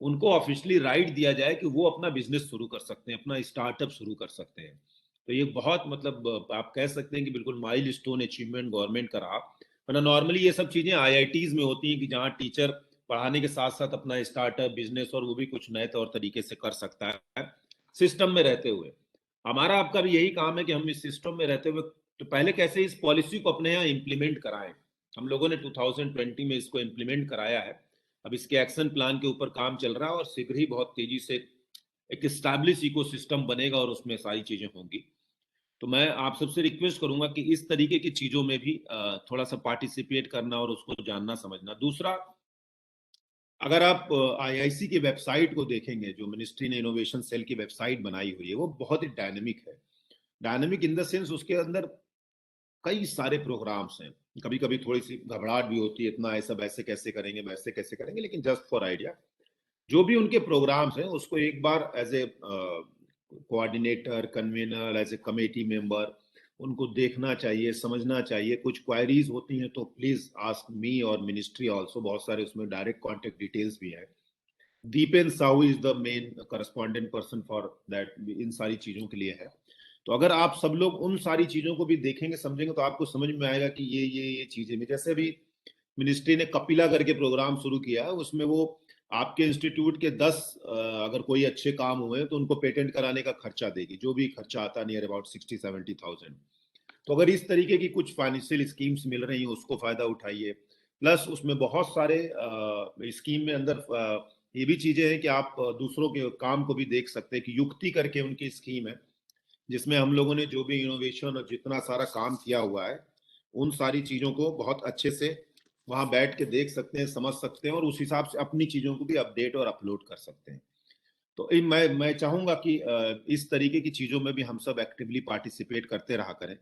[SPEAKER 3] उनको ऑफिशियली राइट दिया जाए कि वो अपना बिजनेस शुरू कर सकते हैं, अपना स्टार्टअप शुरू कर सकते हैं। तो ये बहुत मतलब आप कह सकते हैं कि बिल्कुल माइलस्टोन अचीवमेंट गवर्नमेंट का रहा। वरना नॉर्मली ये सब चीजें IITs में होती हैं कि जहाँ टीचर पढ़ाने के साथ साथ अपना स्टार्टअप बिजनेस और वो भी कुछ नए तौर तरीके से कर सकता है सिस्टम में रहते हुए। हमारा आपका भी यही काम है कि हम इस सिस्टम में रहते हुए तो पहले कैसे इस पॉलिसी को अपने यहाँ इम्प्लीमेंट कराएं। हम लोगों ने 2020 में इसको इम्प्लीमेंट कराया है। अब इसके एक्शन प्लान के ऊपर काम चल रहा है, और शीघ्र ही बहुत तेजी से एक स्टैब्लिश इकोसिस्टम बनेगा और उसमें सारी चीजें होंगी। तो मैं आप सबसे रिक्वेस्ट करूंगा कि इस तरीके की चीजों में भी थोड़ा सा पार्टिसिपेट करना और उसको जानना समझना। दूसरा, अगर आप IIC की वेबसाइट को देखेंगे, जो मिनिस्ट्री ने इनोवेशन सेल की वेबसाइट बनाई हुई है, वो बहुत ही डायनेमिक है। डायनेमिक इन द सेंस उसके अंदर कई सारे प्रोग्राम्स हैं। कभी कभी थोड़ी सी घबराहट भी होती है, इतना ऐसा वैसे कैसे करेंगे वैसे कैसे करेंगे, लेकिन जस्ट फॉर आइडिया जो भी उनके प्रोग्राम्स हैं उसको एक बार as a coordinator, convener, as a committee member उनको देखना चाहिए, समझना चाहिए। कुछ क्वायरीज होती हैं तो प्लीज आस्क मी और मिनिस्ट्री ऑल्सो, बहुत सारे उसमें डायरेक्ट कॉन्टेक्ट डिटेल्स भी है। Dipen Sahu is the main correspondent person for that, इन सारी चीजों के लिए है। तो अगर आप सब लोग उन सारी चीजों को भी देखेंगे समझेंगे तो आपको समझ में आएगा कि ये चीजें भी, जैसे अभी मिनिस्ट्री ने कपिला करके प्रोग्राम शुरू किया है, उसमें वो आपके इंस्टीट्यूट के 10 अगर कोई अच्छे काम हुए तो उनको पेटेंट कराने का खर्चा देगी, जो भी खर्चा आता है नियर अबाउट 60-70,000। तो अगर इस तरीके की कुछ फाइनेंशियल स्कीम्स मिल रही हैं उसको फायदा उठाइए। प्लस उसमें बहुत सारे स्कीम में अंदर ये भी चीजें हैं कि आप दूसरों के काम को भी देख सकते हैं, कि युक्ति करके उनकी स्कीम है जिसमें हम लोगों ने जो भी इनोवेशन और जितना सारा काम किया हुआ है उन सारी चीजों को बहुत अच्छे से वहां बैठ के देख सकते हैं, समझ सकते हैं, और उस हिसाब से अपनी चीजों को भी अपडेट और अपलोड कर सकते हैं। तो मैं चाहूंगा कि इस तरीके की चीजों में भी हम सब एक्टिवली पार्टिसिपेट करते रहा करें।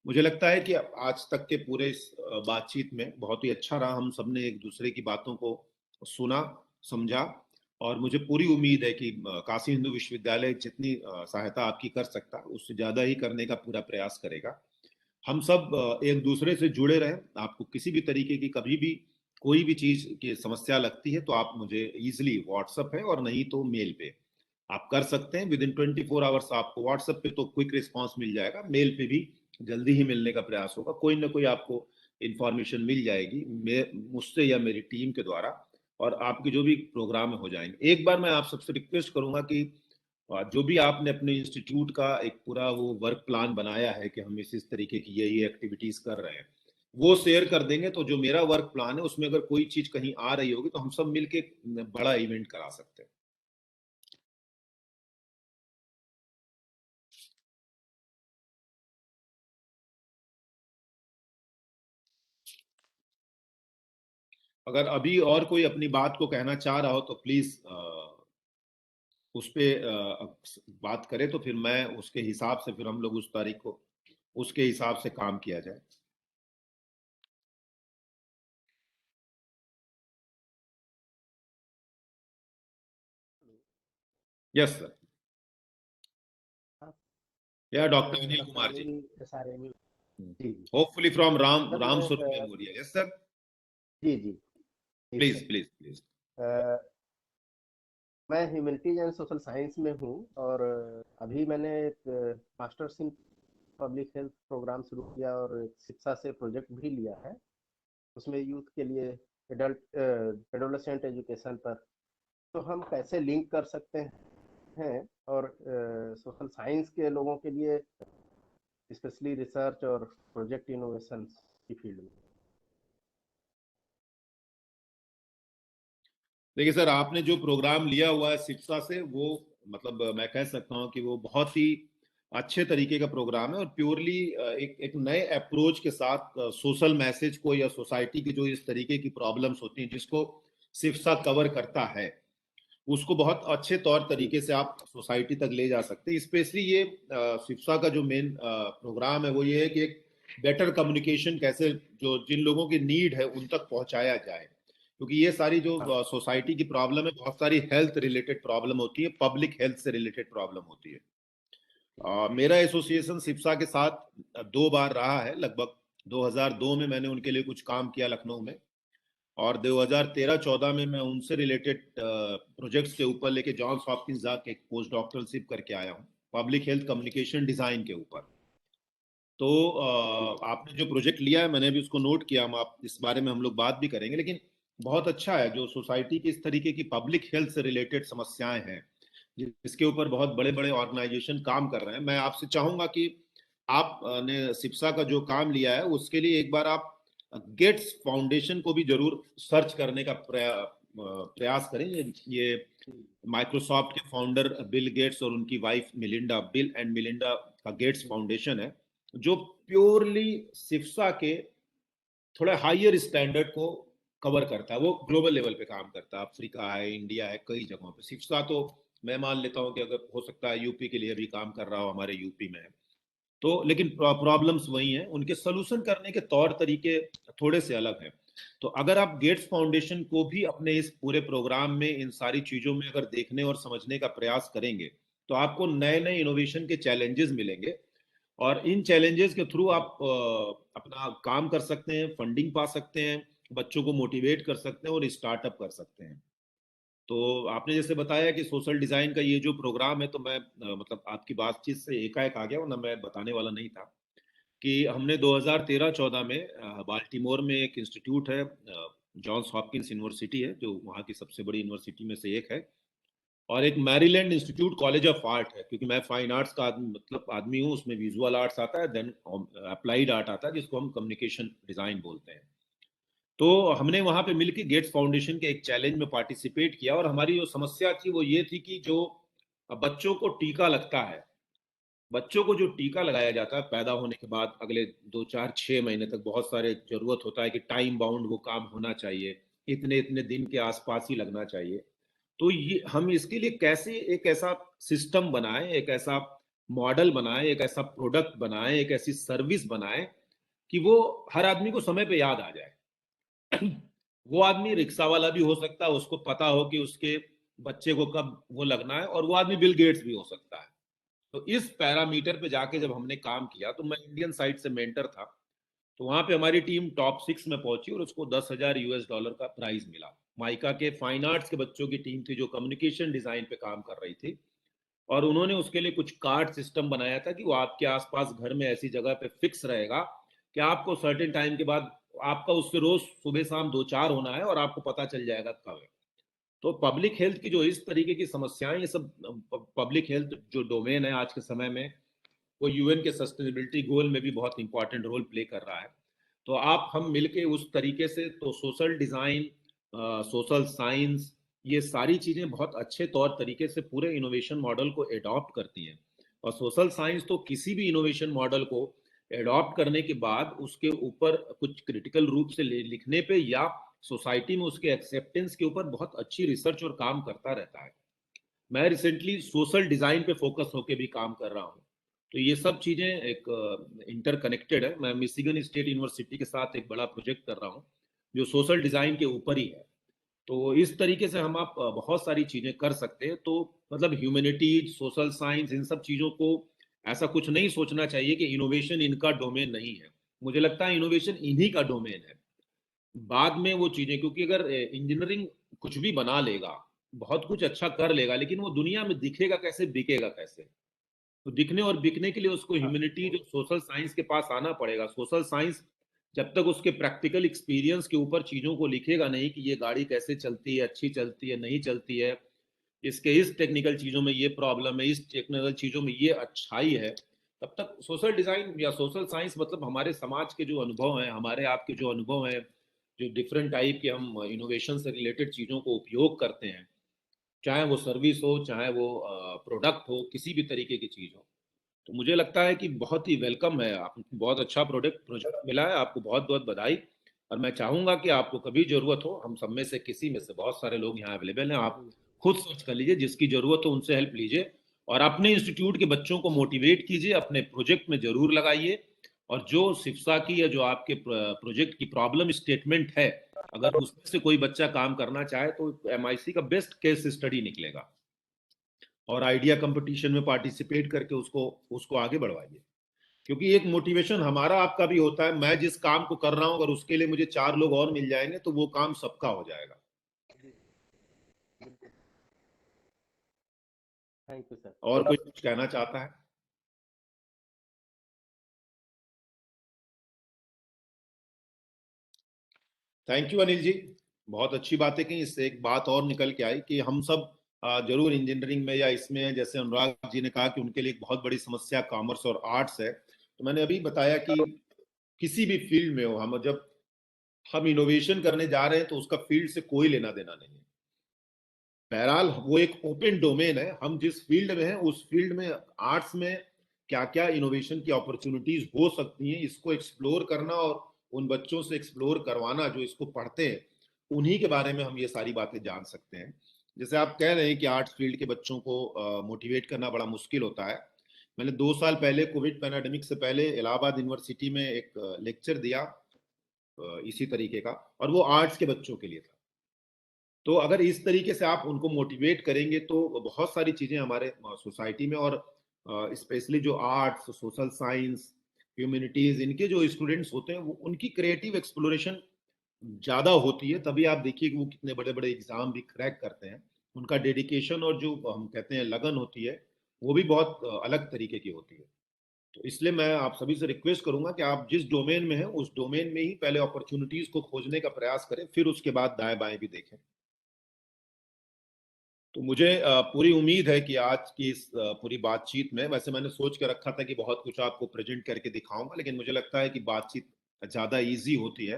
[SPEAKER 3] मुझे लगता है कि आज तक के पूरे इस बातचीत में बहुत ही अच्छा रहा, हम सबने एक दूसरे की बातों को सुना, समझा, और मुझे पूरी उम्मीद है कि काशी हिंदू विश्वविद्यालय जितनी सहायता आपकी कर सकता है उससे ज्यादा ही करने का पूरा प्रयास करेगा। हम सब एक दूसरे से जुड़े रहें। आपको किसी भी तरीके की कभी भी कोई भी चीज की समस्या लगती है तो आप मुझे इजीली व्हाट्सएप है और नहीं तो मेल पे आप कर सकते हैं। विद इन 24 आवर्स आपको व्हाट्सएप पे तो क्विक रिस्पांस मिल जाएगा, मेल पे भी जल्दी ही मिलने का प्रयास होगा। कोई ना कोई आपको इंफॉर्मेशन मिल जाएगी मुझसे या मेरी टीम के द्वारा, और आपके जो भी प्रोग्राम हो जाएंगे। एक बार मैं आप सबसे रिक्वेस्ट करूंगा कि जो भी आपने अपने इंस्टीट्यूट का एक पूरा वो वर्क प्लान बनाया है कि हम इस तरीके की यही एक्टिविटीज कर रहे हैं, वो शेयर कर देंगे तो जो मेरा वर्क प्लान है उसमें अगर कोई चीज कहीं आ रही होगी तो हम सब मिलके बड़ा इवेंट करा सकते हैं। अगर अभी और कोई अपनी बात को कहना चाह रहा हो तो प्लीज उस पे बात करें, तो फिर मैं उसके हिसाब से फिर हम लोग उस तारीख को उसके हिसाब से काम किया जाए। यस सर, या doctor Anil Kumar ji, hopefully from Ram Swaroop memorial. Yes sir,
[SPEAKER 14] जी जी
[SPEAKER 3] प्लीज प्लीज प्लीज।
[SPEAKER 14] मैं ह्यूमैनिटीज एंड सोशल साइंस में हूँ और अभी मैंने एक masters in public health programme शुरू किया और शिक्षा से प्रोजेक्ट भी लिया है। उसमें यूथ के लिए एडोलेसेंट एजुकेशन पर तो हम कैसे लिंक कर सकते हैं और सोशल साइंस के लोगों के लिए स्पेशली रिसर्च और प्रोजेक्ट इनोवेशन की फील्ड में।
[SPEAKER 3] देखिए सर, आपने जो प्रोग्राम लिया हुआ है शिक्षा से, वो मतलब मैं कह सकता हूँ कि वो बहुत ही अच्छे तरीके का प्रोग्राम है और प्योरली एक नए अप्रोच के साथ सोशल मैसेज को या सोसाइटी की जो इस तरीके की प्रॉब्लम्स होती हैं जिसको शिक्षा कवर करता है, उसको बहुत अच्छे तौर तरीके से आप सोसाइटी तक ले जा सकते हैं। स्पेशली ये शिक्षा का जो मेन प्रोग्राम है वो ये है कि एक बेटर कम्युनिकेशन कैसे जो जिन लोगों की नीड है उन तक पहुंचाया जाए, क्योंकि ये सारी जो सोसाइटी की प्रॉब्लम है बहुत सारी हेल्थ रिलेटेड प्रॉब्लम होती है, पब्लिक हेल्थ से रिलेटेड प्रॉब्लम होती है। मेरा एसोसिएशन शिक्षा के साथ 2 बार रहा है। लगभग 2002 में मैंने उनके लिए कुछ काम किया लखनऊ में, और 2013-14 में मैं उनसे रिलेटेड प्रोजेक्ट्स के ऊपर लेके जॉन्स हॉपकिंस जाके एक पोस्ट डॉक्टरशिप करके आया हूँ पब्लिक हेल्थ कम्युनिकेशन डिजाइन के ऊपर। तो आपने जो प्रोजेक्ट लिया है मैंने भी उसको नोट किया, आप इस बारे में हम लोग बात भी करेंगे। लेकिन बहुत अच्छा है जो सोसाइटी की इस तरीके की पब्लिक हेल्थ से रिलेटेड समस्याएं हैं जिसके ऊपर बहुत बड़े बड़े ऑर्गेनाइजेशन काम कर रहे हैं। मैं आपसे चाहूंगा कि आपने शिक्षा का जो काम लिया है उसके लिए एक बार आप गेट्स फाउंडेशन को भी जरूर सर्च करने का प्रयास करें। ये माइक्रोसॉफ्ट के फाउंडर बिल गेट्स और उनकी wife Melinda, bill and Melinda का गेट्स फाउंडेशन है जो प्योरली शिक्षा के थोड़ा हायर स्टैंडर्ड को कवर करता है। वो ग्लोबल लेवल पे काम करता है, अफ्रीका है, इंडिया है, कई जगहों पे शिक्षा तो मैं मान लेता हूँ कि अगर हो सकता है यूपी के लिए भी काम कर रहा हो, हमारे यूपी में है तो, लेकिन प्रॉब्लम्स वही हैं, उनके सोल्यूशन करने के तौर तरीके थोड़े से अलग हैं। तो अगर आप गेट्स फाउंडेशन को भी अपने इस पूरे प्रोग्राम में इन सारी चीजों में अगर देखने और समझने का प्रयास करेंगे तो आपको नए नए इनोवेशन के चैलेंजेस मिलेंगे और इन चैलेंजेस के थ्रू आप अपना काम कर सकते हैं, फंडिंग पा सकते हैं, बच्चों को मोटिवेट कर सकते हैं और स्टार्टअप कर सकते हैं। तो आपने जैसे बताया कि सोशल डिजाइन का ये जो प्रोग्राम है, तो मैं मतलब आपकी बातचीत से एकाएक आ गया, वरना मैं बताने वाला नहीं था कि हमने 2013-14 में बाल्टीमोर में एक इंस्टीट्यूट है, जॉन्स हॉपकिंस यूनिवर्सिटी है जो वहाँ की सबसे बड़ी यूनिवर्सिटी में से एक है, और एक Maryland institute college of art है, क्योंकि मैं फाइन आर्ट्स का आदमी हूँ। उसमें विजुअल आर्ट्स आता है, देन अप्लाइड आर्ट आता है जिसको हम कम्युनिकेशन डिजाइन बोलते हैं। तो हमने वहां पे मिलकर गेट्स फाउंडेशन के एक चैलेंज में पार्टिसिपेट किया और हमारी जो समस्या थी वो ये थी कि जो बच्चों को टीका लगता है, बच्चों को जो टीका लगाया जाता है पैदा होने के बाद अगले 2-4-6 महीने तक, बहुत सारे जरूरत होता है कि टाइम बाउंड वो काम होना चाहिए, इतने इतने दिन के आसपास ही लगना चाहिए। तो ये हम इसके लिए कैसे एक ऐसा सिस्टम बनाएं, एक ऐसा मॉडल बनाएं, एक ऐसा प्रोडक्ट बनाएं, एक ऐसी सर्विस बनाएं कि वो हर आदमी को समय पे याद आ जाए। वो आदमी रिक्शा वाला भी हो सकता है, उसको पता हो कि उसके बच्चे को कब वो लगना है, और वो आदमी बिल गेट्स भी हो सकता है। तो इस पैरामीटर पे जाके जब हमने काम किया, तो मैं इंडियन साइड से मेंटर था, तो वहां पे हमारी टीम टॉप 6 में पहुंची और उसको $10,000 का प्राइज मिला। माइका के फाइन आर्ट्स के बच्चों की टीम थी जो कम्युनिकेशन डिजाइन पे काम कर रही थी, और उन्होंने उसके लिए कुछ कार्ड सिस्टम बनाया था कि वो आपके आसपास घर में ऐसी जगह पे फिक्स रहेगा कि आपको सर्टेन टाइम के बाद आपका उससे रोज सुबह शाम 2-4 होना है और आपको पता चल जाएगा कब है। तो पब्लिक हेल्थ की जो इस तरीके की समस्याएं, ये सब पब्लिक हेल्थ जो डोमेन है आज के समय में, वो यूएन के सस्टेनेबिलिटी गोल में भी बहुत इंपॉर्टेंट रोल प्ले कर रहा है। तो आप हम मिलके उस तरीके से, तो सोशल डिजाइन, सोशल साइंस, ये सारी चीजें बहुत अच्छे तौर तरीके से पूरे इनोवेशन मॉडल को एडॉप्ट करती हैं। और सोशल साइंस तो किसी भी इनोवेशन मॉडल को एडॉप्ट करने के बाद उसके ऊपर कुछ क्रिटिकल रूप से लिखने पे या सोसाइटी में उसके एक्सेप्टेंस के ऊपर बहुत अच्छी रिसर्च और काम करता रहता है। मैं रिसेंटली सोशल डिजाइन पे फोकस होके भी काम कर रहा हूँ। तो ये सब चीजें एक इंटरकनेक्टेड है। मैं मिशिगन स्टेट यूनिवर्सिटी के साथ एक बड़ा प्रोजेक्ट कर रहा हूँ जो सोशल डिजाइन के ऊपर ही है। तो इस तरीके से हम आप बहुत सारी चीजें कर सकते हैं। तो मतलब ह्यूमैनिटीज, सोशल साइंस, इन सब चीजों को ऐसा कुछ नहीं सोचना चाहिए कि इनोवेशन इनका डोमेन नहीं है। मुझे लगता है इनोवेशन इन्हीं का डोमेन है। बाद में वो चीजें, क्योंकि अगर इंजीनियरिंग कुछ भी बना लेगा, बहुत कुछ अच्छा कर लेगा, लेकिन वो दुनिया में दिखेगा कैसे, बिकेगा कैसे? तो दिखने और बिकने के लिए उसको ह्यूमैनिटीज और सोशल साइंस के पास आना पड़ेगा। सोशल साइंस जब तक उसके प्रैक्टिकल एक्सपीरियंस के ऊपर चीजों को लिखेगा नहीं कि ये गाड़ी कैसे चलती है, अच्छी चलती है, नहीं चलती है, इसके इस टेक्निकल चीजों में ये प्रॉब्लम है, इस टेक्निकल चीजों में ये अच्छाई है, तब तक सोशल डिजाइन या सोशल साइंस मतलब हमारे समाज के जो अनुभव हैं, हमारे आपके जो अनुभव हैं, जो डिफरेंट टाइप के हम इनोवेशन से रिलेटेड चीजों को उपयोग करते हैं, चाहे वो सर्विस हो, चाहे वो प्रोडक्ट हो, किसी भी तरीके की चीज हो, तो मुझे लगता है कि बहुत ही वेलकम है। आपको बहुत अच्छा प्रोजेक्ट मिला है, आपको बहुत बहुत बधाई। और मैं चाहूंगा कि आपको कभी जरूरत हो, हम सब में से किसी में से बहुत सारे लोग यहाँ अवेलेबल हैं, आप खुद सर्च कर लीजिए, जिसकी जरूरत हो उनसे हेल्प लीजिए और अपने इंस्टीट्यूट के बच्चों को मोटिवेट कीजिए, अपने प्रोजेक्ट में जरूर लगाइए। और जो शिक्षा की या जो आपके प्रोजेक्ट की प्रॉब्लम स्टेटमेंट है, अगर उसमें से कोई बच्चा काम करना चाहे तो MIC का बेस्ट केस स्टडी निकलेगा। और आइडिया कंपटीशन में पार्टिसिपेट करके उसको आगे बढ़वाइए, क्योंकि एक मोटिवेशन हमारा आपका भी होता है। मैं जिस काम को कर रहा हूं, अगर उसके लिए मुझे 4 लोग और मिल जाएंगे तो वो काम सबका हो जाएगा।
[SPEAKER 14] Thank you sir.
[SPEAKER 3] और कोई कुछ कहना चाहता है? थैंक यू अनिल जी, बहुत अच्छी बातें की। इससे एक बात और निकल के आई कि हम सब जरूर इंजीनियरिंग में या इसमें, जैसे अनुराग जी ने कहा कि उनके लिए एक बहुत बड़ी समस्या कॉमर्स और आर्ट्स है, तो मैंने अभी बताया कि किसी भी फील्ड में हो, हम जब हम इनोवेशन करने जा रहे हैं तो उसका फील्ड से कोई लेना देना नहीं है। बहरहाल वो एक ओपन डोमेन है, हम जिस फील्ड में हैं उस फील्ड में, आर्ट्स में क्या क्या इनोवेशन की अपॉर्चुनिटीज हो सकती हैं, इसको एक्सप्लोर करना और उन बच्चों से एक्सप्लोर करवाना जो इसको पढ़ते हैं, उन्हीं के बारे में हम ये सारी बातें जान सकते हैं। जैसे आप कह रहे हैं कि आर्ट्स फील्ड के बच्चों को मोटिवेट करना बड़ा मुश्किल होता है। मैंने 2 साल पहले कोविड पैंडेमिक से पहले इलाहाबाद यूनिवर्सिटी में एक लेक्चर दिया इसी तरीके का, और वो आर्ट्स के बच्चों के लिए था। तो अगर इस तरीके से आप उनको मोटिवेट करेंगे तो बहुत सारी चीजें हमारे सोसाइटी में, और स्पेशली जो आर्ट्स, सोशल साइंस, ह्यूमैनिटीज, इनके जो स्टूडेंट्स होते हैं, वो उनकी क्रिएटिव एक्सप्लोरेशन ज्यादा होती है। तभी आप देखिए कि वो कितने बड़े बड़े एग्जाम भी क्रैक करते हैं। उनका डेडिकेशन और जो हम कहते हैं लगन होती है, वो भी बहुत अलग तरीके की होती है। तो इसलिए मैं आप सभी से रिक्वेस्ट करूंगा कि आप जिस डोमेन में हैं उस डोमेन में ही पहले अपॉर्चुनिटीज को खोजने का प्रयास करें, फिर उसके बाद दाएं बाएं भी देखें। तो मुझे पूरी उम्मीद है कि आज की इस पूरी बातचीत में, वैसे मैंने सोच के रखा था कि बहुत कुछ आपको प्रेजेंट करके दिखाऊंगा, लेकिन मुझे लगता है कि बातचीत ज़्यादा इजी होती है।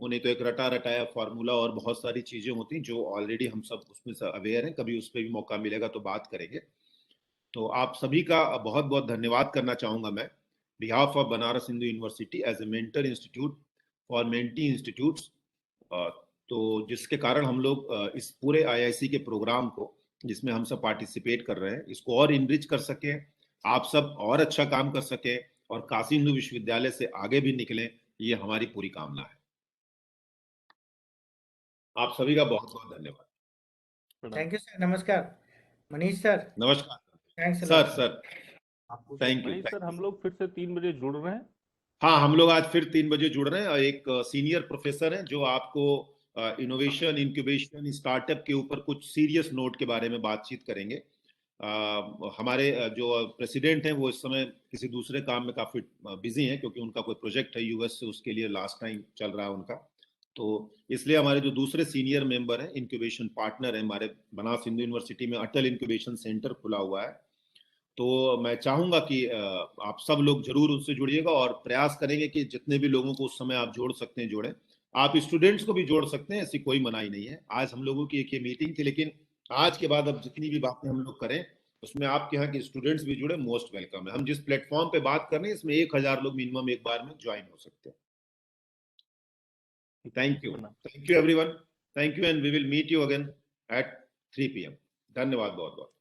[SPEAKER 3] वो नहीं तो एक रटा रटाया फार्मूला और बहुत सारी चीज़ें होती हैं जो ऑलरेडी हम सब उसमें से अवेयर हैं। कभी उस पर भी मौका मिलेगा तो बात करेंगे। तो आप सभी का बहुत बहुत धन्यवाद करना चाहूँगा मैं, behalf of Banaras Hindu University as a mentor institute for mentee institutes. तो जिसके कारण हम लोग इस पूरे IIC के प्रोग्राम को, जिसमें हम सब पार्टिसिपेट कर रहे हैं, इसको और इनरिच कर सकें, आप सब और अच्छा काम कर सकें और काशी हिंदू विश्वविद्यालय से आगे भी निकलें, ये हमारी पूरी कामना है। आप सभी का बहुत बहुत धन्यवाद।
[SPEAKER 9] Thank you sir. नमस्कार मनीष सर।
[SPEAKER 3] नमस्कार
[SPEAKER 9] थैंक्स
[SPEAKER 3] सर। Thank you.
[SPEAKER 2] नहीं सर, हम लोग फिर से 3 बजे जुड़ रहे हैं।
[SPEAKER 3] हाँ, हम लोग आज फिर 3 बजे जुड़ रहे हैं और एक सीनियर प्रोफेसर हैं जो आपको इनोवेशन, इंक्यूबेशन, स्टार्टअप के ऊपर कुछ सीरियस नोट के बारे में बातचीत करेंगे। हमारे जो प्रेसिडेंट हैं वो इस समय किसी दूसरे काम में काफी बिजी हैं क्योंकि उनका कोई प्रोजेक्ट है यूएस से, उसके लिए लास्ट टाइम चल रहा है उनका। तो इसलिए हमारे जो दूसरे सीनियर मेंबर हैं, इंक्यूबेशन पार्टनर हैं, हमारे बनास हिंदू यूनिवर्सिटी में अटल इंक्यूबेशन सेंटर खुला हुआ है। तो मैं चाहूंगा कि आप सब लोग जरूर उससे जुड़िएगा और प्रयास करेंगे कि जितने भी लोगों को उस समय आप जोड़ सकते हैं जोड़ें। आप स्टूडेंट्स को भी जोड़ सकते हैं, ऐसी कोई मनाही नहीं है। आज हम लोगों की एक ये मीटिंग थी, लेकिन आज के बाद अब जितनी भी बातें हम लोग करें उसमें आपके यहाँ के स्टूडेंट्स भी जुड़े, मोस्ट वेलकम है। हम जिस प्लेटफॉर्म पे बात कर रहे हैं इसमें 1000 लोग मिनिमम एक बार में ज्वाइन हो सकते हैं। Thank you everyone, thank you and we will meet you again at 3 PM। धन्यवाद बहुत बहुत।